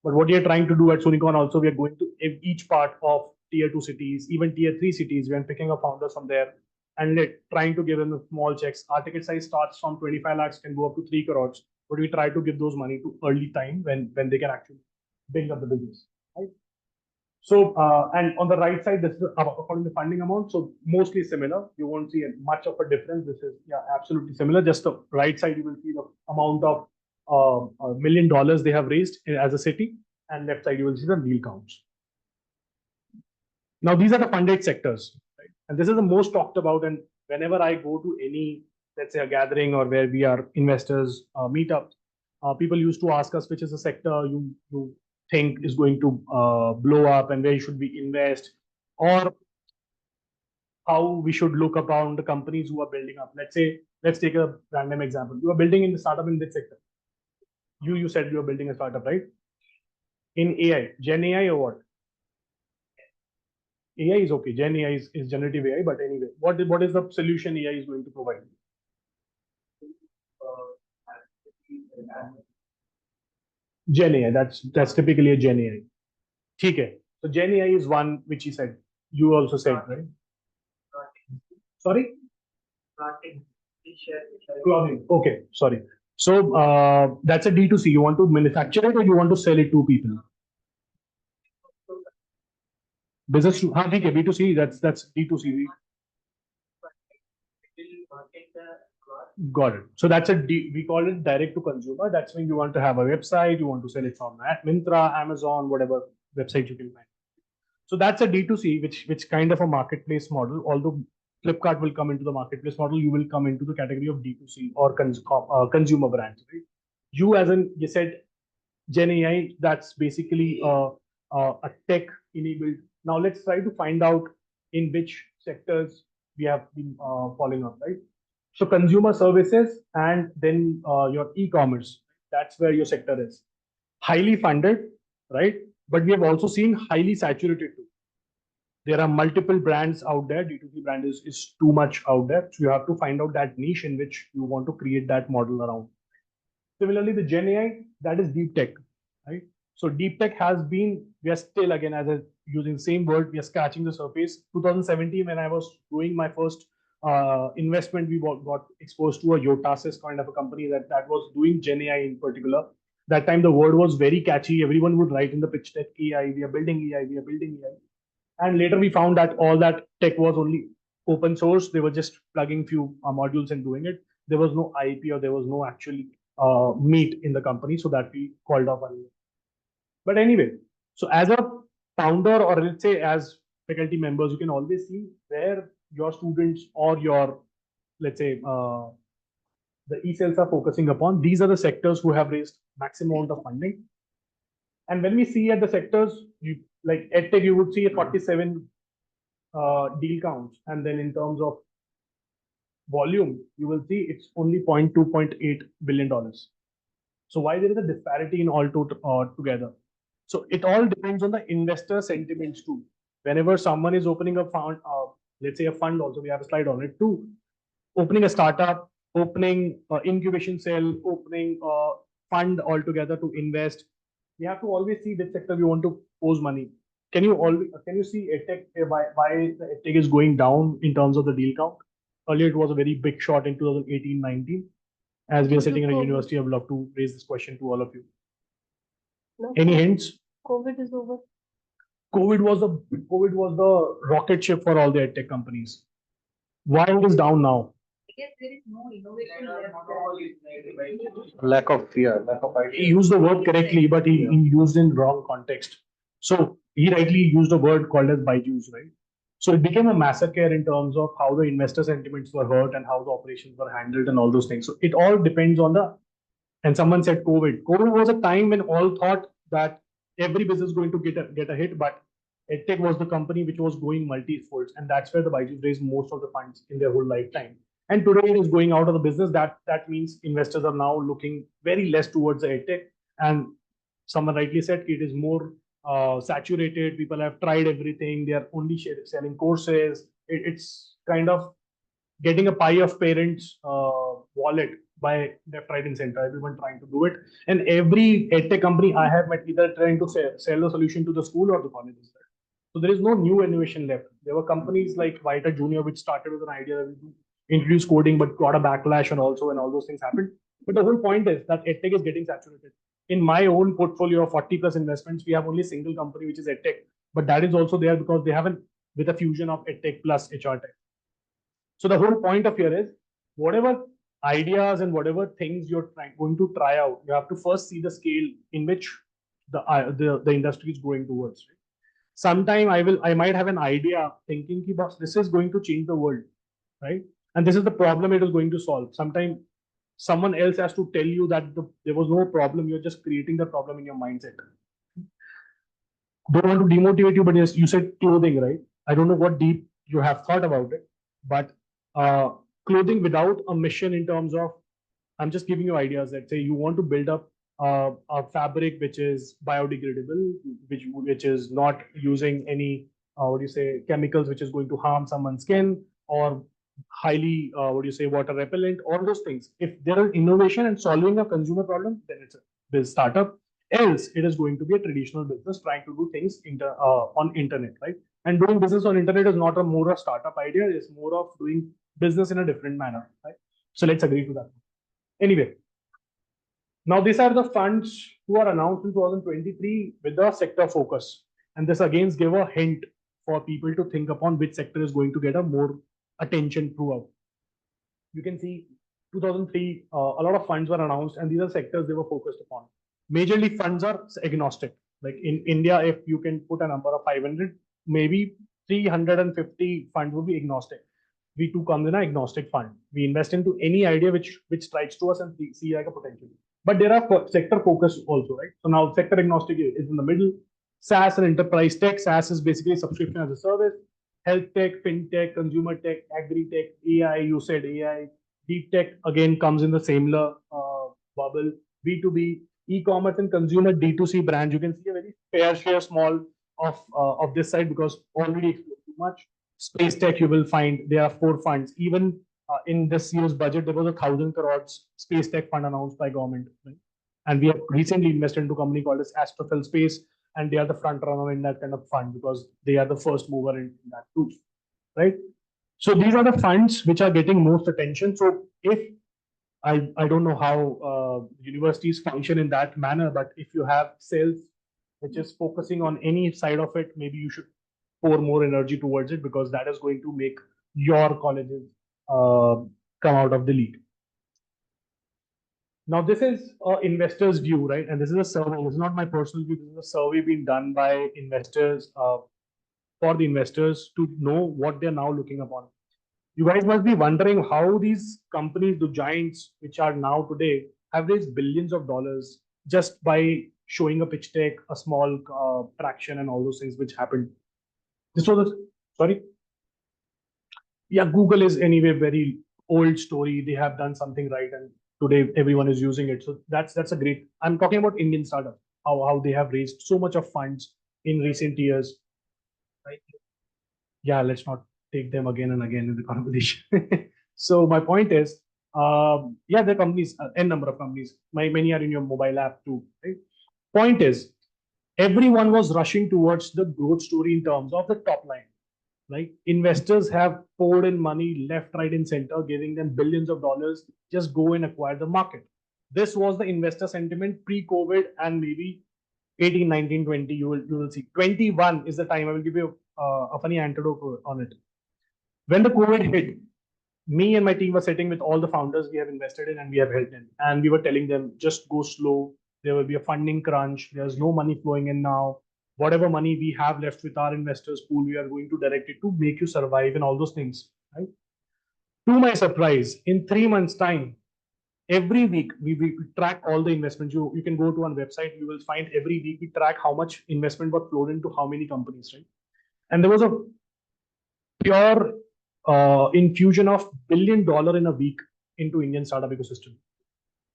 But what we are trying to do at Sunicon also, we are going to each part of tier 2 cities, even tier 3 cities. We are picking up founders from there and trying to give them small checks. Our ticket size starts from 25 lakhs, can go up to 3 crores. But we try to give those money to early time when they can actually build up the business. Right? So, and on the right side, this is according to funding amount. So mostly similar. You won't see much of a difference. This is absolutely similar. Just the right side, you will see the amount of $1 million they have raised as a city, and left side you will see the deal counts. Now these are the funded sectors, right? And this is the most talked about. And whenever I go to any, let's say, a gathering or where we are investors meetup, people used to ask us which is the sector you think is going to blow up and where should we invest, or how we should look around the companies who are building up. Let's take a random example. You are building in the startup in this sector. You said you are building a startup, right? In AI, Gen AI or what? AI is okay. Gen AI is generative AI, but anyway, what is the solution AI is going to provide? Gen AI. That's typically a Gen AI. Okay. So Gen AI is one which he said. You also said, right? Sorry. Clothing. Okay. Sorry. So that's a D2C. You want to manufacture it or you want to sell it to people? Business to B2C. That's D2C. Got it. So that's we call it direct to consumer. That's when you want to have a website, you want to sell it from Myntra, Amazon, whatever website you can find. So that's a D2C, which kind of a marketplace model. Although Flipkart will come into the marketplace model, you will come into the category of D2C or consumer brands. Right? You said Gen AI, that's basically a tech enabled. Now let's try to find out in which sectors we have been following up, right? So consumer services and then your e-commerce, that's where your sector is. Highly funded, right? But we have also seen highly saturated too. There are multiple brands out there. D2C brand is too much out there. So you have to find out that niche in which you want to create that model around. Similarly, the Gen AI, that is deep tech, right? So deep tech has been, we are still, again, using the same word, we are scratching the surface. 2017, when I was doing my first investment, we got exposed to a Yotasis kind of a company that was doing Gen AI in particular. That time the word was very catchy. Everyone would write in the pitch deck, AI, we are building AI, we are building AI. And later we found that all that tech was only open source. They were just plugging few modules and doing it. There was no IP or there was no actually meat in the company, so that we called off on it. But anyway, so as a founder or let's say as faculty members, you can always see where your students or your, let's say, the e-cells are focusing upon. These are the sectors who have raised maximum amount of funding. And when we see at the sectors, like EdTech, you would see a 47 deal counts, and then in terms of volume, you will see it's only $0.2, $0.8 billion. So why there is a disparity in all together? So it all depends on the investor sentiments too. Whenever someone is opening a fund, let's say a fund, also we have a slide on it too, opening a startup, opening incubation cell, opening a fund altogether to invest, we have to always see which sector we want to pose money. Can you see EdTech why the EdTech is going down in terms of the deal count? Earlier it was a very big shot in 2018-19. As we are sitting in a university, I would love to raise this question to all of you. No, Any hints? COVID is over. COVID was the rocket ship for all the EdTech companies. Why it is down now? Because there is no innovation left. Lack of fear, lack of He used the word correctly, but he used in wrong context. So he rightly used a word called as Byju's, right? So it became a massacre in terms of how the investor sentiments were hurt and how the operations were handled and all those things. So it all depends on the. And someone said COVID. COVID was a time when all thought that every business is going to get a hit, but EdTech was the company which was going multi-folds, and that's where the Byju's raised most of the funds in their whole lifetime. And today it is going out of the business. That means investors are now looking very less towards the EdTech. And someone rightly said it is more saturated. People have tried everything. They are only selling courses. It's kind of getting a pie of parents' wallet by left, right, and center. Everyone trying to do it. And every EdTech company I have met either trying to sell the solution to the school or the colleges. So there is no new innovation left. There were companies like Vita Junior, which started with an idea that we introduce coding, but got a backlash and also when all those things happened. But the whole point is that EdTech is getting saturated. In my own portfolio of 40 plus investments, we have only a single company, which is EdTech. But that is also there because they have with a fusion of EdTech plus HR Tech. So the whole point of here is whatever ideas and whatever things you're going to try out, you have to first see the scale in which the industry is going towards. Right? Sometime I might have an idea thinking ki, boss, this is going to change the world, right? And this is the problem it is going to solve. Sometimes someone else has to tell you that there was no problem. You're just creating the problem in your mindset. Don't want to demotivate you, but yes, you said clothing, right? I don't know what deep you have thought about it, but clothing without a mission in terms of, I'm just giving you ideas. Let's say you want to build up a fabric which is biodegradable, which is not using any chemicals which is going to harm someone's skin, or highly water repellent, all those things. If there is innovation and solving a consumer problem, then it's a business startup. Else it is going to be a traditional business trying to do things on internet, right? And doing business on internet is not more a startup idea, it's more of doing business in a different manner, right? So let's agree to that. Anyway, now these are the funds who are announced in 2023 with the sector focus. And this again give a hint for people to think upon which sector is going to get a more attention throughout. You can see 2003, a lot of funds were announced and these are sectors they were focused upon. Majorly funds are agnostic. Like in India, if you can put a number of 500, maybe 350 funds will be agnostic. We too come in an agnostic fund. We invest into any idea which strikes to us and see like a potential. But there are sector focus also, right? So now sector agnostic is in the middle. SaaS and enterprise tech. SaaS is basically subscription as a service. Health tech, fintech, consumer tech, agri tech, AI. You said AI. Deep tech again comes in the same bubble. B2B, e-commerce and consumer D2C brands. You can see a very fair share small of this side because already explored too much. Space tech, you will find there are 4 funds. Even in this year's budget, there was 1,000 crores space tech fund announced by government. Right? And we have recently invested into a company called as Astrophil Space, and they are the front runner in that kind of fund because they are the first mover in that too. Right? So these are the funds which are getting most attention. So if I don't know how universities function in that manner, but if you have sales which is focusing on any side of it, maybe you should pour more energy towards it because that is going to make your colleges come out of the league. Now, this is an investor's view, right? And this is a survey. This is not my personal view. This is a survey being done by investors for the investors to know what they're now looking upon. You guys must be wondering how these companies, the giants, which are now today, have raised billions of dollars just by showing a pitch deck, a small traction, and all those things which happened. This was sorry. Yeah, Google is anyway very old story. They have done something right, and today everyone is using it. So that's a great. I'm talking about Indian startup. How they have raised so much of funds in recent years. Right? Yeah, let's not take them again and again in the conversation. So my point is, yeah, the companies, n number of companies. Many are in your mobile app too. Right? Point is, everyone was rushing towards the growth story in terms of the top line. Like investors have poured in money left, right, and center, giving them billions of dollars. Just go and acquire the market. This was the investor sentiment pre-COVID, and maybe 18, 19, 20. You will see. 21 is the time. I will give you a funny anecdote on it. When the COVID hit, me and my team were sitting with all the founders we have invested in and we have helped in, and we were telling them just go slow. There will be a funding crunch. There's no money flowing in now. Whatever money we have left with our investors pool, we are going to direct it to make you survive and all those things. Right? To my surprise, in 3 months' time, every week we track all the investments. You can go to our website. You will find every week we track how much investment was flowed into how many companies. Right? And there was a pure infusion of $1 billion in a week into Indian startup ecosystem.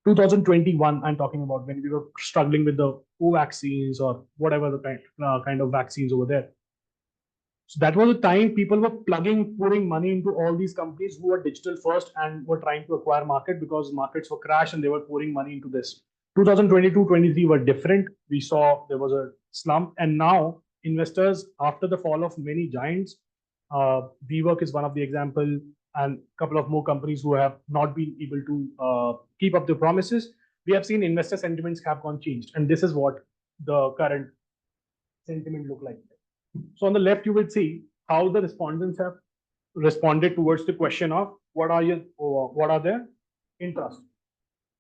2021, I'm talking about, when we were struggling with the vaccines or whatever the kind of vaccines over there. So that was the time people were pouring money into all these companies who were digital first and were trying to acquire market because markets were crashed and they were pouring money into this. 2022-23 were different. We saw there was a slump, and now investors, after the fall of many giants, WeWork is one of the example, and a couple of more companies who have not been able to keep up their promises. We have seen investor sentiments have gone changed, and this is what the current sentiment look like. So on the left, you will see how the respondents have responded towards the question of what are their interests.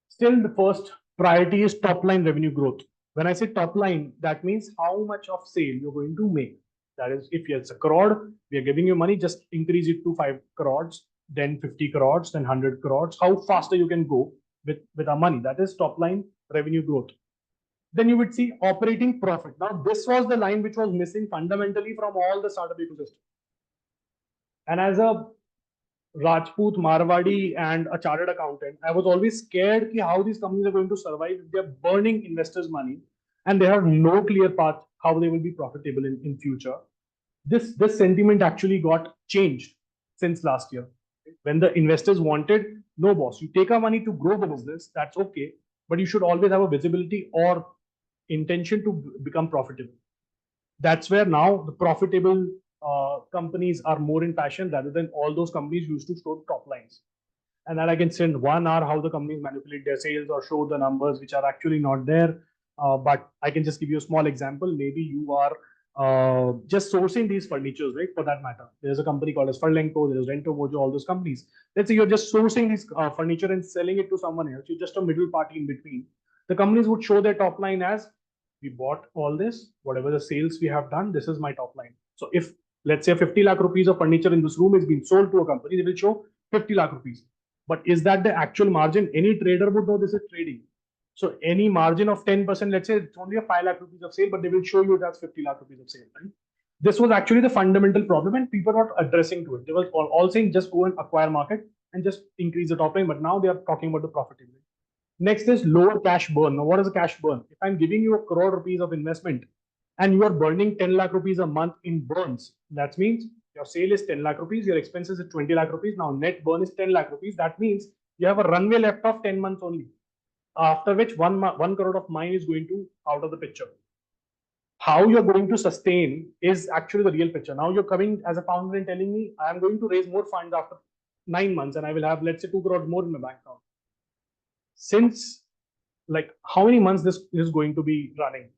Still, the first priority is top line revenue growth. When I say top line, that means how much of sale you're going to make. That is, if it's a crore, we are giving you money, just increase it to 5 crores, then 50 crores, then 100 crores. How faster you can go with our money. That is top line revenue growth. Then you would see operating profit. Now, this was the line which was missing fundamentally from all the startup ecosystem. And as a Rajput, Marwadi, and a chartered accountant, I was always scared how these companies are going to survive if they're burning investors' money and they have no clear path how they will be profitable in future. This sentiment actually got changed since last year. When the investors wanted, no boss, you take our money to grow the business, that's okay, but you should always have a visibility or intention to become profitable. That's where now the profitable companies are more in passion rather than all those companies used to show top lines. And then I can spend 1 hour how the companies manipulate their sales or show the numbers which are actually not there. But I can just give you a small example. Maybe you are just sourcing these furnitures, right? For that matter, there's a company called as Furlenco, there's Rento Mojo, all those companies. Let's say you're just sourcing these furniture and selling it to someone else. You're just a middle party in between. The companies would show their top line as, we bought all this, whatever the sales we have done, this is my top line. So if, let's say, 50 lakh rupees of furniture in this room is being sold to a company, they will show 50 lakh rupees. But is that the actual margin? Any trader would know this is trading. So any margin of 10%, let's say it's only a 5 lakh rupees of sale, but they will show you that's 50 lakh rupees of sale, right? This was actually the fundamental problem, and people were not addressing to it. They were all saying just go and acquire market and just increase the top line, but now they are talking about the profitability. Next is lower cash burn. Now, what is a cash burn? If I'm giving you 1 crore rupees of investment and you are burning 10 lakh rupees a month in burns, that means your sale is 10 lakh rupees, your expenses is 20 lakh rupees. Now, net burn is 10 lakh rupees. That means you have a runway left of 10 months only, after which 1 crore of mine is going to out of the picture. How you're going to sustain is actually the real picture. Now you're coming as a founder and telling me I am going to raise more funds after 9 months and I will have, let's say, 2 crores more in my bank account. Since, like, how many months this is going to be running?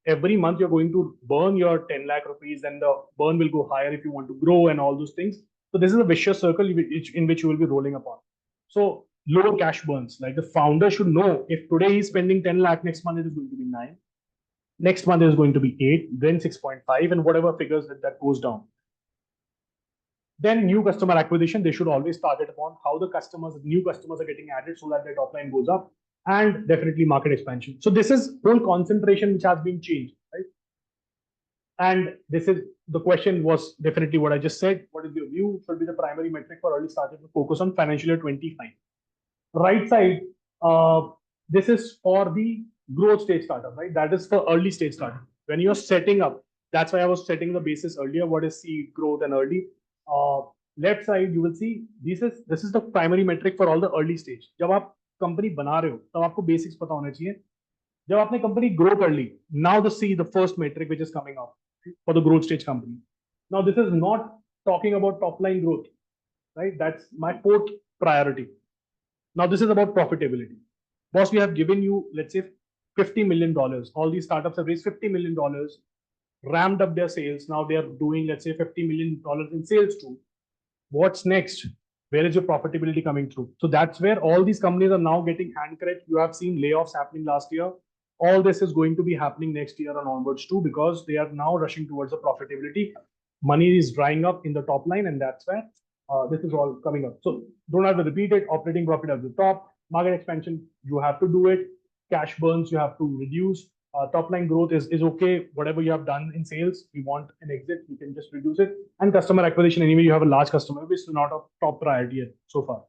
Every month you're going to burn your 10 lakh rupees, and the burn will go higher if you want to grow and all those things. So this is a vicious circle in which you will be rolling upon. So lower cash burns, like the founder should know if today he's spending 10 lakh, next month it is going to be 9. Next month is going to be 8, then 6.5, and whatever figures that goes down. Then new customer acquisition, they should always target upon how the new customers are getting added so that their top line goes up. and definitely market expansion. So this is whole concentration which has been changed, right? And this is the question was definitely what I just said. What is your view? Should be the primary metric for early startup to focus on financial year 25. Right side, this is for the growth stage startup, right? That is for early stage startup. When you're setting up, that's why I was setting the basis earlier. What is seed, growth, and early? Left side, you will see this is the primary metric for all the early stage. जब आप company बना रहे हो, तब आपको basics पता होना चाहिए. जब आपने company grow कर ली, now the first metric which is coming up for the growth stage company. Now this is not talking about top line growth, right? That's my fourth priority. Now this is about profitability. Boss, we have given you, let's say, $50 million. All these startups have raised $50 million, ramped up their sales. Now they are doing, let's say, $50 million in sales too. What's next? Where is your profitability coming through? So that's where all these companies are now getting hand-cracked. You have seen layoffs happening last year. All this is going to be happening next year and onwards too, because they are now rushing towards the profitability. Money is drying up in the top line, and that's where this is all coming up. So don't have to repeat it. Operating profit at the top, market expansion, you have to do it. Cash burns, you have to reduce. Top line growth is okay. Whatever you have done in sales, we want an exit, you can just reduce it. And customer acquisition, anyway, you have a large customer, which is not a top priority yet so far.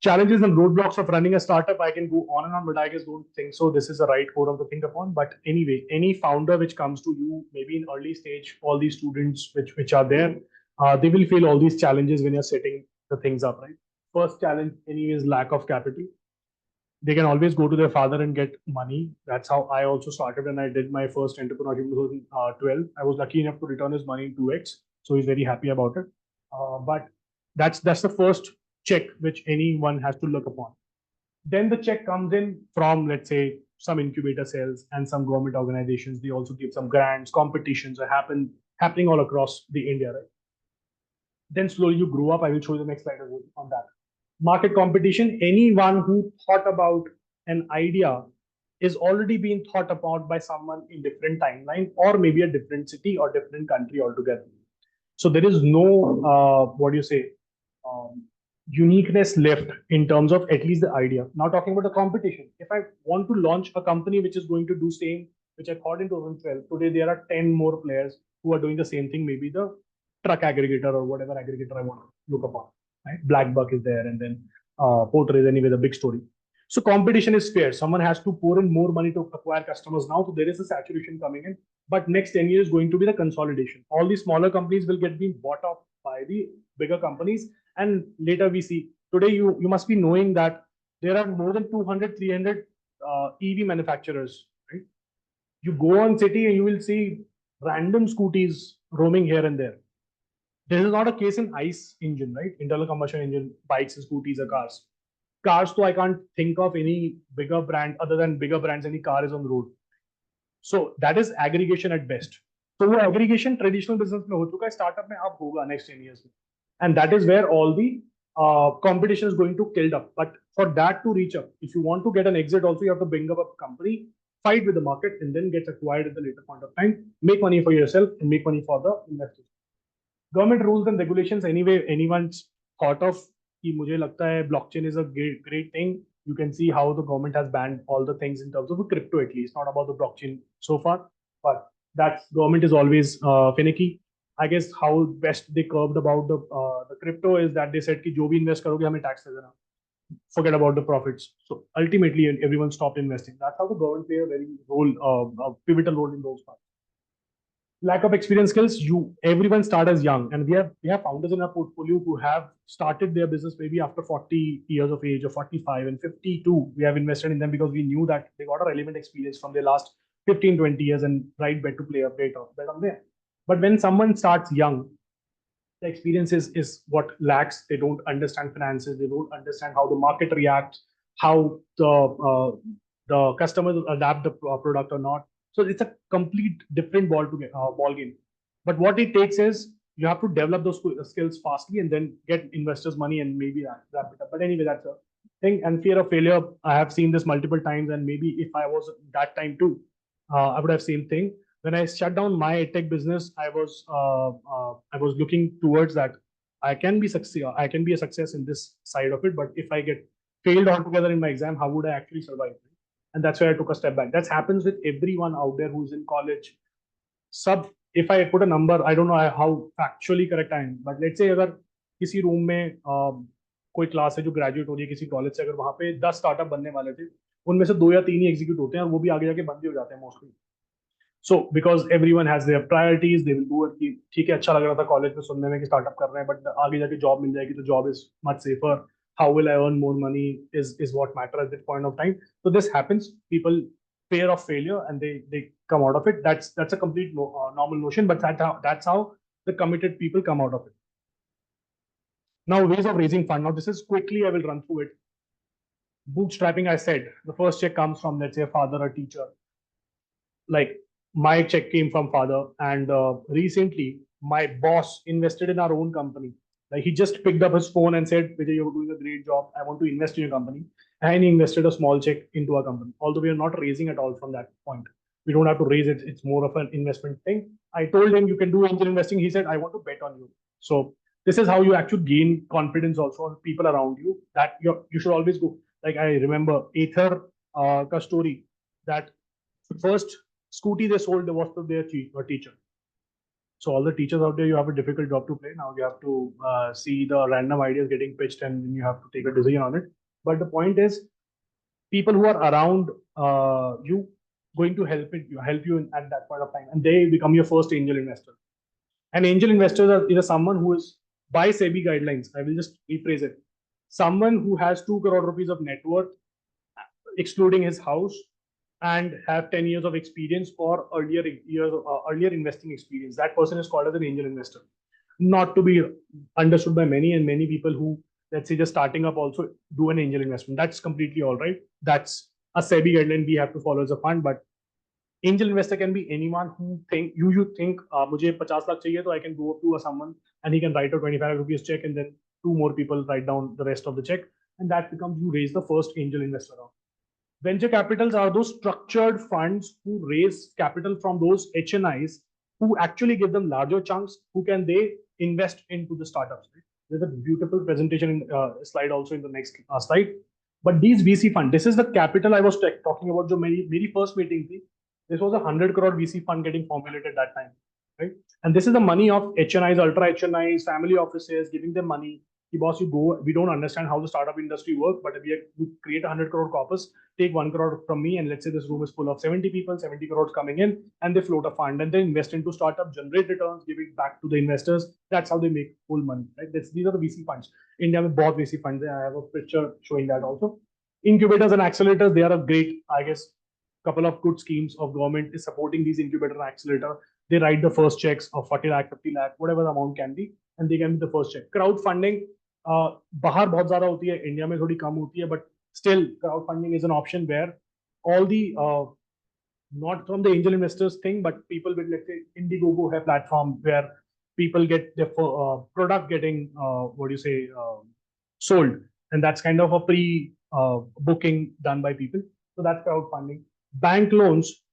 Challenges and roadblocks of running a startup, I can go on and on, but I guess don't think so. This is the right forum to think upon. But anyway, any founder which comes to you, maybe in early stage, all these students which are there, they will feel all these challenges when you're setting the things up, right? First challenge, anyway, is lack of capital. They can always go to their father and get money. That's how I also started, and I did my first entrepreneurship in 2012. I was lucky enough to return his money in 2x, so he's very happy about it. But that's the first check which anyone has to look upon. Then the check comes in from, let's say, some incubator cells and some government organizations. They also give some grants, competitions are happening all across the India, right? Then slowly you grow up. I will show you the next slide on that. Market competition, anyone who thought about an idea is already being thought about by someone in different timeline or maybe a different city or different country altogether. So there is no, uniqueness left in terms of at least the idea. Now talking about the competition, if I want to launch a company which is going to do same, which I thought in 2012, today there are 10 more players who are doing the same thing, maybe the truck aggregator or whatever aggregator I want to look upon. Right? Black Buck is there, and then Porter is anyway the big story. So competition is fair. Someone has to pour in more money to acquire customers now. So there is a saturation coming in. But next 10 years is going to be the consolidation. All these smaller companies will get being bought up by the bigger companies. And later we see, today you must be knowing that there are more than 200, 300 EV manufacturers. Right? You go on city and you will see random scooties roaming here and there. This is not a case in ICE engine, right? Internal combustion engine, bikes, scooties, or cars. Cars, so I can't think of any bigger brand other than bigger brands. Any car is on the road. So that is aggregation at best. So वो aggregation traditional business में हो चुका है, startup में अब होगा next 10 years में. And that is where all the competition is going to kill up. But for that to reach up, if you want to get an exit, also you have to bring up a company, fight with the market, and then get acquired at the later point of time, make money for yourself and make money for the investors. Government rules and regulations, anyway, anyone's thought of कि मुझे लगता है blockchain is a great thing. You can see how the government has banned all the things in terms of crypto, at least not about the blockchain so far, but that government is always finicky. I guess how best they curbed about the crypto is that they said कि जो भी invest करोगे हमें tax दे देना. Forget about the profits. So ultimately everyone stopped investing. That's how the government play a very pivotal role in those parts. Lack of experience skills, everyone start as young, and we have founders in our portfolio who have started their business maybe after 40 years of age or 45 and 52. We have invested in them because we knew that they got a relevant experience from their last 15-20 years and right bet to play a bet on there. But when someone starts young, the experience is what lacks. They don't understand finances, they don't understand how the market reacts, how the customers adapt the product or not. So it's a complete different ball game. But what it takes is you have to develop those skills fastly and then get investors' money and maybe wrap it up. But anyway, that's a thing. And fear of failure, I have seen this multiple times. And maybe if I was that time too, I would have same thing. When I shut down my tech business, I was looking towards that. I can be a success in this side of it, but if I get failed altogether in my exam, how would I actually survive? And that's why I took a step back. That happens with everyone out there who's in college. If I put a number, I don't know how factually correct I am, but let's say अगर किसी room में कोई class है जो graduate हो रही है किसी कॉलेज से, अगर वहां पे 10 स्टार्टअप बनने वाले थे, उनमें से 2 या 3 ही एग्जीक्यूट होते हैं और वो भी आगे जाके बंद ही हो जाते हैं mostly. So because everyone has their priorities, they will do it कि ठीक है अच्छा लग रहा था कॉलेज में सुनने में कि स्टार्टअप कर रहे हैं, बट आगे जाके जॉब मिल जाएगी तो job is much safer. How will I earn more money is what matters at this point of time. So this happens. People fear of failure and they come out of it. That's a complete normal notion, but that's how the committed people come out of it. Now ways of raising fund. Now this is quickly I will run through it. Bootstrapping, I said the first check comes from, let's say, a father or teacher. Like my check came from father, and recently my boss invested in our own company. Like he just picked up his phone and said, Vijay, you're doing a great job. I want to invest in your company. And he invested a small check into our company. Although we are not raising at all from that point. We don't have to raise it. It's more of an investment thing. I told him you can do angel investing. He said, I want to bet on you. So this is how you actually gain confidence also on people around you, that you should always go. Like I remember Ather ka story, that first scooty they sold was to their teacher. So all the teachers out there, you have a difficult job to play. Now you have to see the random ideas getting pitched and you have to take a decision on it. But the point is, people who are around you going to help you at that point of time, and they become your first angel investor. An angel investor is someone who is, by SEBI guidelines, I will just rephrase it, someone who has 2 crore rupees of net worth, excluding his house, and have 10 years of experience or earlier investing experience. That person is called as an angel investor. Not to be understood by many, and many people who, let's say, just starting up also do an angel investment. That's completely all right. That's a SEBI guideline we have to follow as a fund. But angel investor can be anyone who you think मुझे 50 lakh चाहिए, so I can go up to someone and he can write a 25 rupees check, and then 2 more people write down the rest of the check, and that becomes, you raise the first angel investor round. Venture capitals are those structured funds who raise capital from those HNIs who actually give them larger chunks, who can they invest into the startups. Right? There's a beautiful presentation in slide also in the next slide. But these VC fund, this is the capital I was talking about. जो मेरी first meeting थी, this was a 100 crore VC fund getting formulated that time, right? And this is the money of HNIs, ultra HNIs, family offices giving them money. Boss, you go, we don't understand how the startup industry works, but we create 100 crore corpus, take 1 crore from me, and let's say this room is full of 70 people, 70 crores coming in, and they float a fund and they invest into startup, generate returns, give it back to the investors. That's how they make full money, right? These are the VC funds. India में बहुत VC funds है. I have a picture showing that also. Incubators and accelerators, they are a great, I guess, couple of good schemes of government is supporting these incubator and accelerator. They write the first checks of 40 lakh, 50 lakh, whatever the amount can be, and they can be the first check. Crowdfunding, बाहर बहुत ज्यादा होती है, India में थोड़ी कम होती है, but still crowdfunding is an option where all the not from the angel investors thing, but people with, let's say, Indiegogo have platform where people get their product getting what do you say sold, and that's kind of a pre booking done by people. So that's crowdfunding. Bank loans,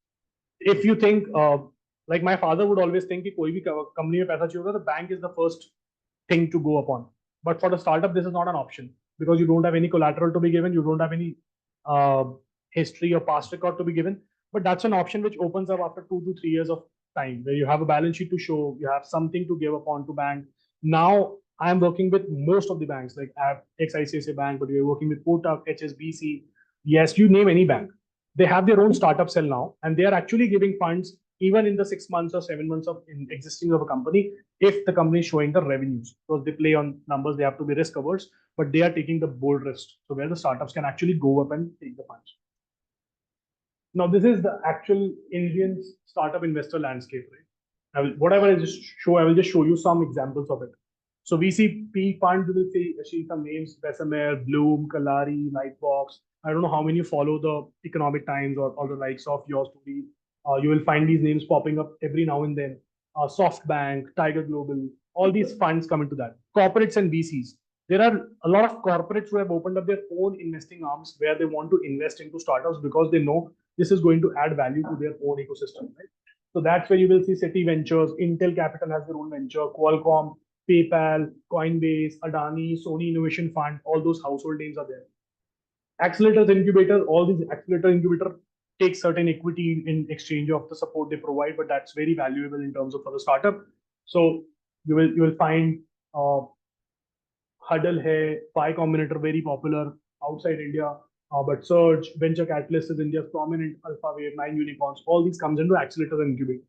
if you think like my father would always think कि कोई भी company में पैसा चाहिए होगा, the bank is the first thing to go upon. But for the startup, this is not an option because you don't have any collateral to be given. You don't have any history or past record to be given. But that's an option which opens up after 2 to 3 years of time, where you have a balance sheet to show, you have something to give upon to bank. Now I am working with most of the banks, like I have ex-ICICI Bank, but we are working with Kotak, HSBC. Yes, you name any bank. They have their own startup cell now, and they are actually giving funds even in the 6 months or 7 months of existing of a company, if the company is showing the revenues, because they play on numbers, they have to be risk averse, but they are taking the bold risk. So where the startups can actually go up and take the funds. Now this is the actual Indian startup investor landscape, right? Whatever I just show, I will just show you some examples of it. So VCP funds, you will see some names: Bessemer, Bloom, Kalari, Lightbox. I don't know how many follow the Economic Times or the likes of yours to be. You will find these names popping up every now and then. SoftBank, Tiger Global, all these funds come into that. Corporates and VCs. There are a lot of corporates who have opened up their own investing arms where they want to invest into startups because they know this is going to add value to their own ecosystem, right? So that's where you will see Citi Ventures, Intel Capital has their own venture, Qualcomm, PayPal, Coinbase, Adani, Sony Innovation Fund, all those household names are there. Accelerators, incubator, all these accelerator incubator take certain equity in exchange of the support they provide, but that's very valuable in terms of for the startup. So you will find Huddle hai, Y Combinator very popular outside India, but Surge, Venture Catalyst is India's prominent Alpha Wave, 9 unicorns. All these comes into accelerators and incubator.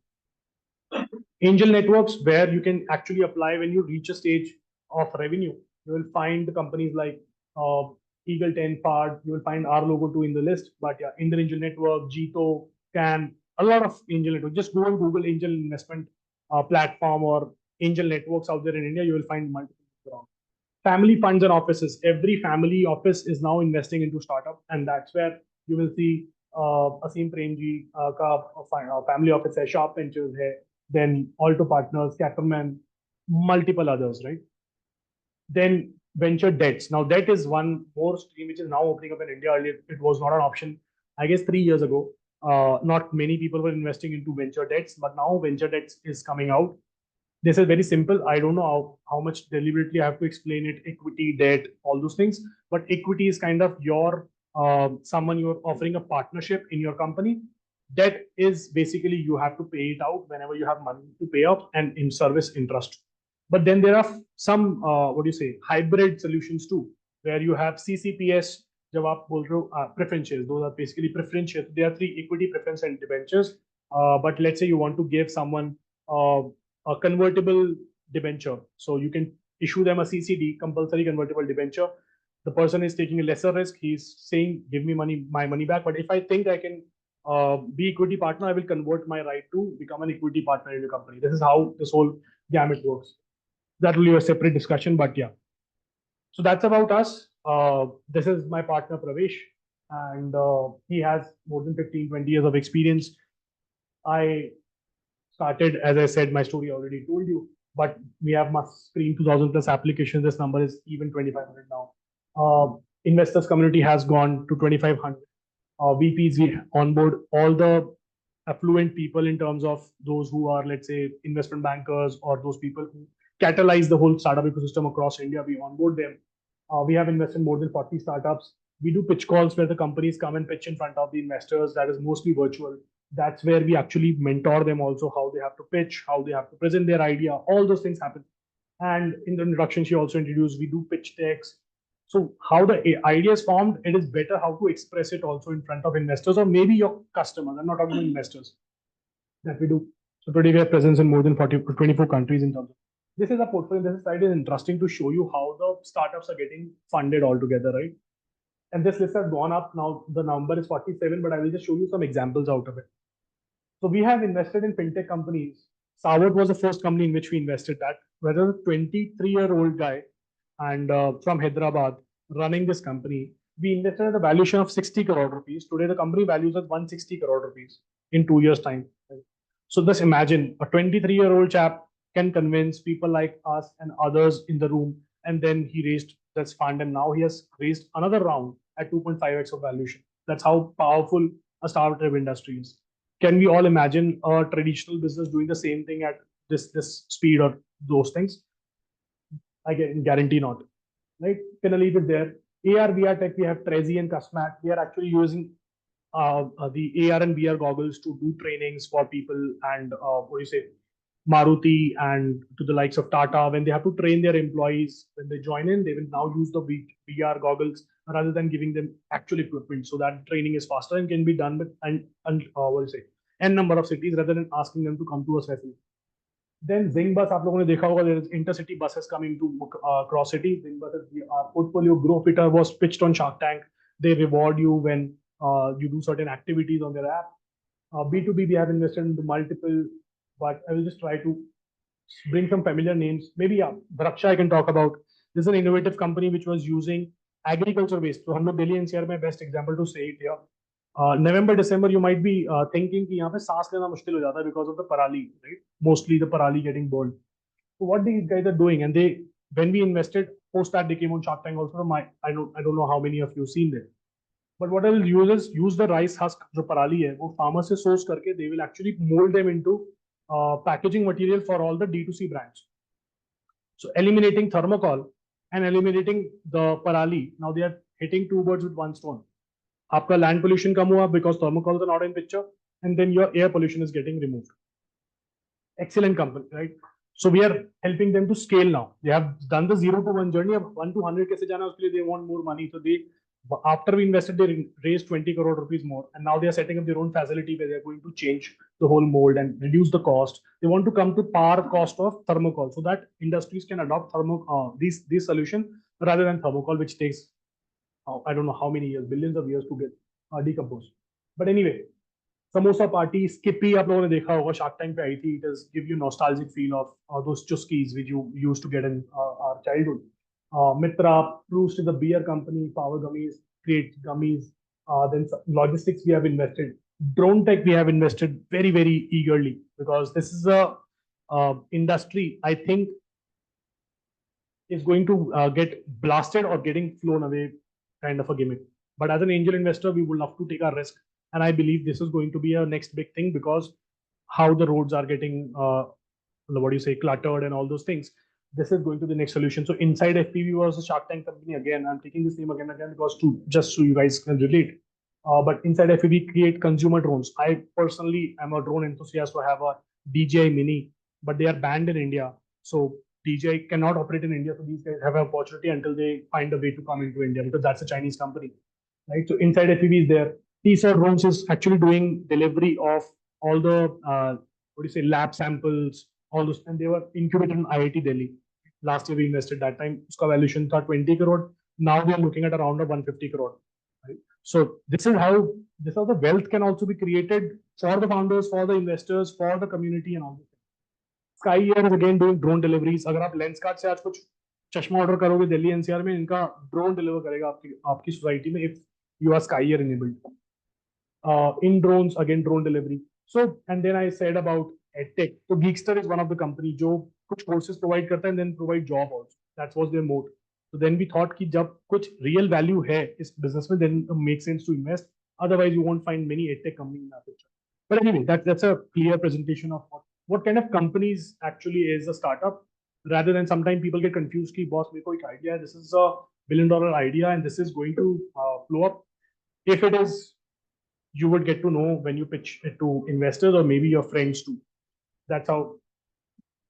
Angel networks where you can actually apply when you reach a stage of revenue. You will find the companies like Eagle 10 Part. You will find our logo too in the list. But yeah, Indian Angel Network, Jito, Can, a lot of angel network. Just go and Google angel investment platform or angel networks out there in India. You will find multiple around. Family funds and offices. Every family office is now investing into startup, and that's where you will see Asim Premji ka family office hai, Sharp Ventures hai, then Alto Partners, Caterman, multiple others, right? Then venture debts. Now, debt is one more stream which is now opening up in India. Earlier, it was not an option, I guess, 3 years ago. Not many people were investing into venture debts, but now venture debts is coming out. This is very simple. I don't know how much deliberately I have to explain it, equity, debt, all those things. But equity is kind of your someone you're offering a partnership in your company. Debt is basically you have to pay it out whenever you have money to pay off and in service interest. But then there are some what do you say, hybrid solutions too, where you have CCPS, जब आप बोल रहे हो preference shares, those are basically preference shares. There are 3: equity, preference, and debentures. But let's say you want to give someone a convertible debenture. So you can issue them a CCD, compulsory convertible debenture. The person is taking a lesser risk. He's saying, give me money, my money back. But if I think I can be equity partner, I will convert my right to become an equity partner in the company. This is how this whole gamut works. That will be a separate discussion, but yeah. So that's about us. This is my partner Pravesh, and he has more than 15-20 years of experience. I started, as I said, my story already told you, but we have must screen 2000 plus applications. This number is even 2500 now. Investors community has gone to 2500. VPs, we onboard all the affluent people in terms of those who are, let's say, investment bankers or those people who catalyze the whole startup ecosystem across India. We onboard them. We have invested more than 40 startups. We do pitch calls where the companies come and pitch in front of the investors. That is mostly virtual. That's where we actually mentor them also, how they have to pitch, how they have to present their idea. All those things happen. And in the introduction, she also introduced, we do pitch decks. So how the idea is formed, it is better how to express it also in front of investors or maybe your customers. I'm not talking about investors that we do. So today we have presence in more than 24 countries in terms of. This is a portfolio. This slide is interesting to show you how the startups are getting funded altogether, right? And this list has gone up. Now the number is 47, but I will just show you some examples out of it. So we have invested in fintech companies. Sawat was the first company in which we invested at, whether a 23-year-old guy and from Hyderabad running this company. We invested at a valuation of 60 crore rupees. Today, the company values at 160 crore rupees in 2 years' time. So just imagine a 23-year-old chap can convince people like us and others in the room, and then he raised this fund, and now he has raised another round at 2.5x of valuation. That's how powerful a startup industry is. Can we all imagine a traditional business doing the same thing at this speed or those things? I guarantee not. Right? Can I leave it there? AR, VR tech, we have Trezi and Cusmat. We are actually using the AR and VR goggles to do trainings for people and what do you say, Maruti and to the likes of Tata. When they have to train their employees, when they join in, they will now use the VR goggles rather than giving them actual equipment. So that training is faster and can be done with and what do you say, n number of cities rather than asking them to come to a facility. Then Zing Bus, आप लोगों ने देखा होगा, there is intercity buses coming to cross city. Zing Bus is our portfolio. Grow Fitter was pitched on Shark Tank. They reward you when you do certain activities on their app. B2B, we have invested into multiple, but I will just try to bring some familiar names. Maybe Vraksha I can talk about. This is an innovative company which was using agriculture waste. So हम लोग Delhi NCR में best example to say it here. November, December, you might be thinking कि यहाँ पे सांस लेना मुश्किल हो जाता है because of the parali, right? Mostly the parali getting burned. So what these guys are doing, and they, when we invested, post that they came on Shark Tank also. I don't know how many of you seen them. But what I will use is use the rice husk जो parali है, वो farmer से source करके they will actually mold them into packaging material for all the D2C brands. So eliminating thermocol and eliminating the parali. Now they are hitting two birds with one stone. आपका land pollution कम हुआ because thermocols are not in picture, and then your air pollution is getting removed. Excellent company, right? So we are helping them to scale now. They have done the 0 to 1 journey. अब 1 to 100 कैसे जाना उसके लिए they want more money. So they, after we invested, they raised 20 crore rupees more, and now they are setting up their own facility where they are going to change the whole mold and reduce the cost. They want to come to par cost of thermocol so that industries can adopt these solution rather than thermocol, which takes I don't know how many years, billions of years to get decomposed. But anyway, samosa party, Skippy, आप लोगों ने देखा होगा, Shark Tank पे आई थी. It does give you nostalgic feel of those chuskis which you used to get in our childhood. Mitra, Proust is a beer company. Power Gummies create gummies. Then logistics we have invested. Drone tech we have invested very, very eagerly because this is a industry I think is going to get blasted or getting flown away, kind of a gimmick. But as an angel investor, we would love to take a risk. And I believe this is going to be a next big thing because how the roads are getting, what do you say, cluttered and all those things. This is going to be the next solution. So inside FPV was a Shark Tank company. Again, I'm taking this name again because just so you guys can relate. But inside FPV create consumer drones. I personally am a drone enthusiast, so I have a DJI Mini, but they are banned in India. So DJI cannot operate in India. So these guys have an opportunity until they find a way to come into India because that's a Chinese company, right? So inside FPV is there. TSA Drones is actually doing delivery of all the what do you say, lab samples, all those, and they were incubated in IIT Delhi. Last year we invested that time. Uska valuation था 20 crore. Now we are looking at around 150 crore. Right? So this is how the wealth can also be created for the founders, for the investors, for the community, and all this. Sky Air is again doing drone deliveries. अगर आप Lenskart से आज कुछ चश्मा order करोगे Delhi NCR में, इनका drone deliver करेगा आपकी सोसाइटी में if you are Sky Air enabled. In drones, again drone delivery. So, and then I said about EdTech. So Geekster is one of the company जो कुछ courses provide करता है and then provide job also. That was their mode. So then we thought कि जब कुछ real value है इस business में, then it makes sense to invest. Otherwise, you won't find many EdTech companies in that picture. But anyway, that's a clear presentation of what kind of companies actually is a startup. Rather than sometimes people get confused कि boss मेरे को एक idea है, this is a $1 billion idea and this is going to blow up. If it is, you would get to know when you pitch it to investors or maybe your friends too. That's how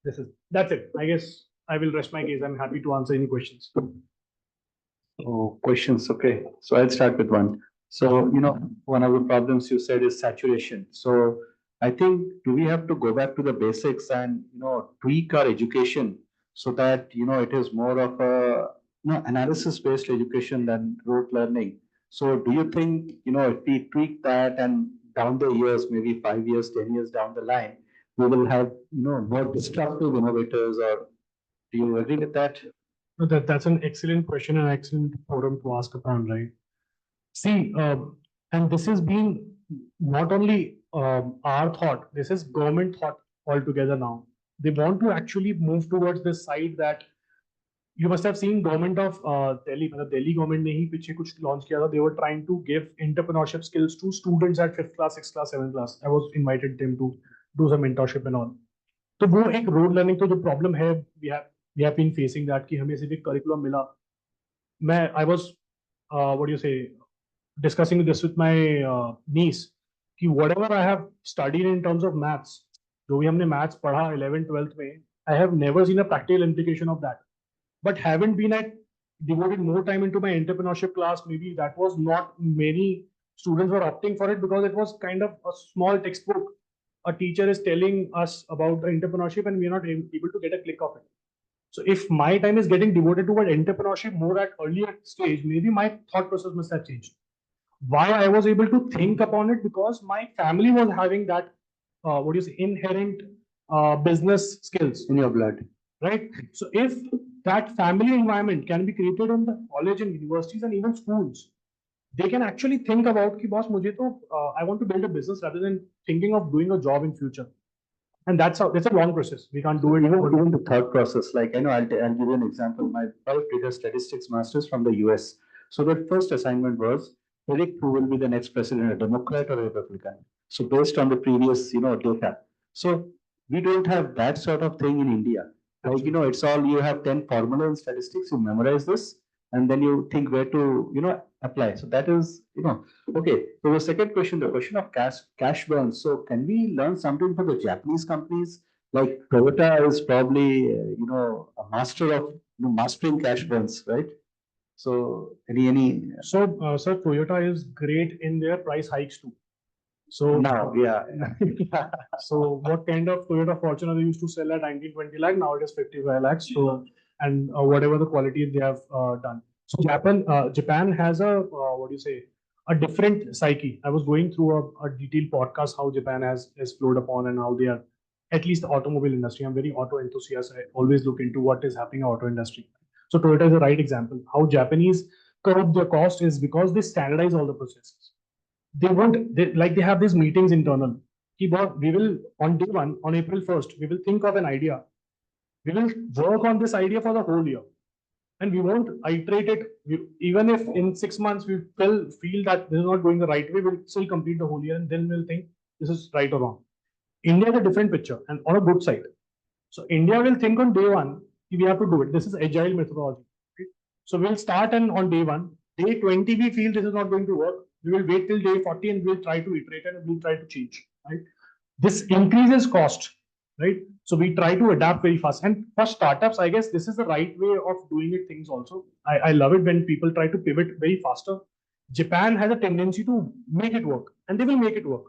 this is. That's it. I guess I will rest my case. I'm happy to answer any questions. Oh, questions. Okay. So I'll start with one. So, one of the problems you said is saturation. So I think, do we have to go back to the basics and, tweak our education so that, it is more of a, analysis-based education than rote learning? So do you think, if we tweak that and down the years, maybe 5 years, 10 years down the line, we will have, more disruptive innovators, or do you agree with that? No, that's an excellent question and excellent forum to ask upon, right? See, and this has been not only our thought, this is government thought altogether now. They want to actually move towards this side that you must have seen government of Delhi, Delhi government ने ही पीछे कुछ launch किया था. They were trying to give entrepreneurship skills to students at 5th class, 6th class, 7th class. I was invited them to do some mentorship and all. तो वो एक road learning तो जो problem है, we have been facing that कि हमें सिर्फ एक curriculum मिला. I was what do you say, discussing this with my niece कि whatever I have studied in terms of maths, जो भी हमने maths पढ़ा 11th 12th में, I have never seen a practical implication of that. But haven't been devoted more time into my entrepreneurship class. Maybe that was not many students were opting for it because it was kind of a small textbook. A teacher is telling us about the entrepreneurship and we are not able to get a click of it. So if my time is getting devoted toward entrepreneurship more at earlier stage, maybe my thought process must have changed. Why I was able to think upon it? Because my family was having that, what do you say, inherent business skills in your blood. Right? So if that family environment can be created in the college and universities and even schools, they can actually think about कि boss मुझे तो I want to build a business rather than thinking of doing a job in future. And that's a long process. We can't do it. Even the third process, like I'll give you an example. My wife did a statistics master's from the US. So the first assignment was predict who will be the next president, a Democrat or a Republican. So based on the previous, data. So we don't have that sort of thing in India. Like, it's all, you have 10 formula in statistics, you memorize this, and then you think where to, apply. So that is, okay. So the second question, the question of cash burn. So can we learn something from the Japanese companies? Like Toyota is probably, a master of mastering cash burns, right? So any. So, sir, Toyota is great in their price hikes too. So Now, yeah. So what kind of Toyota Fortuner they used to sell at 19-20 lakh, now it is 55 lakhs. So, and whatever the quality they have done. So Japan has a different psyche. I was going through a detailed podcast how Japan has flowed upon and how they are, at least the automobile industry. I'm very auto enthusiast. I always look into what is happening in auto industry. So Toyota is a right example. How Japanese curb their cost is because they standardize all the processes. They have these meetings internal. We will on day one, on April 1st, we will think of an idea. We will work on this idea for the whole year. And we won't iterate it. Even if in 6 months we feel that this is not going the right way, we'll still complete the whole year and then we'll think this is right or wrong. India is a different picture and on a good side. So India will think on day one, we have to do it. This is agile methodology. Right? So we'll start and on day one, day 20, we feel this is not going to work. We will wait till day 40 and we'll try to iterate and we'll try to change. Right? This increases cost. Right? So we try to adapt very fast. And for startups, I guess this is the right way of doing it things also. I love it when people try to pivot very faster. Japan has a tendency to make it work and they will make it work.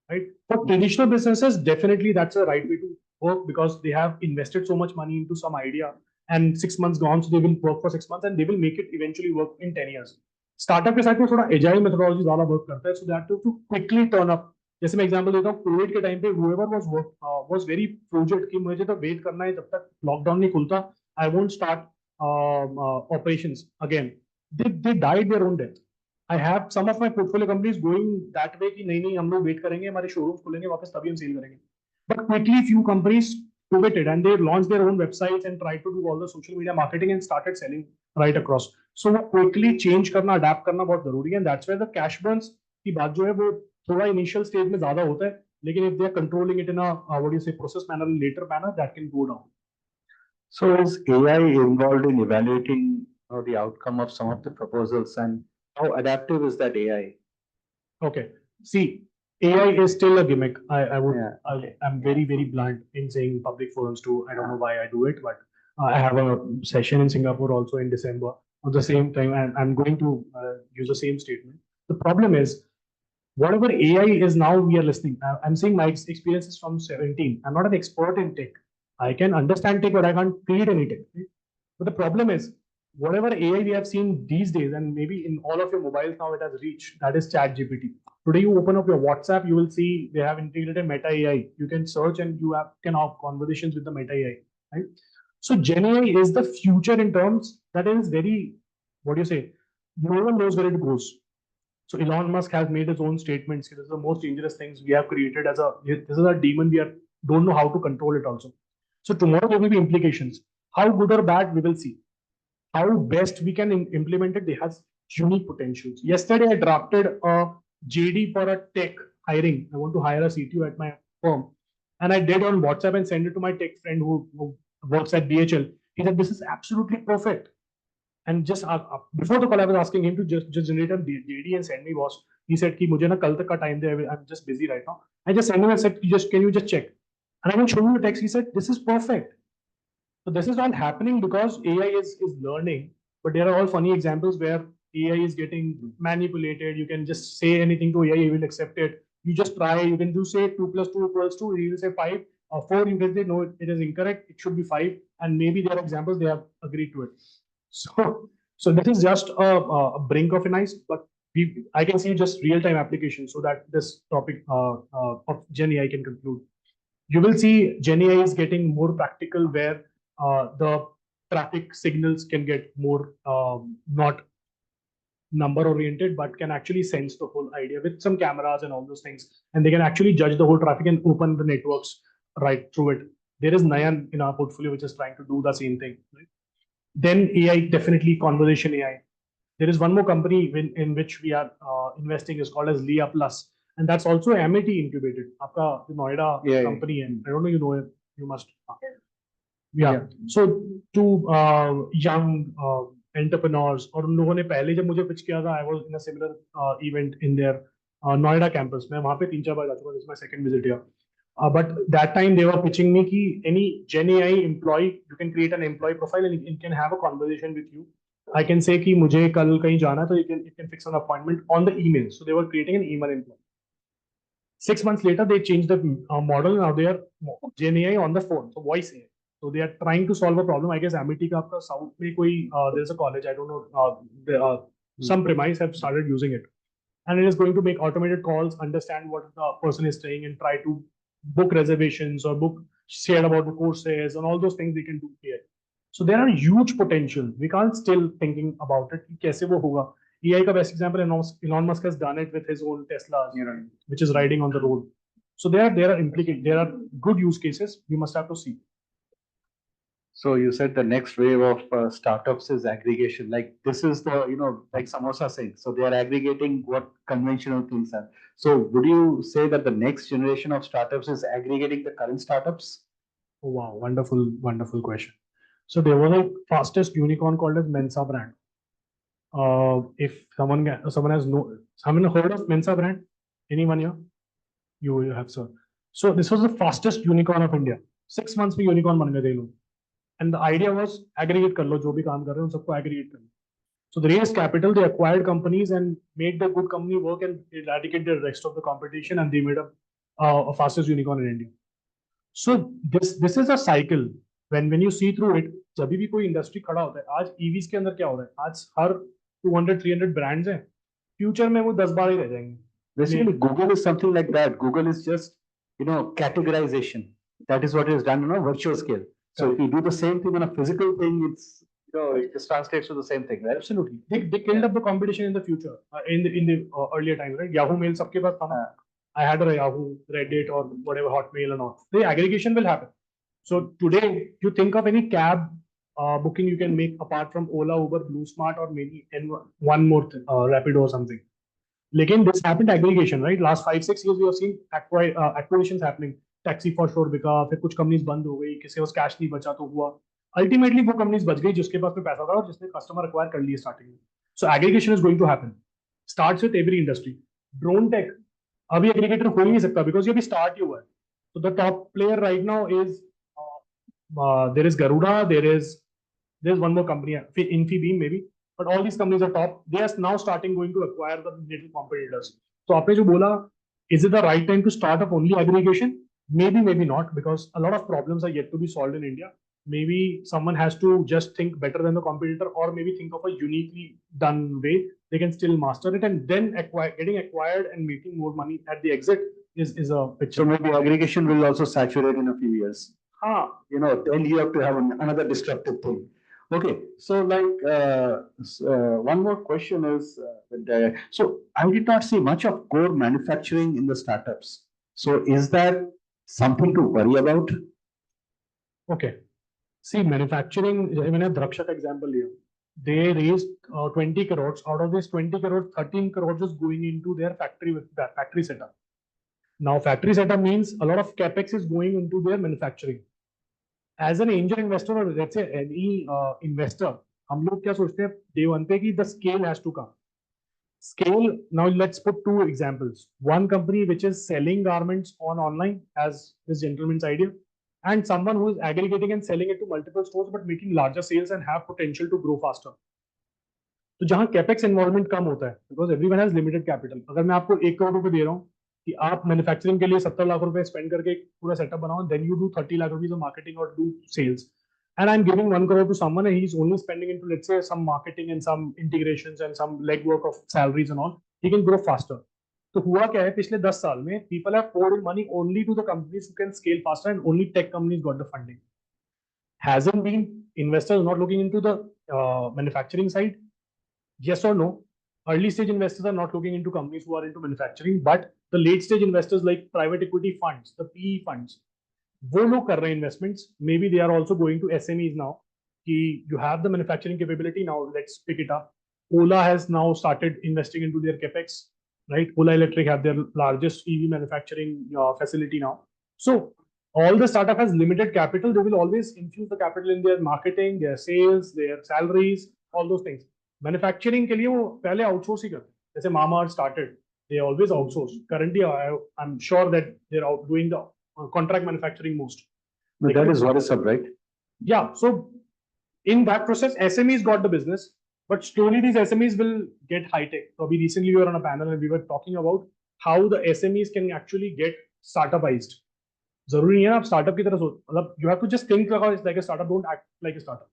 Right? For traditional businesses, definitely that's a right way to work because they have invested so much money into some idea and 6 months gone, so they will work for 6 months and they will make it eventually work in 10 years. Startup के साथ में थोड़ा agile methodology ज़्यादा work करता है, so they have to quickly turn up. जैसे मैं example देता हूँ, कोविड के टाइम पे whoever was very project कि मुझे तो वेट करना है जब तक लॉकडाउन नहीं खुलता, I won't start operations again. They died their own death. I have some of my portfolio companies going that way कि नहीं हम लोग वेट करेंगे, हमारे शोरूम्स खुलेंगे वापस तभी हम सेल करेंगे. But quickly few companies pivoted and they launched their own websites and tried to do all the social media marketing and started selling right across. So वो quickly change करना, adapt करना बहुत जरूरी है. And that's where the cash burns की बात जो है वो थोड़ा initial stage में ज्यादा होता है. लेकिन if they are controlling it in a process manner and later manner, that can go down. So is AI involved in evaluating the outcome of some of the proposals, and how adaptive is that AI? Okay. See, AI is still a gimmick. Okay. I'm very, very blunt in saying public forums too. I don't know why I do it, but I have a session in Singapore also in December at the same time, and I'm going to use the same statement. The problem is, whatever AI is now, we are listening. I'm saying my experiences from 17. I'm not an expert in tech. I can understand tech, but I can't create any tech. Right? But the problem is, whatever AI we have seen these days, and maybe in all of your mobiles now it has reached, that is ChatGPT. Today you open up your WhatsApp, you will see they have integrated Meta AI. You can search and you can have conversations with the Meta AI. Right? So Gen AI is the future in terms that is very, no one knows where it goes. So Elon Musk has made his own statements. This is the most dangerous things we have created this is a demon. We don't know how to control it also. So tomorrow there will be implications. How good or bad we will see. How best we can implement it. They have unique potentials. Yesterday I drafted a JD for a tech hiring. I want to hire a CTO at my firm, and I did on WhatsApp and send it to my tech friend who works at DHL. He said this is absolutely perfect. And just before the call, I was asking him to just generate a JD and send me. Boss, he said कि मुझे ना कल तक का time they. I'm just busy right now. I just sent him and said, can you just check? And I will show you the text. He said, this is perfect. So this is not happening because AI is learning, but there are all funny examples where AI is getting manipulated. You can just say anything to AI, he will accept it. You just try, you can do say 2 + 2 = 2, he will say 5 or 4, you can say no, it is incorrect, it should be 5, and maybe there are examples they have agreed to it. So this is just a brink of an ice, but I can see just real-time application so that this topic of Gen AI can conclude. You will see Gen AI is getting more practical where the traffic signals can get more not number oriented, but can actually sense the whole idea with some cameras and all those things. And they can actually judge the whole traffic and open the networks right through it. There is Nayan in our portfolio, which is trying to do the same thing. Right? Then AI, definitely conversation AI. There is one more company in which we are investing is called as Lia Plus. And that's also MIT incubated. Aapka Noida company, and I don't know, you know it, you must. Yeah. So two young entrepreneurs और उन लोगों ने पहले जब मुझे pitch किया था, I was in a similar event in their Noida campus. मैं वहाँ पे 3-4 बार जा चुका, this is my second visit here. But that time they were pitching me कि any Gen AI employee, you can create an employee profile and it can have a conversation with you. I can say कि मुझे कल कहीं जाना है तो you can fix an appointment on the email. So they were creating an email employee. 6 months later, they changed the model. Now they are Gen AI on the phone, so voice AI. So they are trying to solve a problem. I guess Amity का आपका South में कोई there's a college, I don't know, some premise have started using it, and it is going to make automated calls, understand what the person is saying, and try to book reservations or share about the courses and all those things they can do here. So there are huge potential. We can't still thinking about it. कैसे वो होगा? AI का best example, Elon Musk has done it with his own Teslas, which is riding on the road. So there are good use cases. We must have to see. So you said the next wave of startups is aggregation. Like this is the, like Samosa saying. So they are aggregating what conventional things are. So would you say that the next generation of startups is aggregating the current startups? Oh, wow, wonderful question. So there was a fastest unicorn called as Mensa brand. If someone has heard of Mensa brand, anyone here? You have, sir. So this was the fastest unicorn of India. 6 months में unicorn बन गए थे लोग. And the idea was aggregate कर लो जो भी काम कर रहे हैं उन सबको aggregate कर लो. So they raised capital, they acquired companies and made the good company work and eradicate the rest of the competition, and they made a fastest unicorn in India. So this is a cycle. When you see through it, जब भी कोई industry खड़ा होता है, आज EVs के अंदर क्या हो रहा है? आज हर 200-300 brands हैं. Future में वो 10-12 ही रह जाएंगे. Basically, Google is something like that. Google is just, categorization. That is what is done on a virtual scale. So if you do the same thing on a physical thing, it's, it just translates to the same thing, right? Absolutely. They killed up the competition in the future, in the earlier times, right? Yahoo Mail सबके पास था ना. I had a Yahoo, Reddit, or whatever, Hotmail and all. The aggregation will happen. So today, you think of any cab booking you can make apart from Ola, Uber, BlueSmart, or maybe one more Rapido or something. Again, this happened aggregation, right? Last 5-6 years, we have seen acquisitions happening. Taxi for sure बिका, फिर कुछ companies बंद हो गई, किसी पास cash नहीं बचा तो हुआ. Ultimately, वो companies बच गई जिसके पास में पैसा था और जिसने customer acquire कर लिए starting में. So aggregation is going to happen. Starts with every industry. Drone tech अभी aggregator हो ही नहीं सकता because ये अभी start ही हुआ है. So the top player right now is there is Garuda, there's one more company, Infibeam maybe, but all these companies are top. They are now starting going to acquire the little competitors. So आपने जो बोला, is it the right time to start up only aggregation? Maybe, maybe not, because a lot of problems are yet to be solved in India. Maybe someone has to just think better than the competitor, or maybe think of a uniquely done way. They can still master it, and then getting acquired and making more money at the exit is a picture. So maybe aggregation will also saturate in a few years. Then you have to have another disruptive thing. Okay, so one more question is, so I did not see much of core manufacturing in the startups. So is that something to worry about? Okay, see, manufacturing, I mean, a Drakshak example here. They raised 20 crores. Out of this 20 crores, 13 crores is going into their factory setup. Now, factory setup means a lot of capex is going into their manufacturing. As an angel investor, or let's say any investor, हम लोग क्या सोचते हैं day one पे कि the scale has to come. Scale, now let's put two examples. One company which is selling garments online, as this gentleman's idea, and someone who is aggregating and selling it to multiple stores but making larger sales and have potential to grow faster. तो जहाँ capex involvement कम होता है, because everyone has limited capital. अगर मैं आपको 1 करोड़ रुपए दे रहा हूँ कि आप मैन्युफैक्चरिंग के लिए 70 लाख रुपए स्पेंड करके पूरा सेटअप बनाओ, then you do 30 lakh rupees of marketing or do sales, and I'm giving 1 crore to someone and he's only spending into, let's say, some marketing and some integrations and some legwork of salaries and all, he can grow faster. तो हुआ क्या है पिछले 10 साल में, people have poured in money only to the companies who can scale faster, and only tech companies got the funding. Hasn't been investors not looking into the manufacturing side? Yes or no? Early stage investors are not looking into companies who are into manufacturing, but the late stage investors like private equity funds, the PE funds, वो लोग कर रहे हैं investments. Maybe they are also going to SMEs now. You have the manufacturing capability now. Let's pick it up. Ola has now started investing into their capex, right? Ola Electric have their largest EV manufacturing facility now. So all the startup has limited capital. They will always infuse the capital in their marketing, their sales, their salaries, all those things. Manufacturing के लिए वो पहले outsource ही करते. जैसे Mama started, they always outsource. Currently, I'm sure that they're out doing the contract manufacturing most. But that is what is up, right? Yeah. So in that process, SMEs got the business, but slowly these SMEs will get high tech. So we recently were on a panel and we were talking about how the SMEs can actually get startupized. जरूरी नहीं है आप startup की तरह सोच, मतलब you have to just think like a startup, don't act like a startup,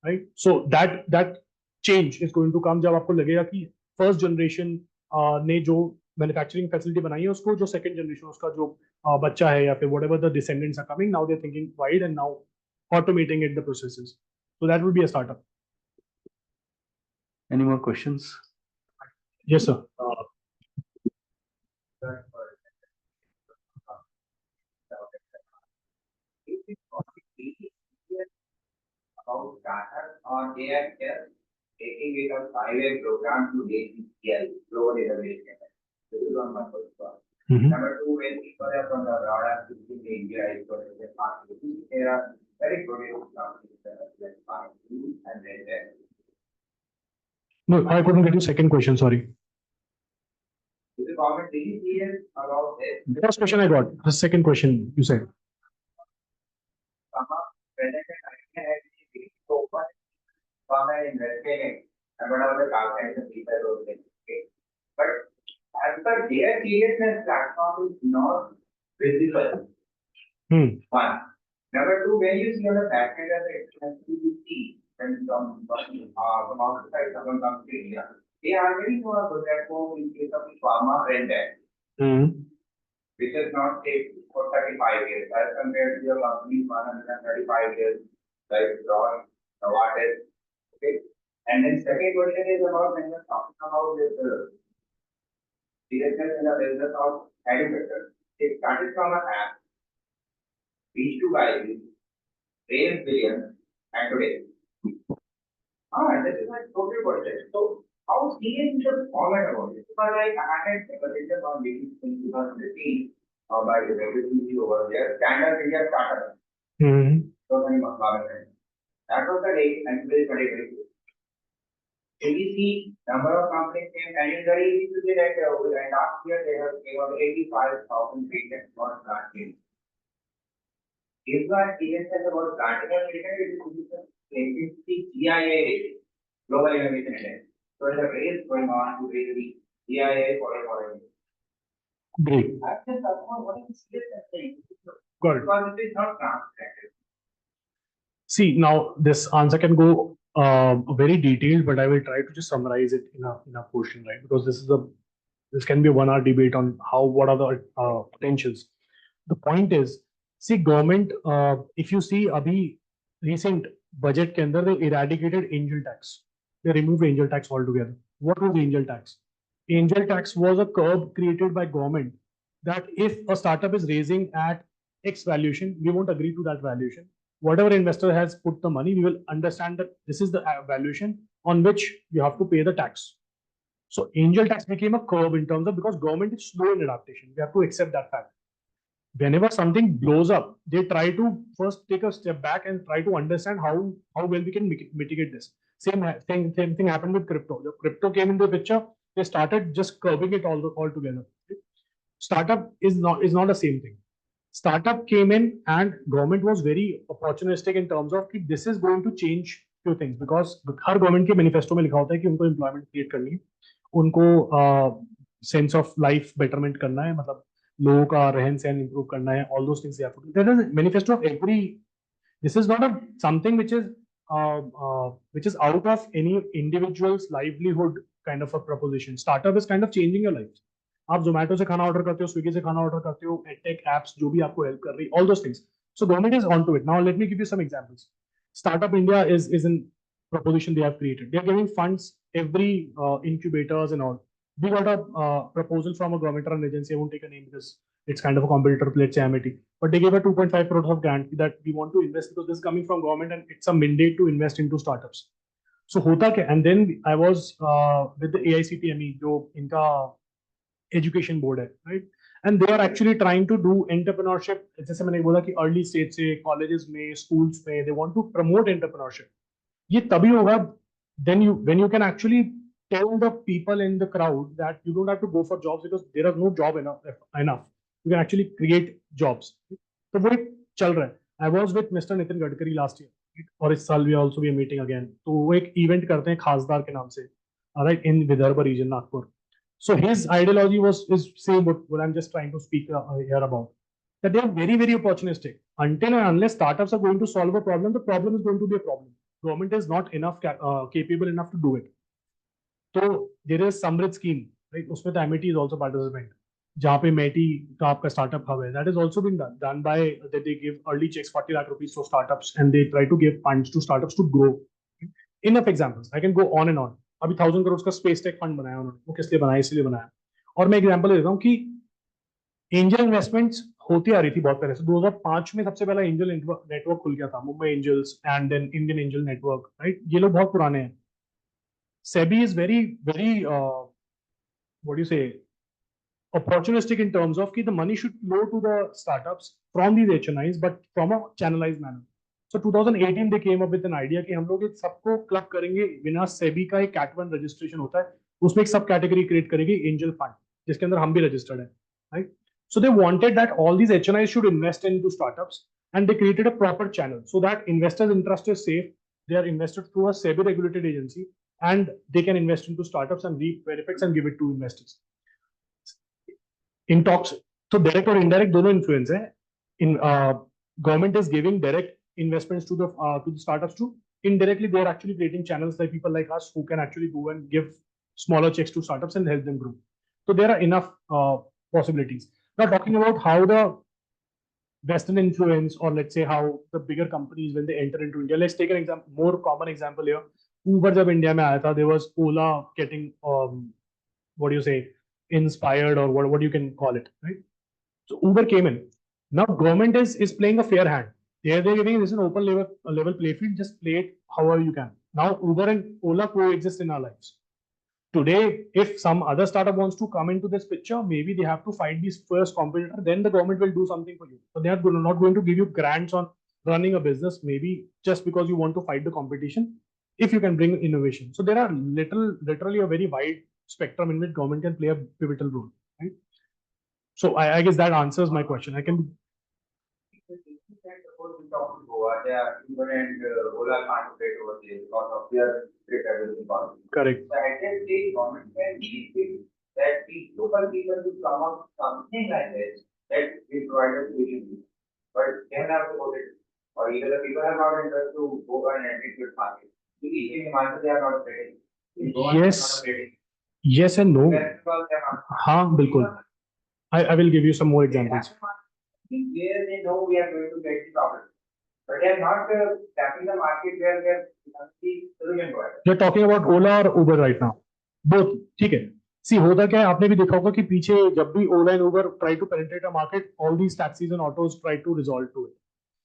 right? So that change is going to come जब आपको लगेगा कि first generation ने जो manufacturing facility बनाई है उसको जो second generation उसका जो बच्चा है या फिर whatever the descendants are coming, now they're thinking wide and now automating it the processes. So that would be a startup. Any more questions? Yes, sir. About startup or they are just taking it a 5-year program to get ECL, global innovation. This is one my first one. Number two, when people are from the abroad, in India, is for the past, there are very good companies that are like Pharmacy and then there. No, I couldn't get your second question, sorry. Is the government really serious about this? The first question I got, the second question you said. Present and idea has been so much government investing in and whatever the government and people are doing. But as per their seriousness, platform is not visible. One. Number two, when you see on the back end of the expenses, you see when some outside someone comes to India, they already know a good platform in case of pharma and that, which is not take for 35 years as compared to your company 135 years, like Ron, Novartis. Okay. And then second question is about when you're talking about this seriousness in the business of educators. It started from an app, reached to guys, raised billions, and today. This is my total question. So, how serious is the format about it? Because I had a conversation on meeting in 2015 by the WTC over there, Standard India Startup. So many government. That was the day, and today is very, very good. ABC, number of companies came, and it's very easy to say that last year they have came out 85,000 patents for planting. Is what seriousness about planting a patent, it is GIA rating, Global Innovation Index. So there's a race going on to raise the GIA for a Great. I just thought, what is this thing? Got it. Because it is not transparent. See, now this answer can go very detailed, but I will try to just summarize it in a portion, right? Because this can be a 1 hour debate on what are the potentials. The point is, see, government, if you see abhi recent budget ke andar, they eradicated angel tax. They removed angel tax altogether. What was angel tax? Angel tax was a curb created by government that if a startup is raising at X valuation, we won't agree to that valuation. Whatever investor has put the money, we will understand that this is the valuation on which you have to pay the tax. So angel tax became a curve in terms of, because government is slow in adaptation. We have to accept that fact. Whenever something blows up, they try to first take a step back and try to understand how well we can mitigate this. Same thing happened with crypto. The crypto came into the picture, they started just curbing it all together. Startup is not the same thing. Startup came in and government was very opportunistic in terms of this is going to change few things, because her government के manifesto में लिखा होता है कि उनको employment create करनी है, उनको sense of life betterment करना है, मतलब लोगों का रहन सहन improve करना है, all those things they have to do. There is a manifesto of every. This is not something which is out of any individual's livelihood kind of a proposition. Startup is kind of changing your life. आप Zomato से खाना order करते हो, Swiggy से खाना order करते हो, EdTech apps जो भी आपको हेल्प कर रही, all those things. So government is onto it. Now let me give you some examples. Startup India is in proposition they have created. They are giving funds every incubators and all. We got a proposal from a government-run agency. I won't take a name because it's kind of a competitor, let's say Amity. But they gave a 2.5 crores of grant that we want to invest because this is coming from government and it's a mandate to invest into startups. So hota kya? And then I was with the AICTME, जो इनका education board है, right? And they are actually trying to do entrepreneurship. जैसे मैंने बोला कि early stage से colleges में, schools में, they want to promote entrepreneurship. ये तभी होगा then when you can actually tell the people in the crowd that you don't have to go for jobs because there are no job enough. You can actually create jobs. तो वो एक चल रहा है. I was with Mr. Nitin Gadkari last year, और इस साल we also be meeting again. तो वो एक event करते हैं खासदार के नाम से, right, in Vidarbha region, Nagpur. So his ideology is same what I'm just trying to speak here about. That they are very, very opportunistic. Until and unless startups are going to solve a problem, the problem is going to be a problem. Government is not enough capable enough to do it. So there is Samrit scheme, right? उसमें तो MIT is also participant. जहाँ पे MIT का आपका startup hub है, that has also been done by that they give early checks 40 lakh rupees to startups and they try to give funds to startups to grow. Enough examples. I can go on and on. अभी 1000 crores का space tech fund बनाया उन्होंने, वो किस लिए बनाया? इसलिए बनाया. और मैं एग्जांपल देता हूँ कि एंजल इन्वेस्टमेंट्स होती आ रही थी बहुत पहले से. 2005 में सबसे पहला एंजल नेटवर्क खुल गया था, Mumbai angels and then Indian angel network, right? ये लोग बहुत पुराने हैं. SEBI is very, very, what do you say, opportunistic in terms of कि the money should flow to the startups from these HNIs, but from a channelized manner. So 2018 they came up with an idea कि हम लोग एक सबको club करेंगे बिना SEBI का एक Cat 1 registration होता है, उसमें एक सब कैटेगरी क्रिएट करेंगे एंजल फंड, जिसके अंदर हम भी रजिस्टर्ड है, right? So they wanted that all these HNIs should invest into startups, and they created a proper channel so that investors' interest is safe. They are invested through a SEBI regulated agency, and they can invest into startups and reap benefits and give it to investors. In talks, so direct or indirect, दोनों influence है. In government is giving direct investments to the startups too. Indirectly, they are actually creating channels like people like us who can actually go and give smaller checks to startups and help them grow. So there are enough possibilities. Now talking about how the Western influence, or let's say how the bigger companies when they enter into India. Let's take an example, more common example here. Uber जब India में आया था, there was Ola getting what do you say, inspired, or what you can call it, right? So Uber came in. Now government is playing a fair hand. They're giving this an open level play field. Just play it however you can. Now Uber and Ola coexist in our lives. Today, if some other startup wants to come into this picture, maybe they have to fight this first competitor. Then the government will do something for you. So they are not going to give you grants on running a business, maybe just because you want to fight the competition. If you can bring innovation, so there are literally a very wide spectrum in which government can play a pivotal role, right? So I guess that answers my question. I can. Suppose we talk to Goa, they are Uber and Ola can't operate over there because of their trade policy. Correct. So at that stage, government can lead that the local people will come up something like this that we provide a solution. But they have to go it, or either the people have not interest to go and enter into the market. In Himachal, they are not trading. In Goa, they are not trading. Yes and no. हाँ बिल्कुल. I will give you some more examples. Where they know we are going to get the problem, but they are not tapping the market where they are the solution provider. You're talking about Ola or Uber right now. Both. ठीक है. See, होता क्या है, आपने भी देखा होगा कि पीछे जब भी Ola and Uber try to penetrate a market, all these taxis and autos try to resolve to it.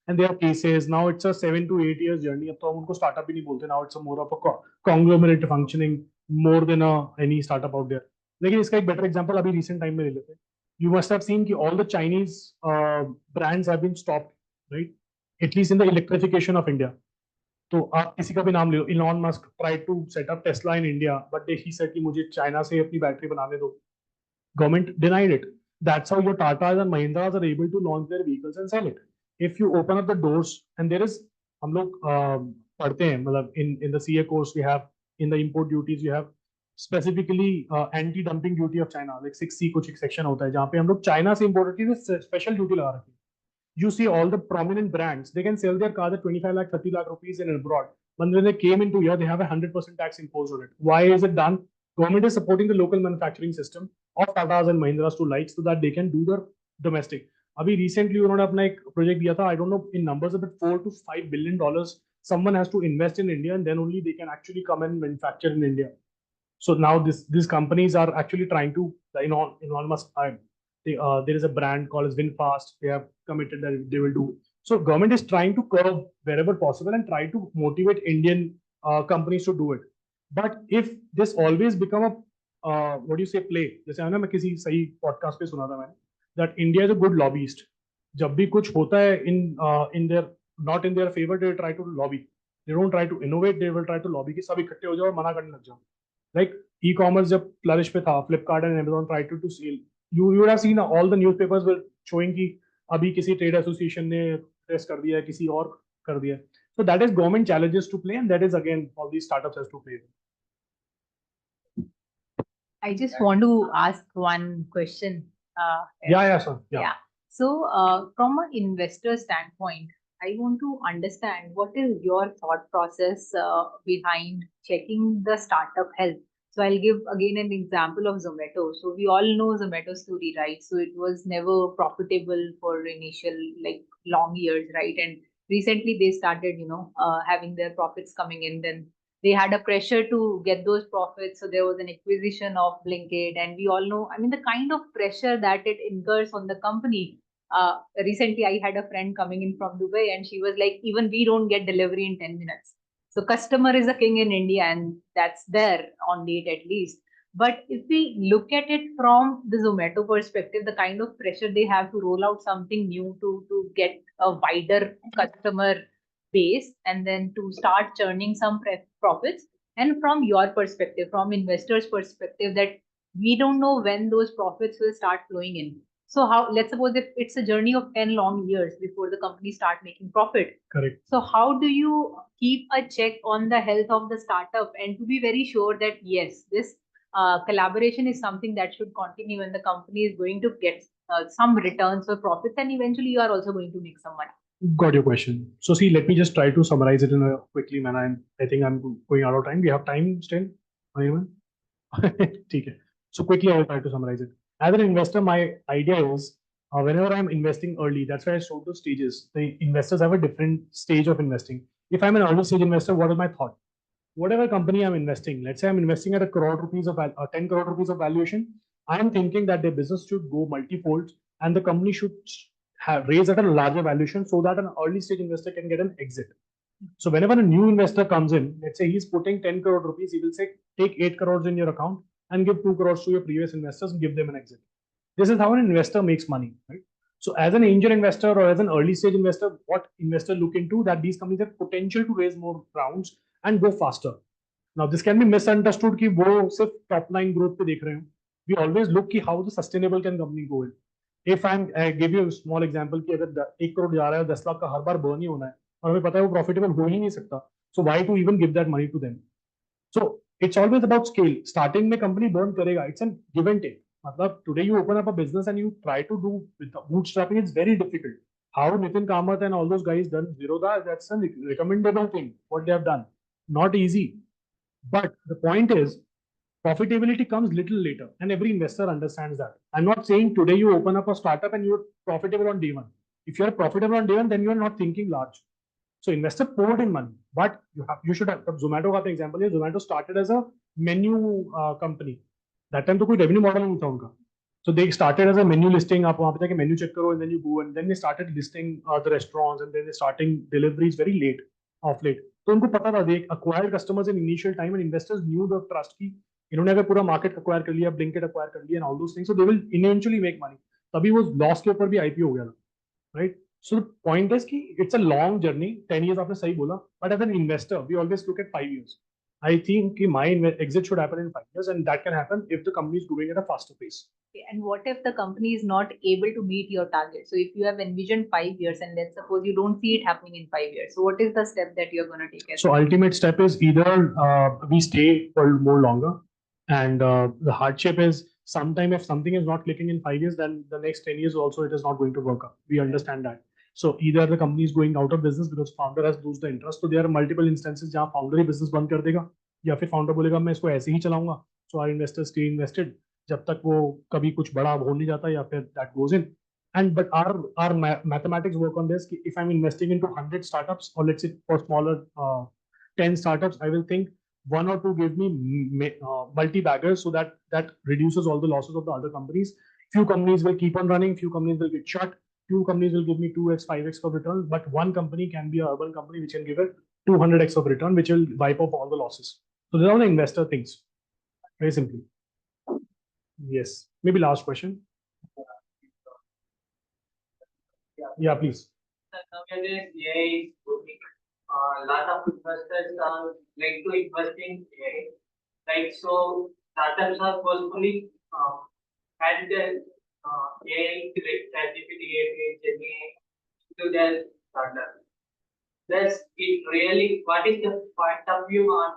And there are cases. Now it's a 7 to 8 years journey. अब तो हम उनको startup भी नहीं बोलते. Now it's a more of a conglomerate functioning more than any startup out there. लेकिन इसका एक better example अभी recent time में ले लेते हैं. You must have seen कि all the Chinese brands have been stopped, right? At least in the electrification of India. तो आप किसी का भी नाम ले लो. Elon Musk tried to set up Tesla in India, but he said कि मुझे चाइना से अपनी बैटरी बनाने दो. Government denied it. That's how your Tatas and Mahindras are able to launch their vehicles and sell it. If you open up the doors, and there is, हम लोग पढ़ते हैं, मतलब in the CA course we have, in the import duties you have specifically anti-dumping duty of China, like 6C कुछ एक section होता है जहाँ पे हम लोग चाइना से imported चीजें special duty लगा रखी है. You see all the prominent brands, they can sell their cars at 25 lakh, 30 lakh rupees in abroad. But when they came into here, they have a 100% tax imposed on it. Why is it done? Government is supporting the local manufacturing system of Tatas and Mahindras to like so that they can do their domestic. अभी recently उन्होंने अपना एक project दिया था, I don't know in numbers, about $4 to $5 billion. Someone has to invest in India and then only they can actually come and manufacture in India. So now these companies are actually trying to, almost there is a brand called as VinFast. They have committed that they will do. So government is trying to curb wherever possible and try to motivate Indian companies to do it. But if this always become a what do you say play, जैसे है ना, मैं किसी सही podcast पे सुना था मैंने, that India is a good lobbyist. जब भी कुछ होता है in their not in their favor, they try to lobby. They don't try to innovate, they will try to lobby कि सब इकट्ठे हो जाओ और मना करने लग जाओ. Like e-commerce जब flourish पे था, Flipkart and Amazon tried to sell. You would have seen all the newspapers were showing कि अभी किसी trade association ने press कर दिया है, किसी और कर दिया है. So that is government challenges to play, and that is again all these startups has to play. I just want to ask one question. Yeah, sir. Yeah. So, from an investor standpoint, I want to understand what is your thought process behind checking the startup health. So, I'll give again an example of Zomato. So, we all know Zomato story, right? So, it was never profitable for initial like long years, right? And recently they started, having their profits coming in. Then they had a pressure to get those profits. So there was an acquisition of Blinkit, and we all know, I mean, the kind of pressure that it incurs on the company. Recently, I had a friend coming in from Dubai, and she was like, even we don't get delivery in 10 minutes. So customer is a king in India, and that's there on date at least. But if we look at it from the Zomato perspective, the kind of pressure they have to roll out something new to get a wider customer base and then to start churning some profits. And from your perspective, from investors perspective, that we don't know when those profits will start flowing in. So how, let's suppose if it's a journey of 10 long years before the company start making profit. Correct. So how do you keep a check on the health of the startup and to be very sure that yes, this collaboration is something that should continue and the company is going to get some returns or profits, and eventually you are also going to make some money? Got your question. So see, let me just try to summarize it in a quickly manner. And I think I'm going out of time. We have time still, anyone? Okay. So quickly, I will try to summarize it. As an investor, my idea is whenever I'm investing early, that's why I showed the stages. The investors have a different stage of investing. If I'm an early stage investor, what is my thought? Whatever company I'm investing, let's say I'm investing at 10 crore rupees of valuation, I'm thinking that their business should go multifold and the company should raise at a larger valuation so that an early stage investor can get an exit. So whenever a new investor comes in, let's say he's putting 10 crore rupees, he will say, take 8 crores in your account and give 2 crores to your previous investors and give them an exit. This is how an investor makes money, right? So as an angel investor or as an early stage investor, what investors look into that these companies have potential to raise more rounds and go faster. Now this can be misunderstood कि वो सिर्फ top line growth पे देख रहे हैं. We always look कि how the sustainable can company go in. If I give you a small example कि अगर 1 करोड़ जा रहा है 10 लाख का हर बार burn ही होना है और हमें पता है वो profitable हो ही नहीं सकता. So why to even give that money to them? So it's always about scale. Starting में company burn करेगा. It's a give and take. मतलब today you open up a business and you try to do with bootstrapping. It's very difficult. How Nitin Kamath and all those guys done Zerodha, that's a recommendable thing. What they have done, not easy. But the point is, profitability comes little later, and every investor understands that. I'm not saying today you open up a startup and you're profitable on day one. If you're profitable on day one, then you're not thinking large. So investor poured in money, but you should have. Zomato का example है. Zomato started as a menu company. That time तो कोई revenue model नहीं था उनका. So they started as a menu listing. आप वहाँ पे जाके menu check करो and then you go and then they started listing the restaurants and then they starting deliveries very late, off late. तो उनको पता था they acquired customers in initial time and investors knew the trust की इन्होंने अगर पूरा market acquire कर लिया, Blinkit acquire कर लिया and all those things, so they will eventually make money. तभी वो loss के ऊपर भी IPO हो गया था, right? So the point is कि it's a long journey. 10 years आपने सही बोला, but as an investor, we always look at 5 years. I think my exit should happen in 5 years, and that can happen if the company is growing at a faster pace. Okay, and what if the company is not able to meet your target? So if you have envisioned 5 years and let's suppose you don't see it happening in 5 years, so what is the step that you're going to take? So ultimate step is either we stay for more longer, and the hardship is sometime if something is not clicking in 5 years, then the next 10 years also it is not going to work out. We understand that. So either the company is going out of business because founder has lose the interest. So there are multiple instances जहाँ founder ही business बंद कर देगा या फिर founder बोलेगा मैं इसको ऐसे ही चलाऊंगा. So our investors stay invested जब तक वो कभी कुछ बड़ा हो नहीं जाता या फिर that goes in. And but our mathematics work on this. If I'm investing into 100 startups or let's say for smaller 10 startups, I will think 1 or 2 give me multi-baggers so that reduces all the losses of the other companies. Few companies will keep on running, few companies will get shut. Few companies will give me 2x, 5x of return, but one company can be an urban company which can give it 200x of return, which will wipe off all the losses. So these are the investor things, very simply. Yes, maybe last question. Yeah, please. lot of investors are like to invest in AI. Like so, startups are forcefully add the AI like ChatGPT, API, GenAI to their startup. Thus, it really, what is the point of view on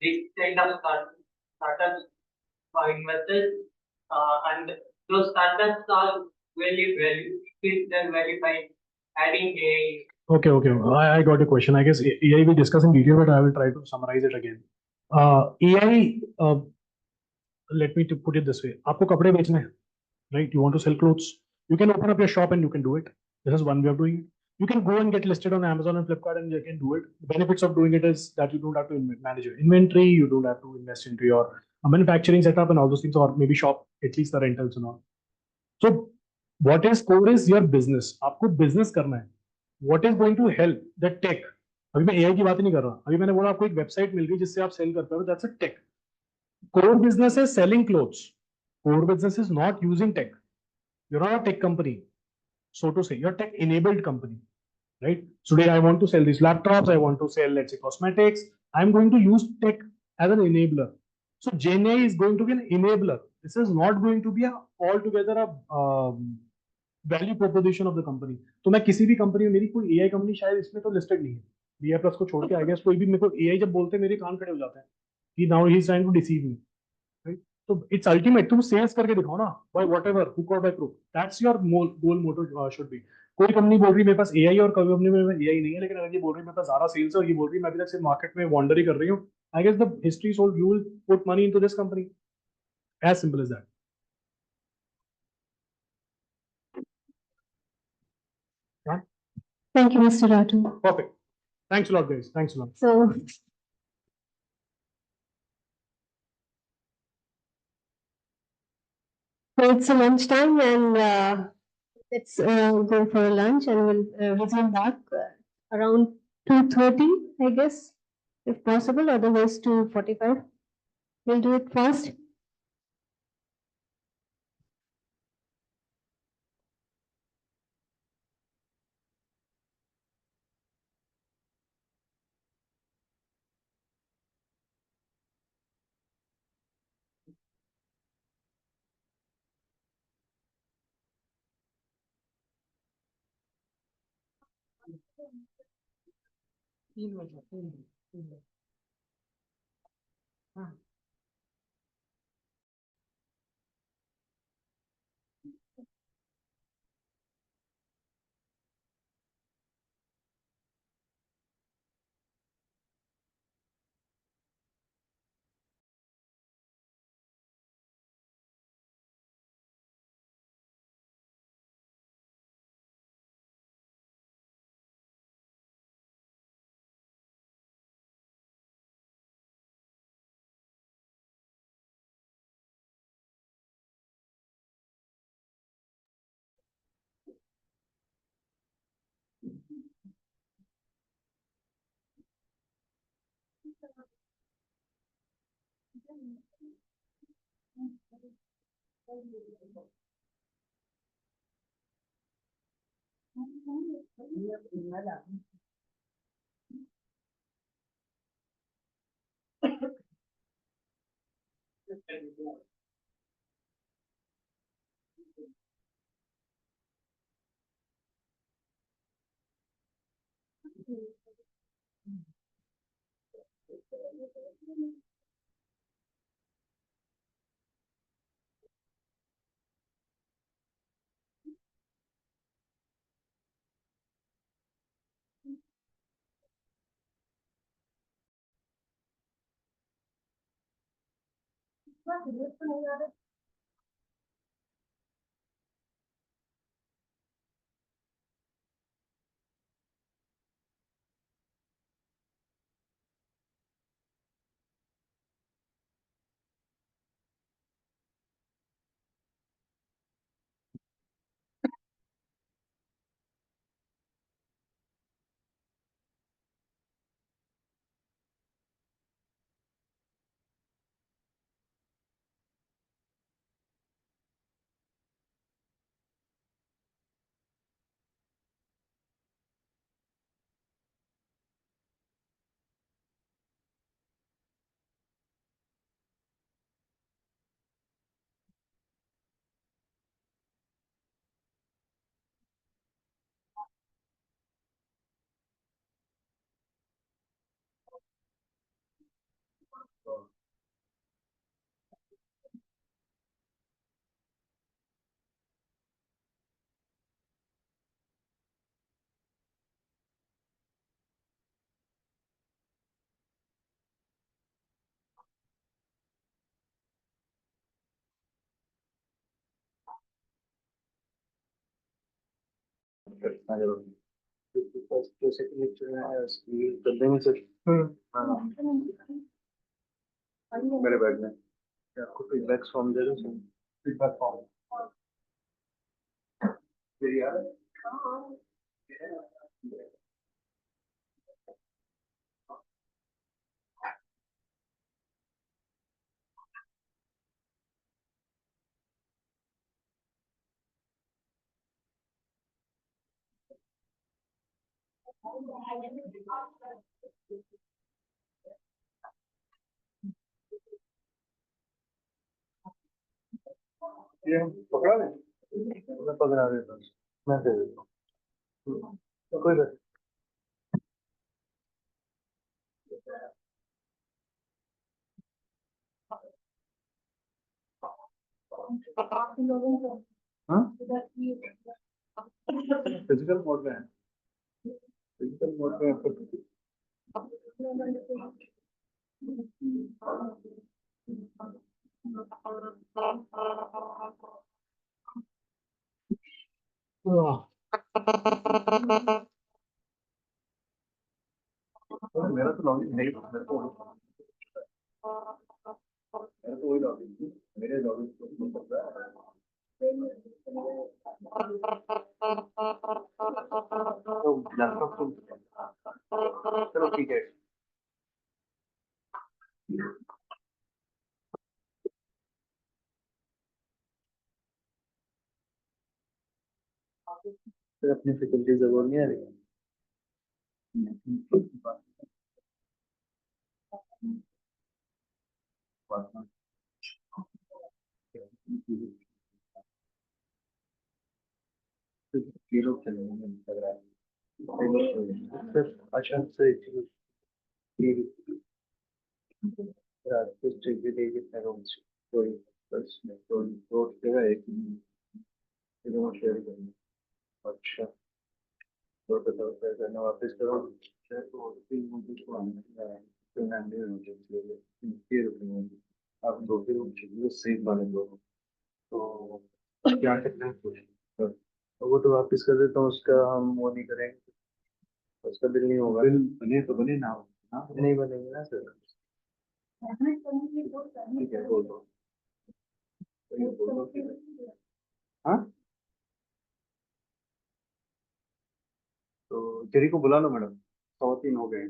this kind of startups for investors? And those startups are very value, increase their value by adding AI. Okay. I got your question. I guess AI we discuss in detail, but I will try to summarize it again. AI, let me to put it this way. आपको कपड़े बेचने हैं, right? You want to sell clothes. You can open up your shop and you can do it. This is one way of doing it. You can go and get listed on Amazon and Flipkart and you can do it. The benefits of doing it is that you don't have to manage your inventory, you don't have to invest into your manufacturing setup and all those things, or maybe shop at least the rentals and all. So what is core is your business. आपको business करना है. What is going to help the tech? अभी मैं AI की बात नहीं कर रहा. अभी मैंने बोला आपको एक वेबसाइट मिल गई जिससे आप सेल करते हो. That's a tech. Core business is selling clothes. Core business is not using tech. You're not a tech company, so to say. You're a tech enabled company, right? Today I want to sell these laptops. I want to sell, let's say, cosmetics. I'm going to use tech as an enabler. So GenAI is going to be an enabler. This is not going to be a altogether a value proposition of the company. तो मैं किसी भी company में, मेरी कोई AI company शायद इसमें तो लिस्टेड नहीं है. BI प्लस को छोड़ के आई गेस कोई भी मेरे को AI जब बोलते हैं मेरे कान खड़े हो जाते हैं कि now he is trying to deceive me, right? तो इट्स अल्टीमेट, तुम सेल्स करके दिखाओ ना, बाय व्हाटएवर, हुक और by crook. That's your goal motto should be. कोई कंपनी बोल रही है मेरे पास AI और कोई कंपनी में AI नहीं है, लेकिन अगर ये बोल रही है मेरे पास ज्यादा सेल्स है और ये बोल रही है मैं अभी तक सिर्फ मार्केट में वॉन्डर ही कर रही हूँ, I guess the history sold, you will put money into this company. As simple as that. Thank you, Mr. Ratu. Perfect. Thanks a lot, guys. Thanks a lot. So it's a lunch time and let's go for a lunch and we'll resume back around 2:30, I guess, if possible, otherwise 2:45. We'll do it fast. First to second lecture में school कर देंगे sir. मेरे bag में आपको feedback form दे दो sir. Feedback form मेरी याद है। ये हम पकड़ा लें। मैं पकड़ा देता हूँ। मैं दे देता हूँ। कोई बात हाँ फिजिकल मोड में है। फिजिकल मोड में आपको मेरा तो लॉगिन है ही। मेरा तो वही लॉगिन मेरे लॉगिन को पता है। तो लैपटॉप तो चलो ठीक है। फिर अपनी फैकल्टी जरूर नहीं आ रही। ये लोग चलेंगे लग रहा है। फिर अच्छा से रात को स्ट्रीट भी देगी रूम्स कोई बस में तो दो जगह एक रूम शेयर करेंगे। अच्छा तो बताओ क्या करना वापस करो। तो 3 को आने तो 900 रुपये आप 2 रूम चाहिए सेम वाले दो। तो क्या करना है कुछ तो वो तो वापस कर देता हूँ। उसका हम वो नहीं करेंगे। उसका बिल नहीं होगा। बिल बने तो बने ना नहीं बनेंगे ना सर। ठीक है बोल दो। तो ये बोल दो कि हाँ तो जेरी को बुला लो मैडम। 103 हो गए।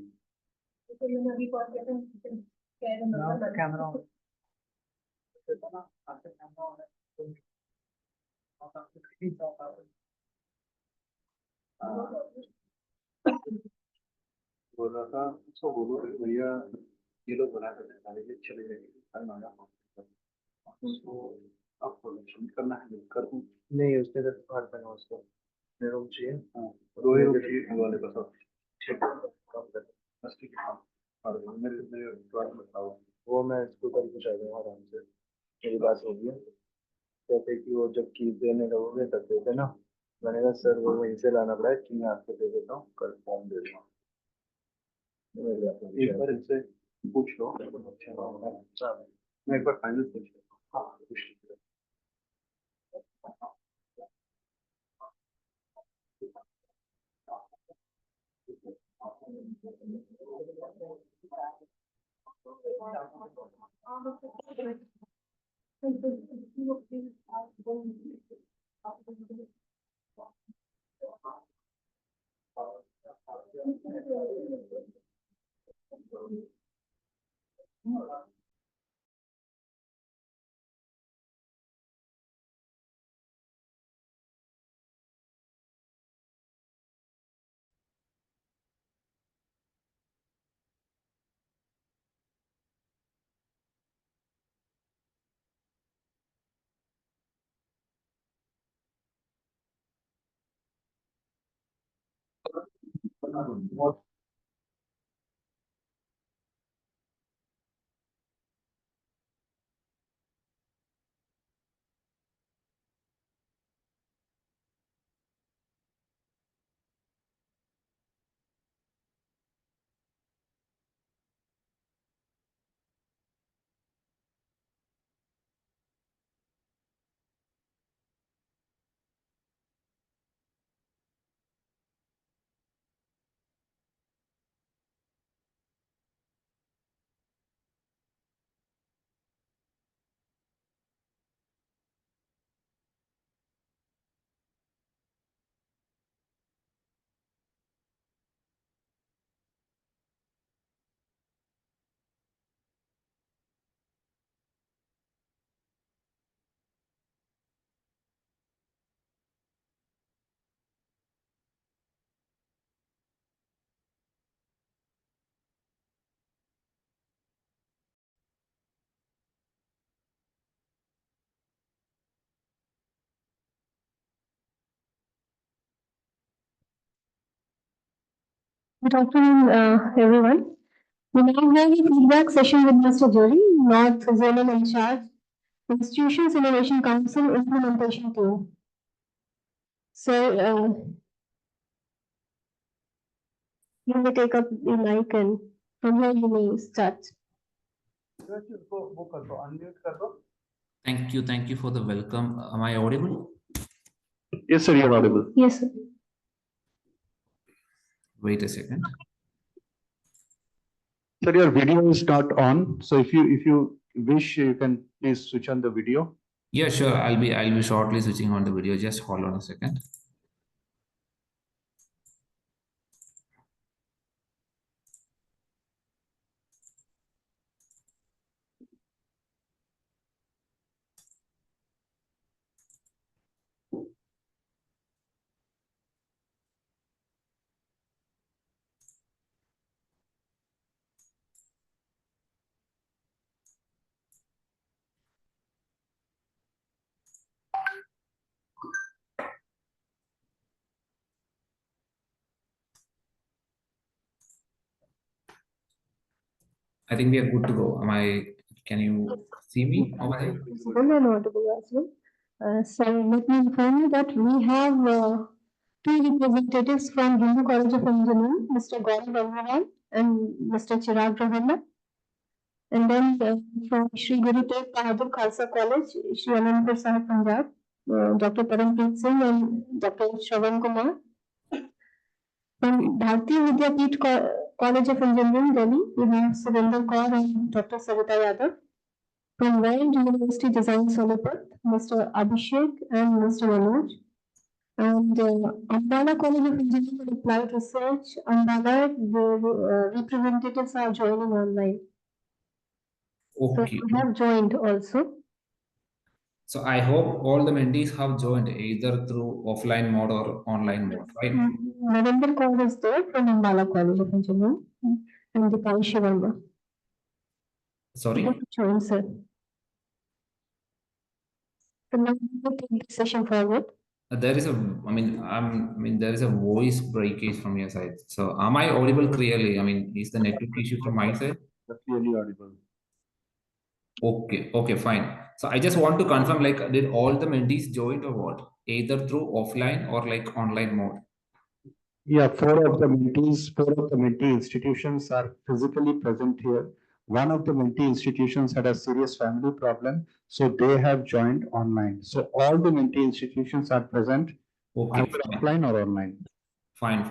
कैमरा बोल रहा था उसको बोलो कि भैया ये लोग बना कर डाले चले जाएंगे कल नया उसको अब प्रोडक्शन करना है कर दूँ। नहीं उसने तो बाहर पहना उसको मेरे रूम चाहिए। हाँ 2 ही रूम चाहिए वाले बस अब ठीक है काम कर बस ठीक है। और मेरे मेरे ड्राइंग बताओ वो मैं इसको कल कुछ आ जाऊँगा आराम से। मेरी बात होगी कहते कि वो जब की देने लगोगे तब दे देना। मैंने कहा सर वो वहीं से लाना पड़ा है कि मैं आपको दे देता हूँ कल फॉर्म दे दूँगा। एक बार इनसे पूछ लो। अच्छा मैं एक बार फाइनल पूछ लो। हाँ पूछ लो। Good afternoon, everyone. We now have a feedback session with Mr. Jury, North Zonal in charge, Institutions Innovation Council Implementation Team. So, you may take up the mic and from here you may start. Thank you for the welcome. Am I audible? Yes, sir, you're audible. Yes, sir. Wait a second. Sir, your video is not on. So if you wish, you can please switch on the video. Yeah, sure. I'll be shortly switching on the video. Just hold on a second. I think we are good to go. Can you see me over there? Visible and audible as well. So let me inform you that we have two representatives from Hindu College of Engineering, Mr. Gaurav Agarwal and Mr. Chirag Rohanna. And then from Shri Guru Tegh Bahadur Khalsa College, Shri Anandpur Sahib Punjab, Dr. Parampreet Singh and Dr. Shravan Kumar. From Bharatiya Vidyapeeth College of Engineering, Delhi, we have Surinder Kaur and Dr. Savita Yadav. From World University Design Solapur, Mr. Abhishek and Mr. Manoj. And Ambala College of Engineering and Applied Research, Ambala, the representatives are joining online. Okay. So we have joined also. So I hope all the mentees have joined either through offline mode or online mode, right? Narendra Kaur is there from Ambala College of Engineering and Dipanshi Verma. Sorry? Join, sir. So now we will take the session forward. There is there is a voice breakage from your side. So am I audible clearly? Is the network issue from my side? Clearly audible. Okay, fine. So I just want to confirm, like, did all the mentees join or what? Either through offline or like online mode? Yeah, four of the mentee institutions are physically present here. One of the mentee institutions had a serious family problem, so they have joined online. So all the mentee institutions are present, Okay, either offline or online. Fine.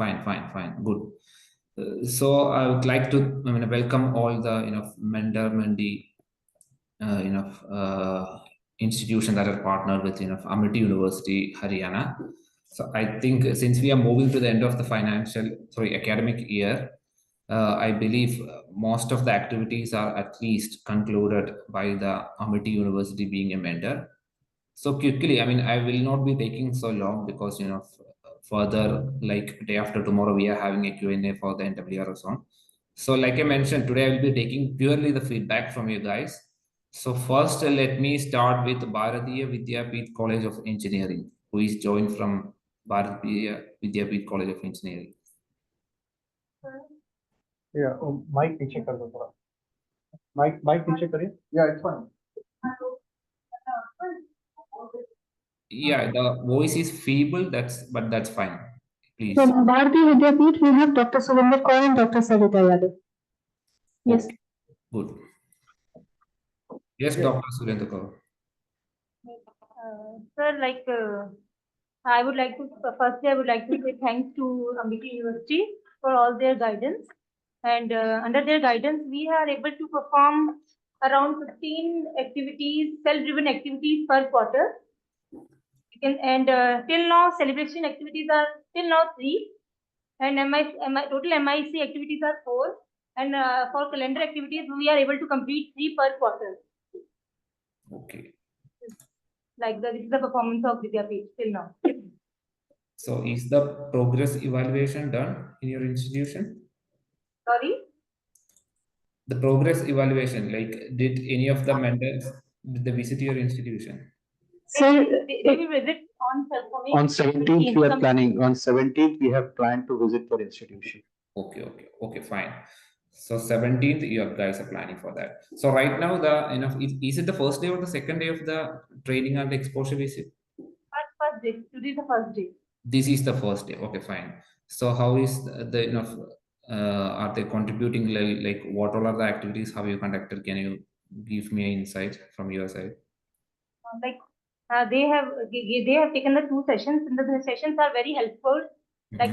Good. So I would like to welcome all the mentor mentee institutions that are partnered with Amity University, Haryana. So I think since we are moving to the end of the academic year, I believe most of the activities are at least concluded by the Amity University being a mentor. So quickly, I will not be taking so long because further, like day after tomorrow, we are having a Q&A for the NWR zone. So like I mentioned, today I will be taking purely the feedback from you guys. So first, let me start with Bharatiya Vidyapeeth College of Engineering, who is joined from Bharatiya Vidyapeeth College of Engineering. Yeah, mic पीछे कर दो थोड़ा. Mic पीछे करिए. Yeah, it's fine. Yeah, the voice is feeble, but that's fine. Please. From Bharatiya Vidyapeeth, we have Dr. Surinder Kaur and Dr. Savita Yadav. Yes. Okay, good. Yes, Dr. Surinder Kaur. Sir, I would like to say thanks to Amity University for all their guidance. And under their guidance, we are able to perform around 15 activities, self-driven activities per quarter. Till now, celebration activities are till now 3, and total MIC activities are 4. And for calendar activities, we are able to complete 3 per quarter. Okay. This is the performance of Vidyapeeth till now. So is the progress evaluation done in your institution? Sorry? The progress evaluation, like did any of the mentors visit your institution? Sir, they will visit on 17th we are planning. On 17th we have planned to visit your institution. Okay, fine. So 17th, you guys are planning for that. So right now, is it the first day or the second day of the training and exposure visit? First day. Today is the first day. This is the first day. Okay, fine. So how is are they contributing, like what all are the activities have you conducted? Can you give me an insight from your side? They have taken the 2 sessions, and the sessions are very helpful. Like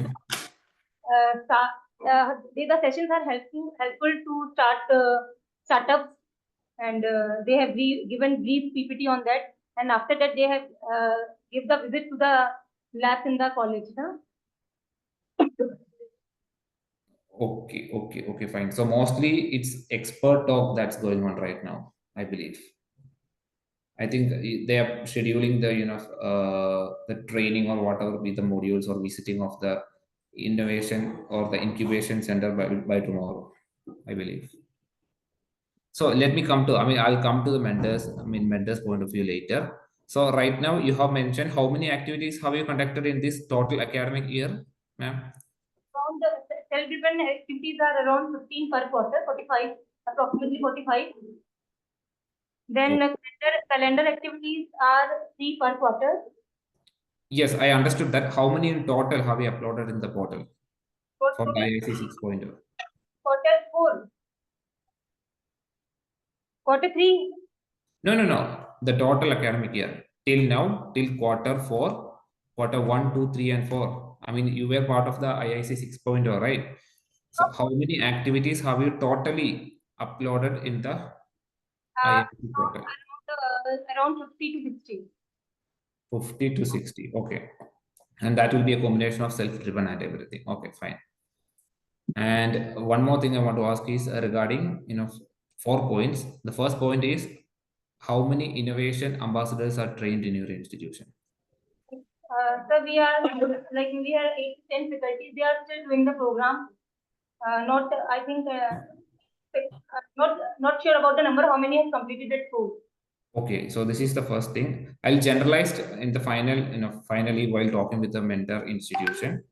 the sessions are helpful to start startups, and they have given brief PPT on that. And after that, they have give the visit to the labs in the college. Okay, fine. So mostly it's expert talk that's going on right now, I believe. I think they are scheduling the training or whatever be the modules or visiting of the innovation or the incubation center by tomorrow, I believe. So let me come to, I'll come to the mentors point of view later. So right now you have mentioned how many activities have you conducted in this total academic year, ma'am? Around self-driven activities are around 15 per quarter, 45, approximately 45. Then calendar activities are 3 per quarter. Yes, I understood that. How many in total have you uploaded in the portal for the IIC 6.0? Quarter 4. Quarter 3. No. The total academic year till now, till quarter 4, quarter 1, 2, 3, and 4. You were part of the IIC 6.0, right? So how many activities have you totally uploaded in the IIC portal? Around 50 to 60. 50 to 60. Okay. And that will be a combination of self-driven and everything. Okay, fine. And one more thing I want to ask is regarding 4 points. The first point is how many innovation ambassadors are trained in your institution? So we are 8 to 10 faculty. They are still doing the program. I think not sure about the number. How many have completed that course? Okay, so this is the first thing. I'll generalize in the finally while talking with the mentor institution.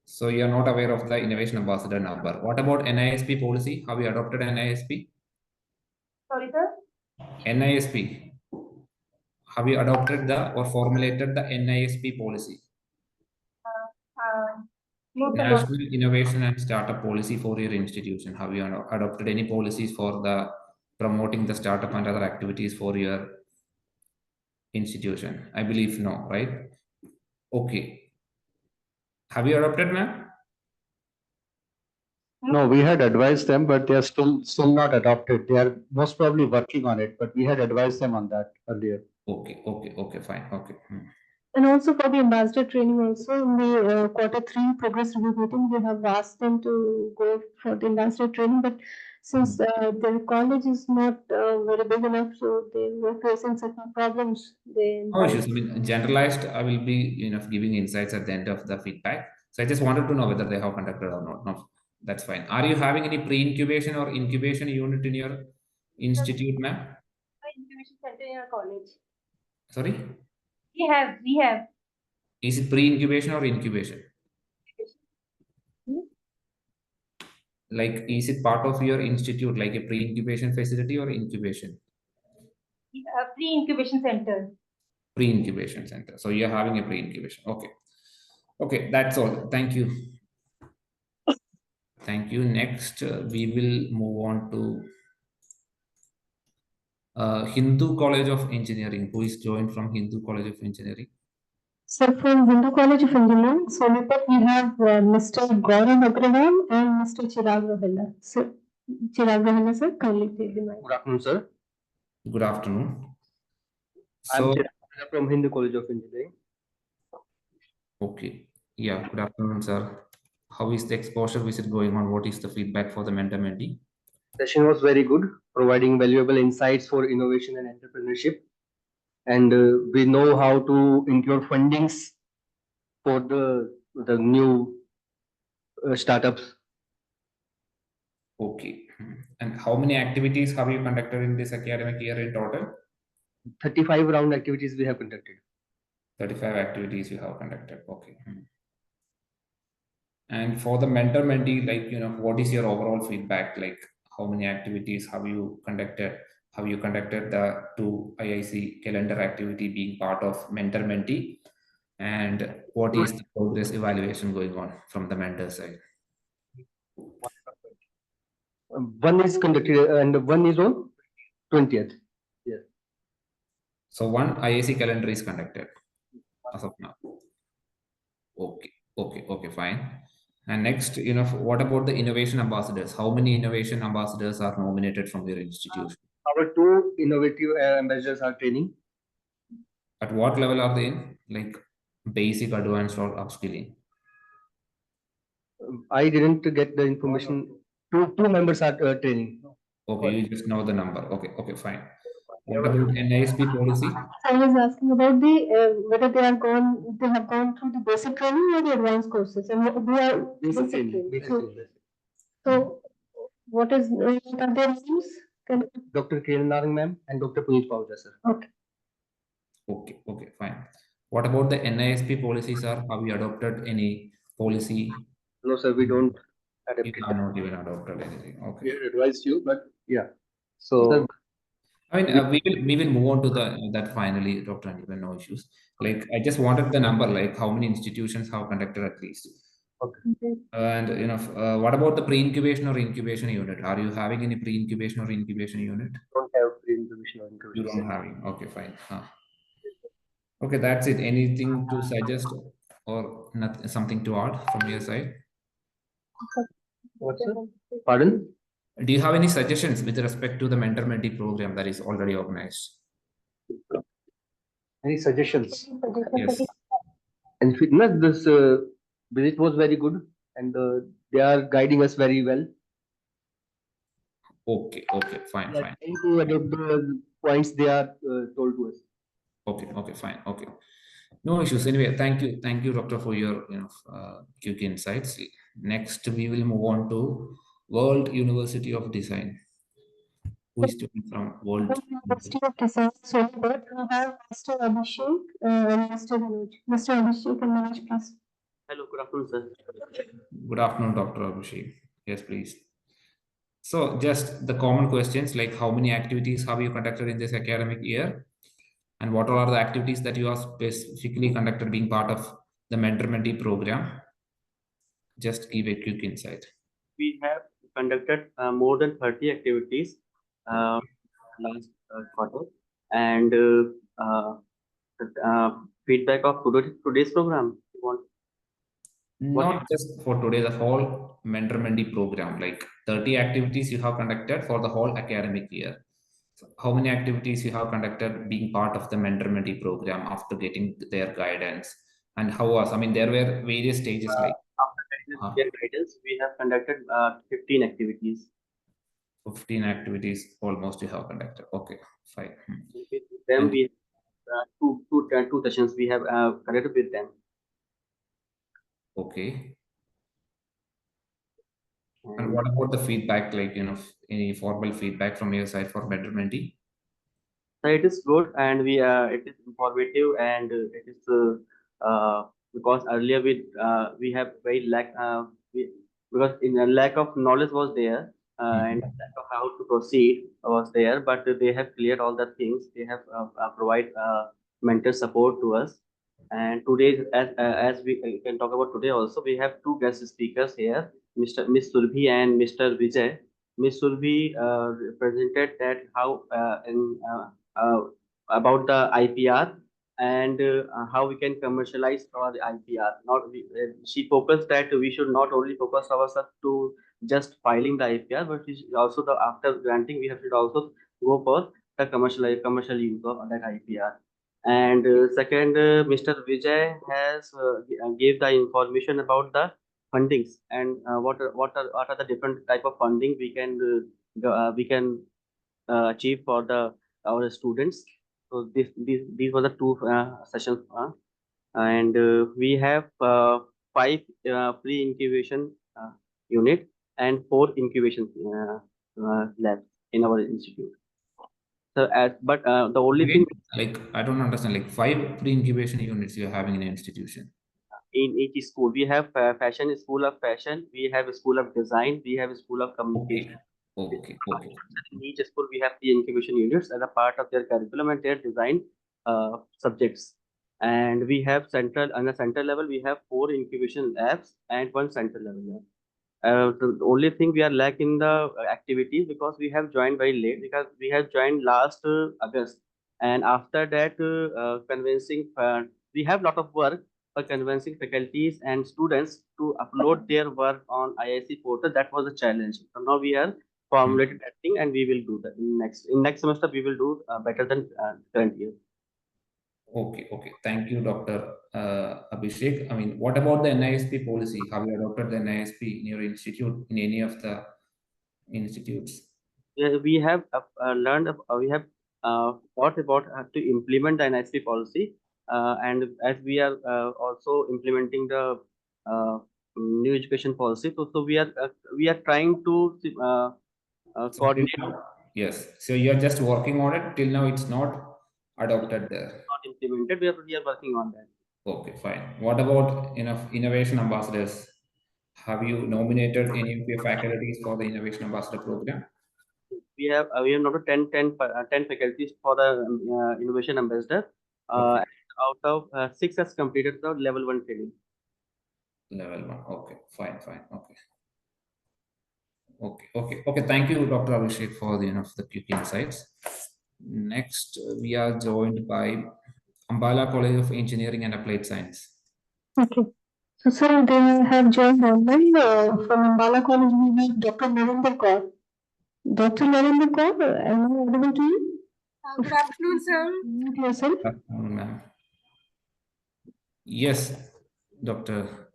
So you're not aware of the innovation ambassador number. What about NISP policy? Have you adopted NISP? Sorry, sir. NISP. Have you adopted or formulated the NISP policy? No, sir. National Innovation and Startup Policy for your institution. Have you adopted any policies for the promoting the startup and other activities for your institution? I believe no, right? Okay. Have you adopted, ma'am? No, we had advised them, but they are still not adopted. They are most probably working on it, but we had advised them on that earlier. Okay, fine. Okay. And also for the ambassador training also in the quarter 3 progress review meeting, we have asked them to go for the ambassador training, but since their college is not very big enough, so they were facing certain problems. No issues. Generalized, I will be giving insights at the end of the feedback. So I just wanted to know whether they have conducted or not. No, that's fine. Are you having any pre-incubation or incubation unit in your institute, ma'am? Incubation center in our college. Sorry? We have. Is it pre-incubation or incubation? Like, is it part of your institute, like a pre-incubation facility or incubation? Pre-incubation center. Pre-incubation center. So you're having a pre-incubation. Okay, that's all. Thank you. Thank you. Next, we will move on to Hindu College of Engineering. Who is joined from Hindu College of Engineering? So from Hindu College of Engineering, so with that we have Mr. Gaurav Agrawal and Mr. Chirag Rohilla. So Chirag Rohilla, sir, kindly take the mic. Good afternoon, sir. Good afternoon. I'm Chirag from Hindu College of Engineering. Okay. Yeah, good afternoon, sir. How is the exposure visit going on? What is the feedback for the mentor-mentee? Session was very good, providing valuable insights for innovation and entrepreneurship. And we know how to include fundings for the new startups. Okay. And how many activities have you conducted in this academic year in total? 35 round activities we have conducted. 35 activities you have conducted. Okay. And for the mentor mentee, like, what is your overall feedback? Like, how many activities have you conducted? Have you conducted the 2 IIC calendar activity being part of mentor mentee? And what is the progress evaluation going on from the mentor side? One is conducted and one is on 20th. Yes. So 1 IIC calendar is conducted as of now. Okay, fine. And next, what about the innovation ambassadors? How many innovation ambassadors are nominated from your institution? Our 2 innovative ambassadors are training. At what level are they in? Like basic, advanced, or upskilling? I didn't get the information. Two members are training. Okay, you just know the number. Okay, fine. What about NISP policy? I was asking about the whether they have gone through the basic training or the advanced courses, and they are Basic training. So, what are their names? Dr. Kiran Narang ma'am and Dr. Puneet Pahuja sir. Okay. Okay, fine. What about the NISP policy, sir? Have you adopted any policy? No, sir, we don't adapt. You have not even adopted anything. Okay. We advise you, but yeah. So, I mean, we will move on to that finally, Dr. Aniban, no issues. Like, I just wanted the number, like how many institutions have conducted at least. Okay. And what about the pre-incubation or incubation unit? Are you having any pre-incubation or incubation unit? Don't have pre-incubation or incubation. You don't having. Okay, fine. Okay, that's it. Anything to suggest or not, something to add from your side? What's that? Pardon? Do you have any suggestions with respect to the mentor-mentee program that is already organized? Any suggestions? Yes. And fitness, this visit was very good, and they are guiding us very well. Okay, fine. Trying to adopt the points they are told to us. Okay, fine. Okay, no issues. Anyway, thank you, doctor, for your quick insights. Next, we will move on to World University of Design. Who is doing from World University of Design? So, but we have Mr. Abhishek and Mr. Manoj. Mr. Abhishek and Manoj, please. Hello, good afternoon, sir. Good afternoon, Dr. Abhishek. Yes, please. So, just the common questions like how many activities have you conducted in this academic year? And what are the activities that you are specifically conducted being part of the mentor-mentee program? Just give a quick insight. We have conducted more than 30 activities last quarter, and feedback of today's program. You want? Not just for today, the whole mentor-mentee program, like 30 activities you have conducted for the whole academic year. So how many activities you have conducted being part of the mentor-mentee program after getting their guidance? And how was, I mean, there were various stages like. After their guidance, we have conducted 15 activities. 15 activities almost you have conducted. Okay, fine. With them, we two sessions we have conducted with them. Okay. And what about the feedback, like, any formal feedback from your side for mentor-mentee? So it is good, and it is informative, and it is because earlier we have very because in a lack of knowledge was there, and lack of how to proceed was there, but they have cleared all the things. They have provide mental support to us. And today, as we can talk about today also, we have two guest speakers here, Miss Surbhi and Mr. Vijay. Miss Surbhi presented that how about the IPR and how we can commercialize our IPR. She focused that we should not only focus ourselves to just filing the IPR, but also after granting we should also go for the commercial use of that IPR. And second, Mr. Vijay has gave the information about the fundings and what are the different type of funding we can achieve for our students. So these were the two sessions, and we have 5 pre-incubation unit and 4 incubation labs in our institute. So but the only thing, like, I don't understand, like 5 pre-incubation units you're having in an institution. in each school. We have fashion school of fashion. We have a school of design. We have a school of communication. Okay. In each school, we have the incubation units as a part of their curriculum and their design subjects. And we have central, on the central level, we have 4 incubation labs and 1 central level lab. The only thing we are lacking the activities because we have joined very late because we have joined last August, and after that convincing we have lot of work for convincing faculties and students to upload their work on IIC portal. That was a challenge. So now we are formulated that thing and we will do that in next semester. We will do better than current year. Okay. Thank you, Dr. Abhishek. I mean, what about the NISP policy? Have you adopted the NISP in your institute, in any of the institutes? Yeah, we have learned, we have thought about how to implement the NISP policy, and as we are also implementing the new education policy, so we are trying to coordinate. Yes. So you're just working on it. Till now, it's not adopted there. Not implemented. We are working on that. Okay, fine. What about innovation ambassadors? Have you nominated any of your faculties for the innovation ambassador program? We have not 10 faculties for the innovation ambassador. Out of 6 has completed the level 1 training. Level 1. Okay, fine. Okay. Thank you, Dr. Abhishek, for the quick insights. Next, we are joined by Ambala College of Engineering and Applied Science. Okay. So, sir, they have joined online from Ambala College. We have Dr. Narendra Kaur. Dr. Narendra Kaur, am I audible to you? Good afternoon, sir. Mute yourself. Good afternoon, ma'am. Yes, Doctor.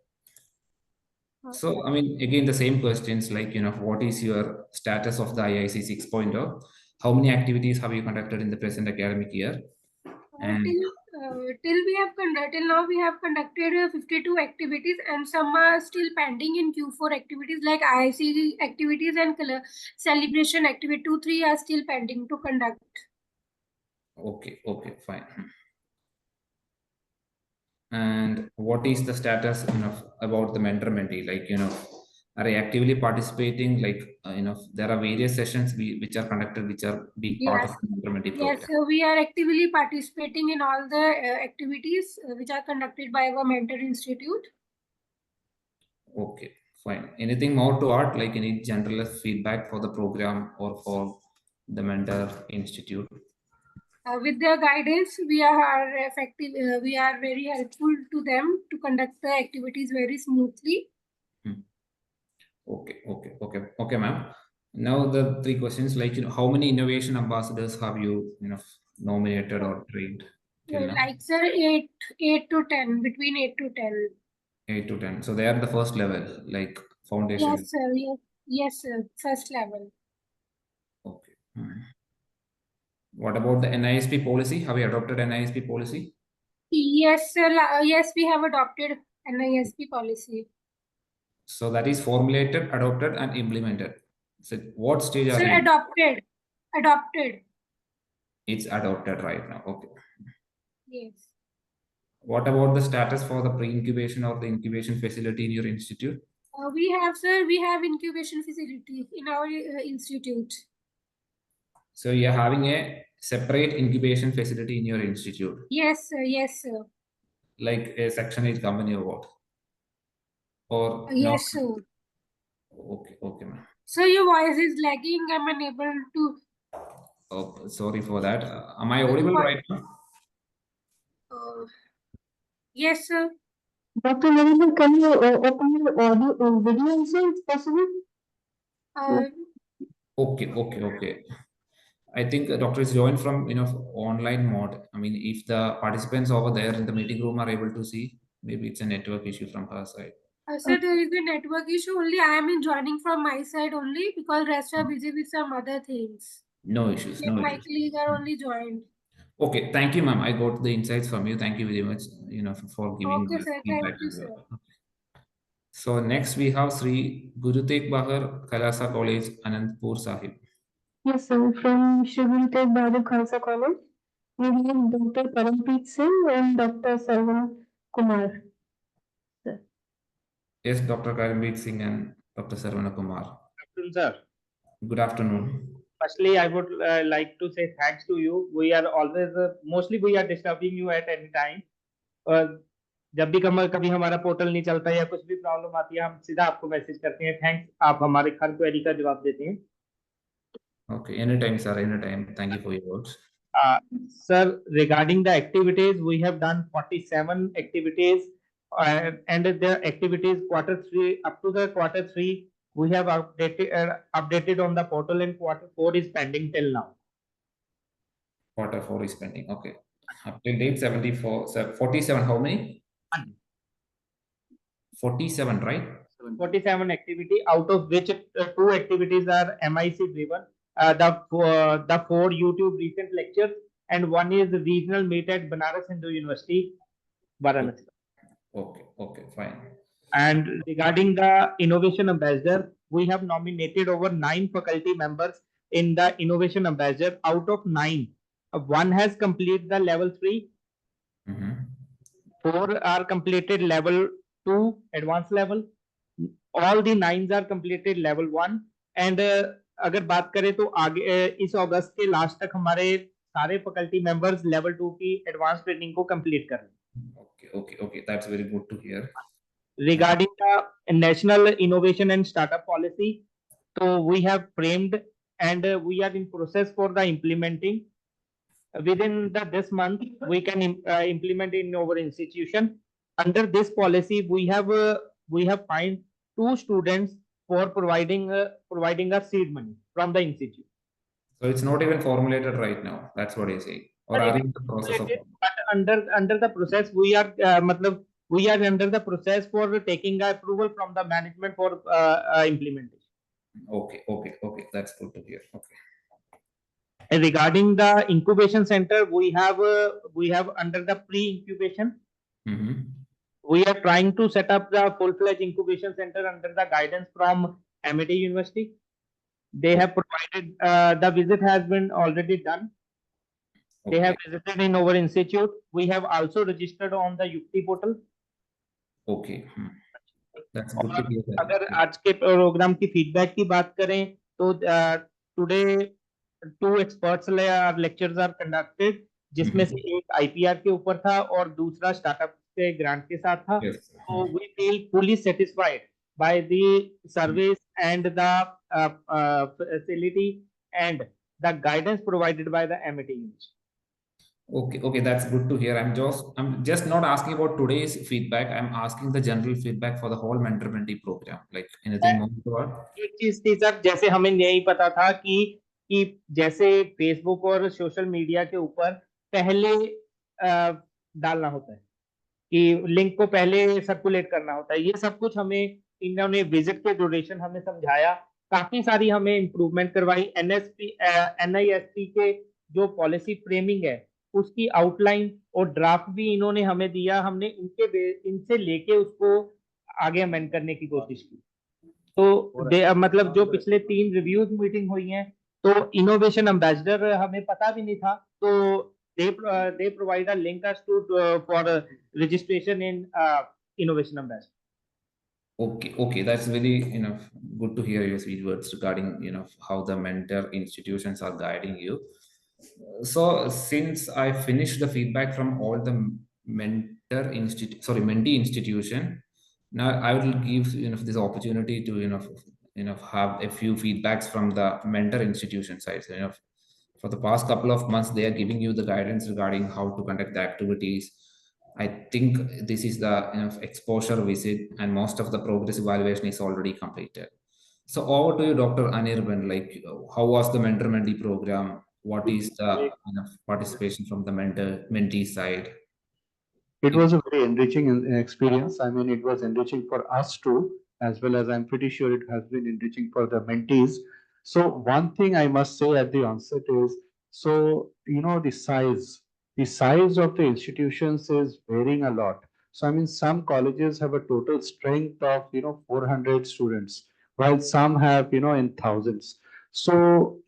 So, I mean, again, the same questions like, what is your status of the IIC 6.0? How many activities have you conducted in the present academic year? And Till now we have conducted 52 activities, and some are still pending in Q4 activities like IIC activities and celebration activity. 2-3 are still pending to conduct. Okay, fine. And what is the status about the mentor-mentee? Like, are they actively participating? Like, there are various sessions which are conducted, which are being part of the mentor-mentee program. Yes, so we are actively participating in all the activities which are conducted by our mentor institute. Okay, fine. Anything more to add, like any general feedback for the program or for the mentor institute? With their guidance, we are effective. We are very helpful to them to conduct the activities very smoothly. Okay, ma'am. Now the 3 questions, like, how many innovation ambassadors have you, nominated or trained till now? Like, sir, 8 to 10, between 8 to 10. 8 to 10. So they are the first level, like foundation. Yes, sir. Yes, sir. First level. Okay. What about the NISP policy? Have you adopted NISP policy? Yes, sir. Yes, we have adopted NISP policy. So that is formulated, adopted, and implemented. So what stage are you? Adopted. It's adopted right now. Okay. Yes. What about the status for the pre-incubation or the incubation facility in your institute? We have incubation facility in our institute. So you're having a separate incubation facility in your institute? Yes, sir. Yes, sir. Like a Section 8 company or what? Or yes, not? sir. Okay, ma'am. So your voice is lagging. I'm unable to. Oh, sorry for that. Am I audible right now? Yes, sir. Dr. Narendra, can you open your audio video also, if possible? Okay. I think the doctor is joined from online mode. I mean, if the participants over there in the meeting room are able to see, maybe it's a network issue from her side. Sir, there is a network issue only. I am joining from my side only because rest are busy with some other things. No issues. No my issues. colleagues are only joined. Okay, thank you, ma'am. I got the insights from you. Thank you very much, for giving Okay, sir. feedback. Thank you, sir. So next we have Sri Guru Tegh Bahadur Khalsa College, Anandpur Sahib. Yes, sir. From Shri Guru Tegh Bahadur Khalsa College, we have Dr. Parampreet Singh and Dr. Sarvan Kumar. Yes, Dr. Karimbeet Singh and Dr. Sarvana Kumar. Afternoon, sir. Good afternoon. Firstly, I would like to say thanks to you. We are always, mostly we are disturbing you at any time. जब भी कभी हमारा portal नहीं चलता या कुछ भी problem आती है हम सीधा आपको मैसेज करते हैं थैंक्स आप हमारे हर क्वेरी का जवाब देते हैं Okay, anytime, sir, anytime. Thank you for your words. Sir, regarding the activities, we have done 47 activities and the activities quarter 3 up to the quarter 3 we have updated on the portal and quarter 4 is pending till now. Quarter 4 is pending. Okay. Up till date 74, 47. How many? 47, right? 47 activity out of which 2 activities are MIC driven. The 4 YouTube recent lectures and 1 is the regional meet at Banaras Hindu University, Varanasi. Okay, fine. And regarding the innovation ambassador, we have nominated over 9 faculty members in the innovation ambassador. Out of 9, 1 has completed the level 3. 4 are completed level 2, advanced level. All the 9s are completed level 1. And अगर बात करें तो आगे इस अगस्त के last तक हमारे सारे फैकल्टी मेंबर्स लेवल 2 की एडवांस ट्रेनिंग को कंप्लीट कर लें. Okay, that's very good to hear. Regarding the national innovation and startup policy, so we have framed and we are in process for the implementing. Within this month, we can implement in our institution. Under this policy, we have fined 2 students for providing a seed money from the institute. So it's not even formulated right now. That's what you're saying. Or are you in the process of? But under the process, we are we are under the process for taking approval from the management for implementation. Okay, that's good to hear. Okay. And regarding the incubation center, we have under the pre-incubation. We are trying to set up the full-fledged incubation center under the guidance from MIT University. They have provided the visit has been already done. They have visited in our institute. We have also registered on the Yukti portal. Okay. That's good to hear. अगर आज के programme की feedback की बात करें तो today 2 experts lectures are conducted जिसमें से एक आईपीआर के ऊपर था और दूसरा स्टार्टअप के ग्रांट के साथ था. So we feel fully satisfied by the service and the facility and the guidance provided by the MIT University. Okay, that's good to hear. I'm just not asking about today's feedback. I'm asking the general feedback for the whole mentor-mentee program. Like anything more to add? एक चीज थी sir, जैसे हमें नहीं पता था कि जैसे फेसबुक और सोशल मीडिया के ऊपर पहले डालना होता है कि लिंक को पहले सर्कुलेट करना होता है, ये सब कुछ हमें इन्होंने विजिट के ड्यूरेशन हमें समझाया, काफी सारी हमें इम्प्रूवमेंट करवाई. NISP के जो पॉलिसी फ्रेमिंग है उसकी आउटलाइन और ड्राफ्ट भी इन्होंने हमें दिया, हमने इनसे लेके उसको आगे अमेंड करने की कोशिश की. तो मतलब जो पिछले 3 रिव्यूज मीटिंग हुई हैं तो इनोवेशन एम्बेसडर हमें पता भी नहीं था, तो they provide a link us to for registration in innovation ambassador. Okay, that's really good to hear your sweet words regarding how the mentor institutions are guiding you. So since I finished the feedback from all the mentee institution, now I will give this opportunity to have a few feedbacks from the mentor institution side. So, for the past couple of months, they are giving you the guidance regarding how to conduct the activities. I think this is the exposure visit, and most of the progress evaluation is already completed. So over to you, Dr. Anirban. Like, how was the mentor-mentee program? What is the participation from the mentee side? It was a very enriching experience. I mean, it was enriching for us too, as well as I'm pretty sure it has been enriching for the mentees. So one thing I must say at the onset is, so, the size of the institutions is varying a lot. So, I mean, some colleges have a total strength of, 400 students, while some have, in thousands. So,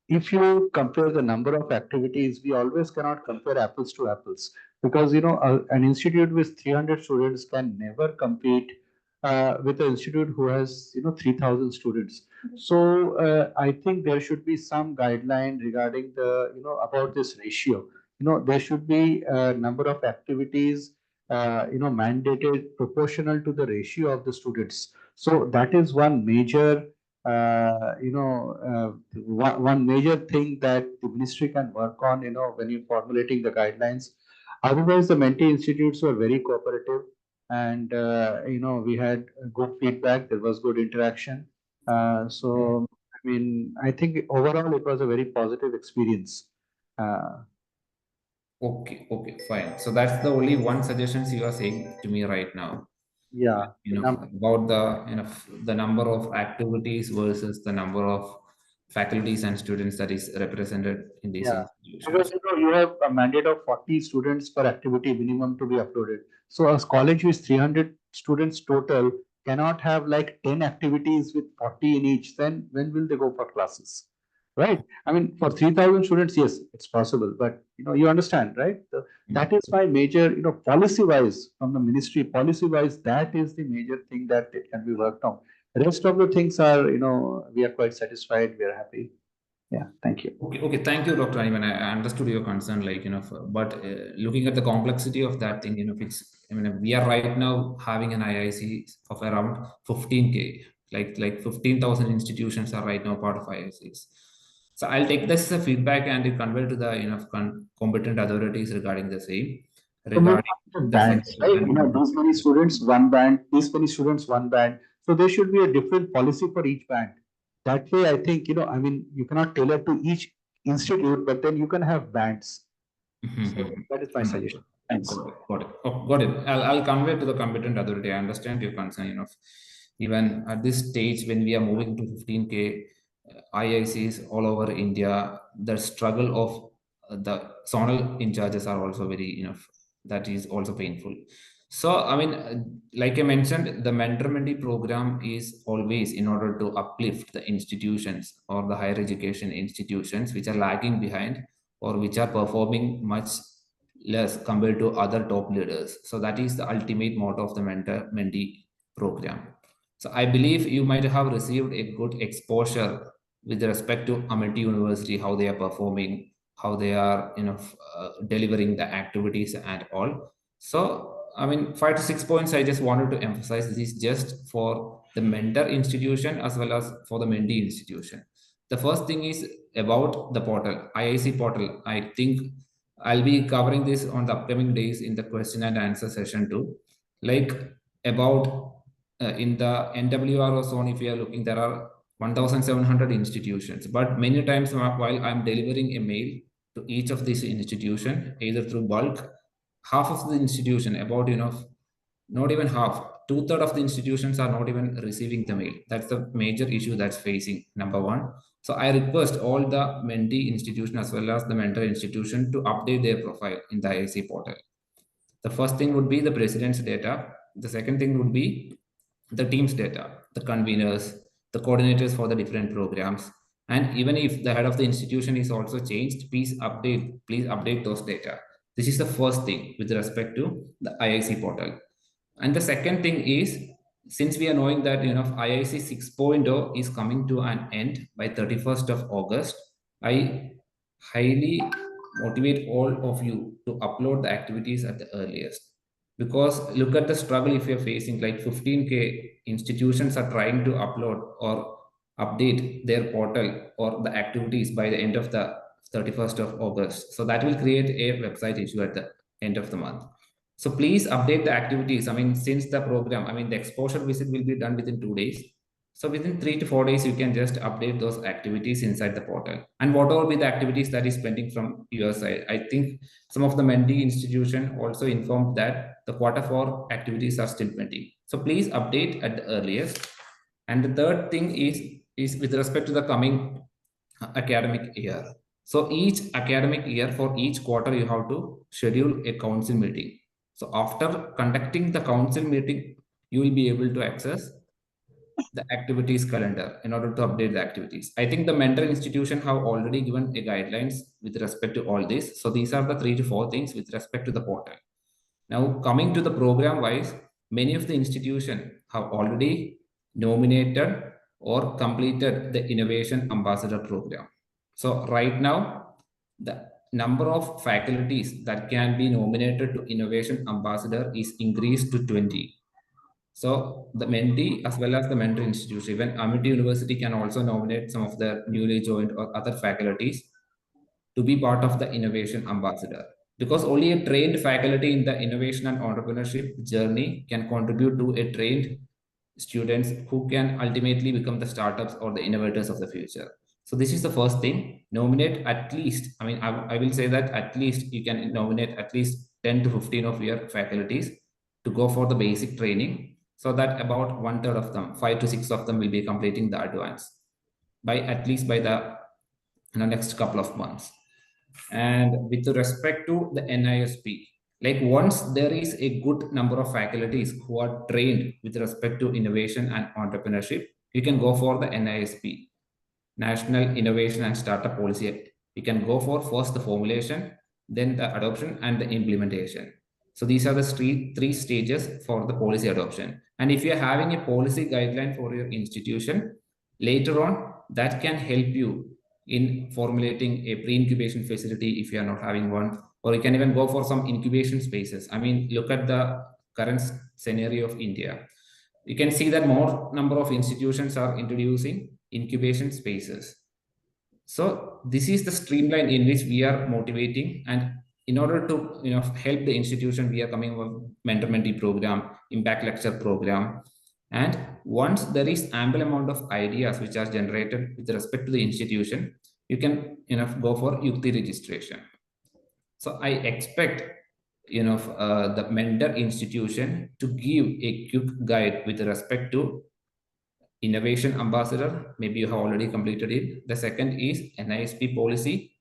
if you compare the number of activities, we always cannot compare apples to apples because, an institute with 300 students can never compete with an institute who has 3,000 students. So I think there should be some guideline regarding the about this ratio. There should be a number of activities mandated proportional to the ratio of the students. So that is one major one major thing that the ministry can work on when you're formulating the guidelines. Otherwise, the mentee institutes were very cooperative, and we had good feedback. There was good interaction. So I mean, I think overall it was a very positive experience. Okay, fine. So that's the only one suggestions you are saying to me right now. Yeah, About the the number of activities versus the number of faculties and students that is represented in these yeah. institutions. Because you have a mandate of 40 students per activity minimum to be uploaded. So a college with 300 students total cannot have like 10 activities with 40 in each. Then when will they go for classes? Right? I mean, for 3,000 students, yes, it's possible. But you understand, right? That is my major, policy-wise, from the ministry, policy-wise, that is the major thing that it can be worked on. The rest of the things are, we are quite satisfied, we are happy. Yeah, thank you. Okay, thank you, Dr. Animan. I understood your concern, but looking at the complexity of that thing, we are right now having an IIC of around 15K, like 15,000 institutions are right now part of IICs. So I'll take this as a feedback and convey to the competent authorities regarding the same. Regarding bands, right? These many students, one band, these many students, one band. So there should be a different policy for each band. That way, I think, you cannot tailor to each institute, but then you can have bands. So that is my suggestion. Thanks. Got it. Got it. I'll convey to the competent authority. I understand your concern. Even at this stage, when we are moving to 15K IICs all over India, the struggle of the zonal in charges are also very, that is also painful. So, like I mentioned, the mentor-mentee program is always in order to uplift the institutions or the higher education institutions which are lagging behind or which are performing much less compared to other top leaders. So that is the ultimate motto of the mentor-mentee program. So I believe you might have received a good exposure with respect to Amity University, how they are performing, how they are delivering the activities and all. So 5 to 6 points I just wanted to emphasize. This is just for the mentor institution as well as for the mentee institution. The first thing is about the portal, IIC portal. I think I'll be covering this on the upcoming days in the question and answer session too. Like about in the NWRO zone, if you are looking, there are 1,700 institutions. But many times while I'm delivering a mail to each of these institutions, either through bulk, half of the institution, about not even half, 2/3 of the institutions are not even receiving the mail. That's the major issue that's facing, number one. So I request all the mentee institution as well as the mentor institution to update their profile in the IIC portal. The first thing would be the president's data. The second thing would be the team's data, the conveners, the coordinators for the different programs. And even if the head of the institution is also changed, please update those data. This is the first thing with respect to the IIC portal. And the second thing is, since we are knowing that IIC 6.0 is coming to an end by 31st of August, I highly motivate all of you to upload the activities at the earliest. Because look at the struggle if you're facing, like 15K institutions are trying to upload or update their portal or the activities by the end of the 31st of August. So that will create a website issue at the end of the month. So please update the activities. Since the program, the exposure visit will be done within 2 days. So within 3 to 4 days, you can just update those activities inside the portal. And what will be the activities that is pending from your side? I think some of the mentee institution also informed that the Q4 activities are still pending. So please update at the earliest. And the third thing is with respect to the coming academic year. So each academic year, for each quarter, you have to schedule a council meeting. So after conducting the council meeting, you will be able to access the activities calendar in order to update the activities. I think the mentor institution have already given a guidelines with respect to all this. So these are the 3 to 4 things with respect to the portal. Now coming to the program wise, many of the institution have already nominated or completed the Innovation Ambassador Program. So right now, the number of faculties that can be nominated to Innovation Ambassador is increased to 20. So the mentee as well as the mentor institution, even Amity University can also nominate some of the newly joined or other faculties to be part of the Innovation Ambassador. Because only a trained faculty in the innovation and entrepreneurship journey can contribute to a trained students who can ultimately become the startups or the innovators of the future. So this is the first thing. Nominate at least, I will say that at least you can nominate at least 10 to 15 of your faculties to go for the basic training, so that about 1/3 of them, 5 to 6 of them will be completing the advance by at least by the next couple of months. And with respect to the NISP, like once there is a good number of faculties who are trained with respect to innovation and entrepreneurship, you can go for the NISP, National Innovation and Startup Policy Act. You can go for first the formulation, then the adoption and the implementation. So these are the three stages for the policy adoption. And if you're having a policy guideline for your institution, later on, that can help you in formulating a pre-incubation facility if you are not having one, or you can even go for some incubation spaces. I mean, look at the current scenario of India. You can see that more number of institutions are introducing incubation spaces. So this is the streamline in which we are motivating, and in order to help the institution, we are coming with mentor-mentee program, impact lecture program. And once there is ample amount of ideas which are generated with respect to the institution, you can go for Yukti registration. So I expect the mentor institution to give a quick guide with respect to Innovation Ambassador. Maybe you have already completed it. The second is NISP policy.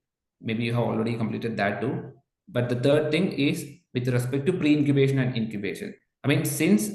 Maybe you have already completed that too. But the third thing is with respect to pre-incubation and incubation. I mean, since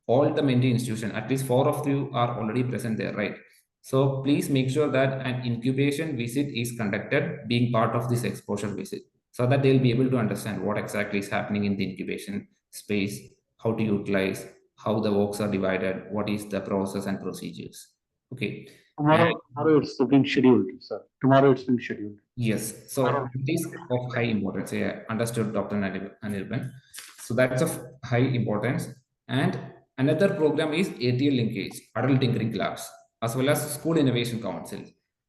all the mentee institution, at least 4 of you are already present there, right? So please make sure that an incubation visit is conducted, being part of this exposure visit, so that they'll be able to understand what exactly is happening in the incubation space, how to utilize, how the works are divided, what is the process and procedures. Okay. Tomorrow it's been scheduled, sir. Tomorrow it's been scheduled. Yes. So it is of high importance. Yeah, understood, Dr. Anirban. So that's of high importance. And another program is ATL Linkage, Adult Tinkering Labs, as well as School Innovation Council.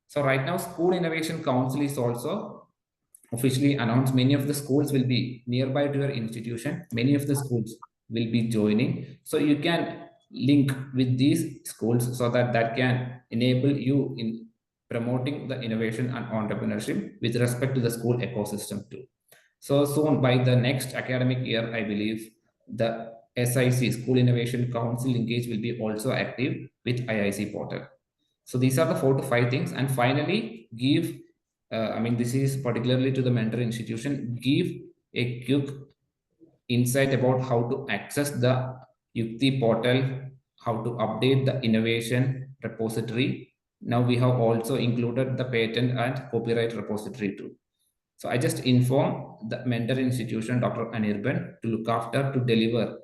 So right now, School Innovation Council is also officially announced. Many of the schools will be nearby to your institution. Many of the schools will be joining. So you can link with these schools so that can enable you in promoting the innovation and entrepreneurship with respect to the school ecosystem too. So soon, by the next academic year, I believe the SIC, School Innovation Council linkage, will be also active with IIC portal. So these are the 4 to 5 things. And finally, give, this is particularly to the mentor institution, give a quick insight about how to access the Yukti portal, how to update the innovation repository. Now we have also included the patent and copyright repository too. So I just inform the mentor institution, Dr. Anirban, to look after to deliver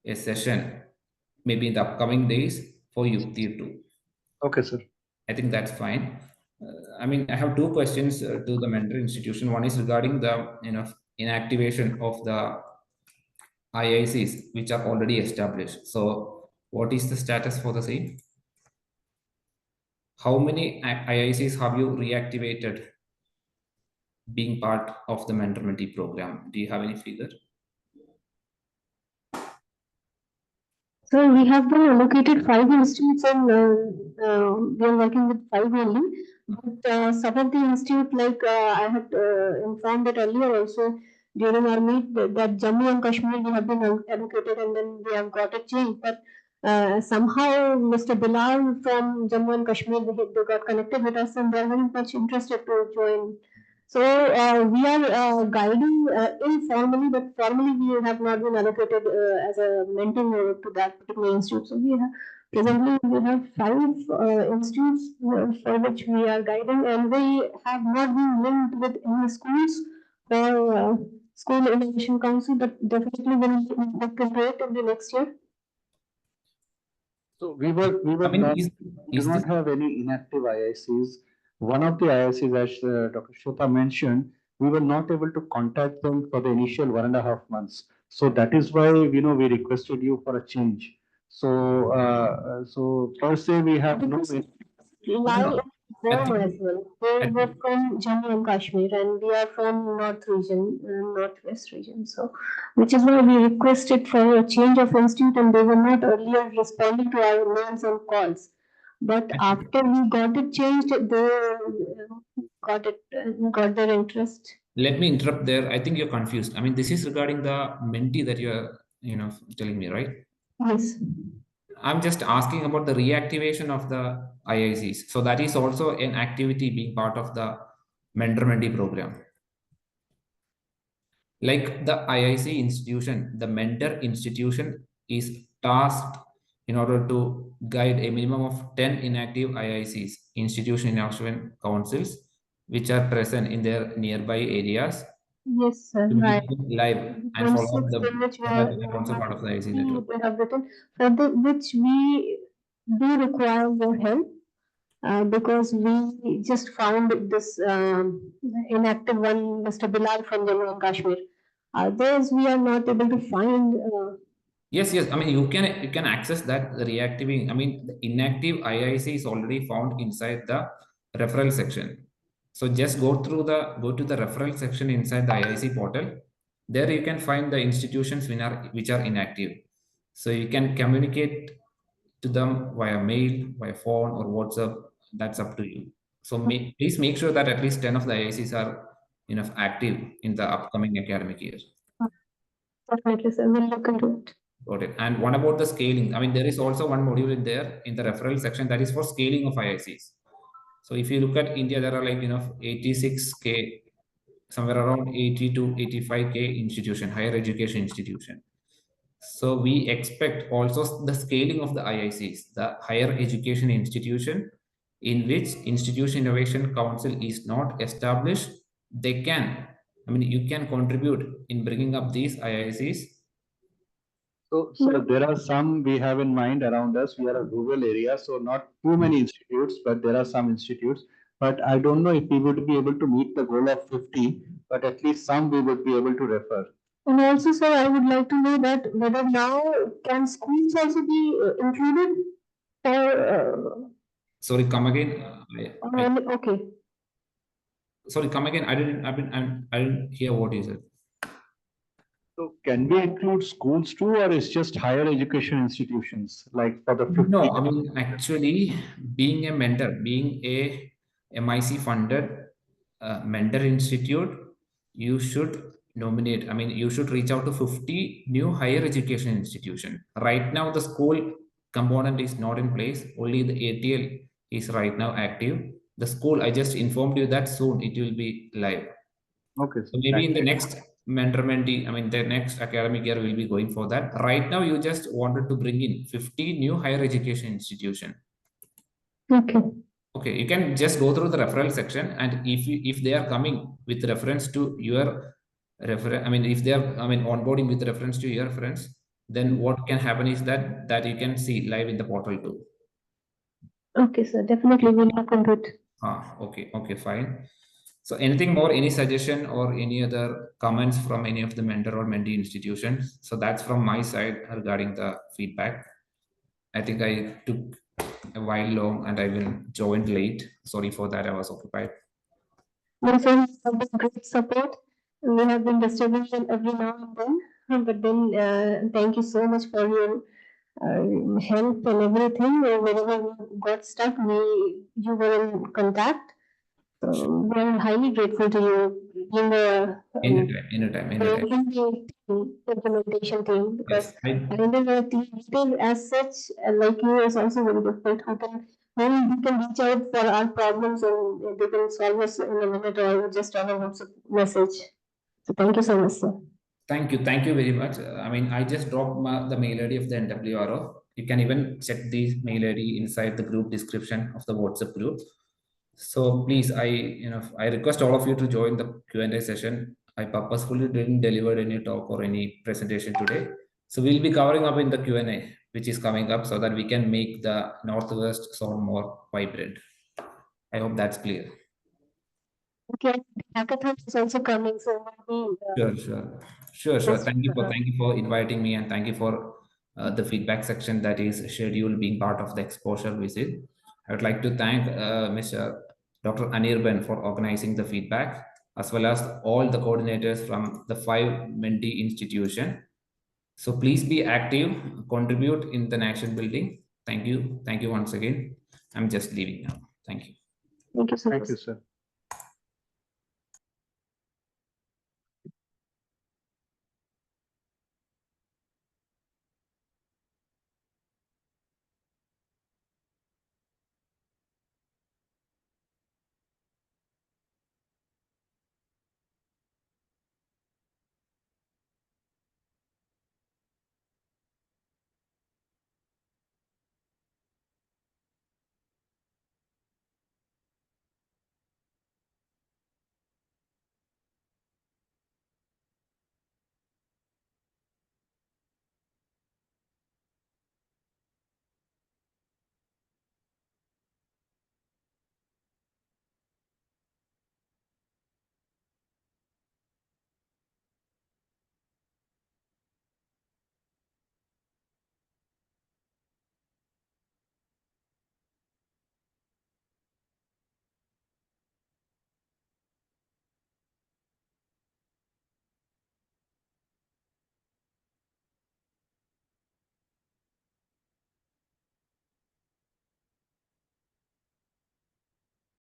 a session maybe in the upcoming days for Yukti too. Okay, sir. I think that's fine. I have 2 questions to the mentor institution. One is regarding the inactivation of the IICs which are already established. So what is the status for the same? How many IICs have you reactivated being part of the mentor-mentee program? Do you have any figure? So we have been allocated 5 institutes and we are working with 5 only. But some of the institutes, like I had informed it earlier also during our meet, that Jammu and Kashmir we have been allocated and then we have got it changed. But somehow Mr. Bilal from Jammu and Kashmir, they got connected with us and they are very much interested to join. So we are guiding informally, but formally we have not been allocated as a mentor to that particular institute. So we have presently we have 5 institutes for which we are guiding, and they have not been linked with any schools or School Innovation Council, but definitely will look into it in the next year. So we were I mean, not, is we do this not have any inactive IICs. One of the IICs, as Dr. Shweta mentioned, we were not able to contact them for the initial 1.5 months. So that is why, we requested you for a change. So, so per se, we have no. Lie I form think as well. They I were think from Jammu and Kashmir, and we are from North region, Northwest region. So, which is why we requested for a change of institute, and they were not earlier responding to our mails and calls. But after we got it changed, they got their interest. let me interrupt there. I think you're confused. I mean, this is regarding the mentee that you're, telling me, right? Yes. I'm just asking about the reactivation of the IICs. So that is also an activity being part of the mentor mentee program. Like the IIC institution, the mentor institution is tasked in order to guide a minimum of 10 inactive IICs, institution innovation councils, which are present in their nearby areas Yes, sir. to Right. make them live and follow up Concepts the in which we that are also part of the IIC network. have written, for which we do require your help. Because we just found this inactive one, Mr. Bilal from Jammu and Kashmir. Others we are not able to find. Yes, yes. I mean, you can access that reactivating. I mean, the inactive IIC is already found inside the referral section. So just go to the referral section inside the IIC portal. There you can find the institutions which are inactive. So you can communicate to them via mail, via phone, or WhatsApp. That's up to you. So please make sure that at least 10 of the IICs are active in the upcoming academic year. Definitely, sir. We'll look into it. Got it. And what about the scaling? I mean, there is also one module in there in the referral section that is for scaling of IICs. So if you look at India, there are 86K, somewhere around 80 to 85K institution, higher education institution. So we expect also the scaling of the IICs, the higher education institution, in which Institution Innovation Council is not established. They can, you can contribute in bringing up these IICs. So there are some we have in mind around us. We are a rural area, so not too many institutes, but there are some institutes. But I don't know if we would be able to meet the goal of 50, but at least some we would be able to refer. And also, sir, I would like to know that whether now can schools also be included, or Sorry, come again. okay. Sorry, come again. I didn't hear what you said. So can we include schools too, or it's just higher education institutions like for the 50? No, I mean, actually, being a mentor, being a MIC funded mentor institute, you should nominate. I mean, you should reach out to 50 new higher education institution. Right now, the school component is not in place. Only the ATL is right now active. The school, I just informed you that soon it will be live. Okay. So maybe in the next mentor mentee, the next academic year will be going for that. Right now, you just wanted to bring in 50 new higher education institution. Okay. Okay, you can just go through the referral section, and if they are coming with reference to your if they are onboarding with reference to your friends, then what can happen is that you can see live in the portal too. Okay, sir. Definitely, we'll look into it. Okay, fine. So anything more, any suggestion or any other comments from any of the mentor or mentee institutions? So that's from my side regarding the feedback. I think I took a while long and I will join late. Sorry for that, I was occupied. My friends have been great support. We have been disturbing them every now and then, but then thank you so much for your help and everything. Whenever we got stuck, you were in contact. So we are highly grateful to you being the Anytime. implementation team, because Yes, handling a team meeting as such, like you, is also very difficult. When we can reach out for our problems and they can solve us in a minute or just on a WhatsApp message. So thank you so much, sir. Thank you very much. I just dropped the mail ID of the NWRO. You can even check the mail ID inside the group description of the WhatsApp group. So please, I request all of you to join the Q&A session. I purposefully didn't deliver any talk or any presentation today. So we'll be covering up in the Q&A. which is coming up so that we can make the Northwest zone more vibrant. I hope that's clear. Okay, hackathon is also coming, so maybe, Sure. Yes, Thank you for inviting me, and thank you for the feedback section that is scheduled being part of the exposure visit. I would like to thank Mr. Dr. Anirban for organizing the feedback, as well as all the coordinators from the 5 mentee institution. So please be active, contribute in the nation building. Thank you once again. I'm just leaving now. Thank you. Thank you so much. Thank you, sir.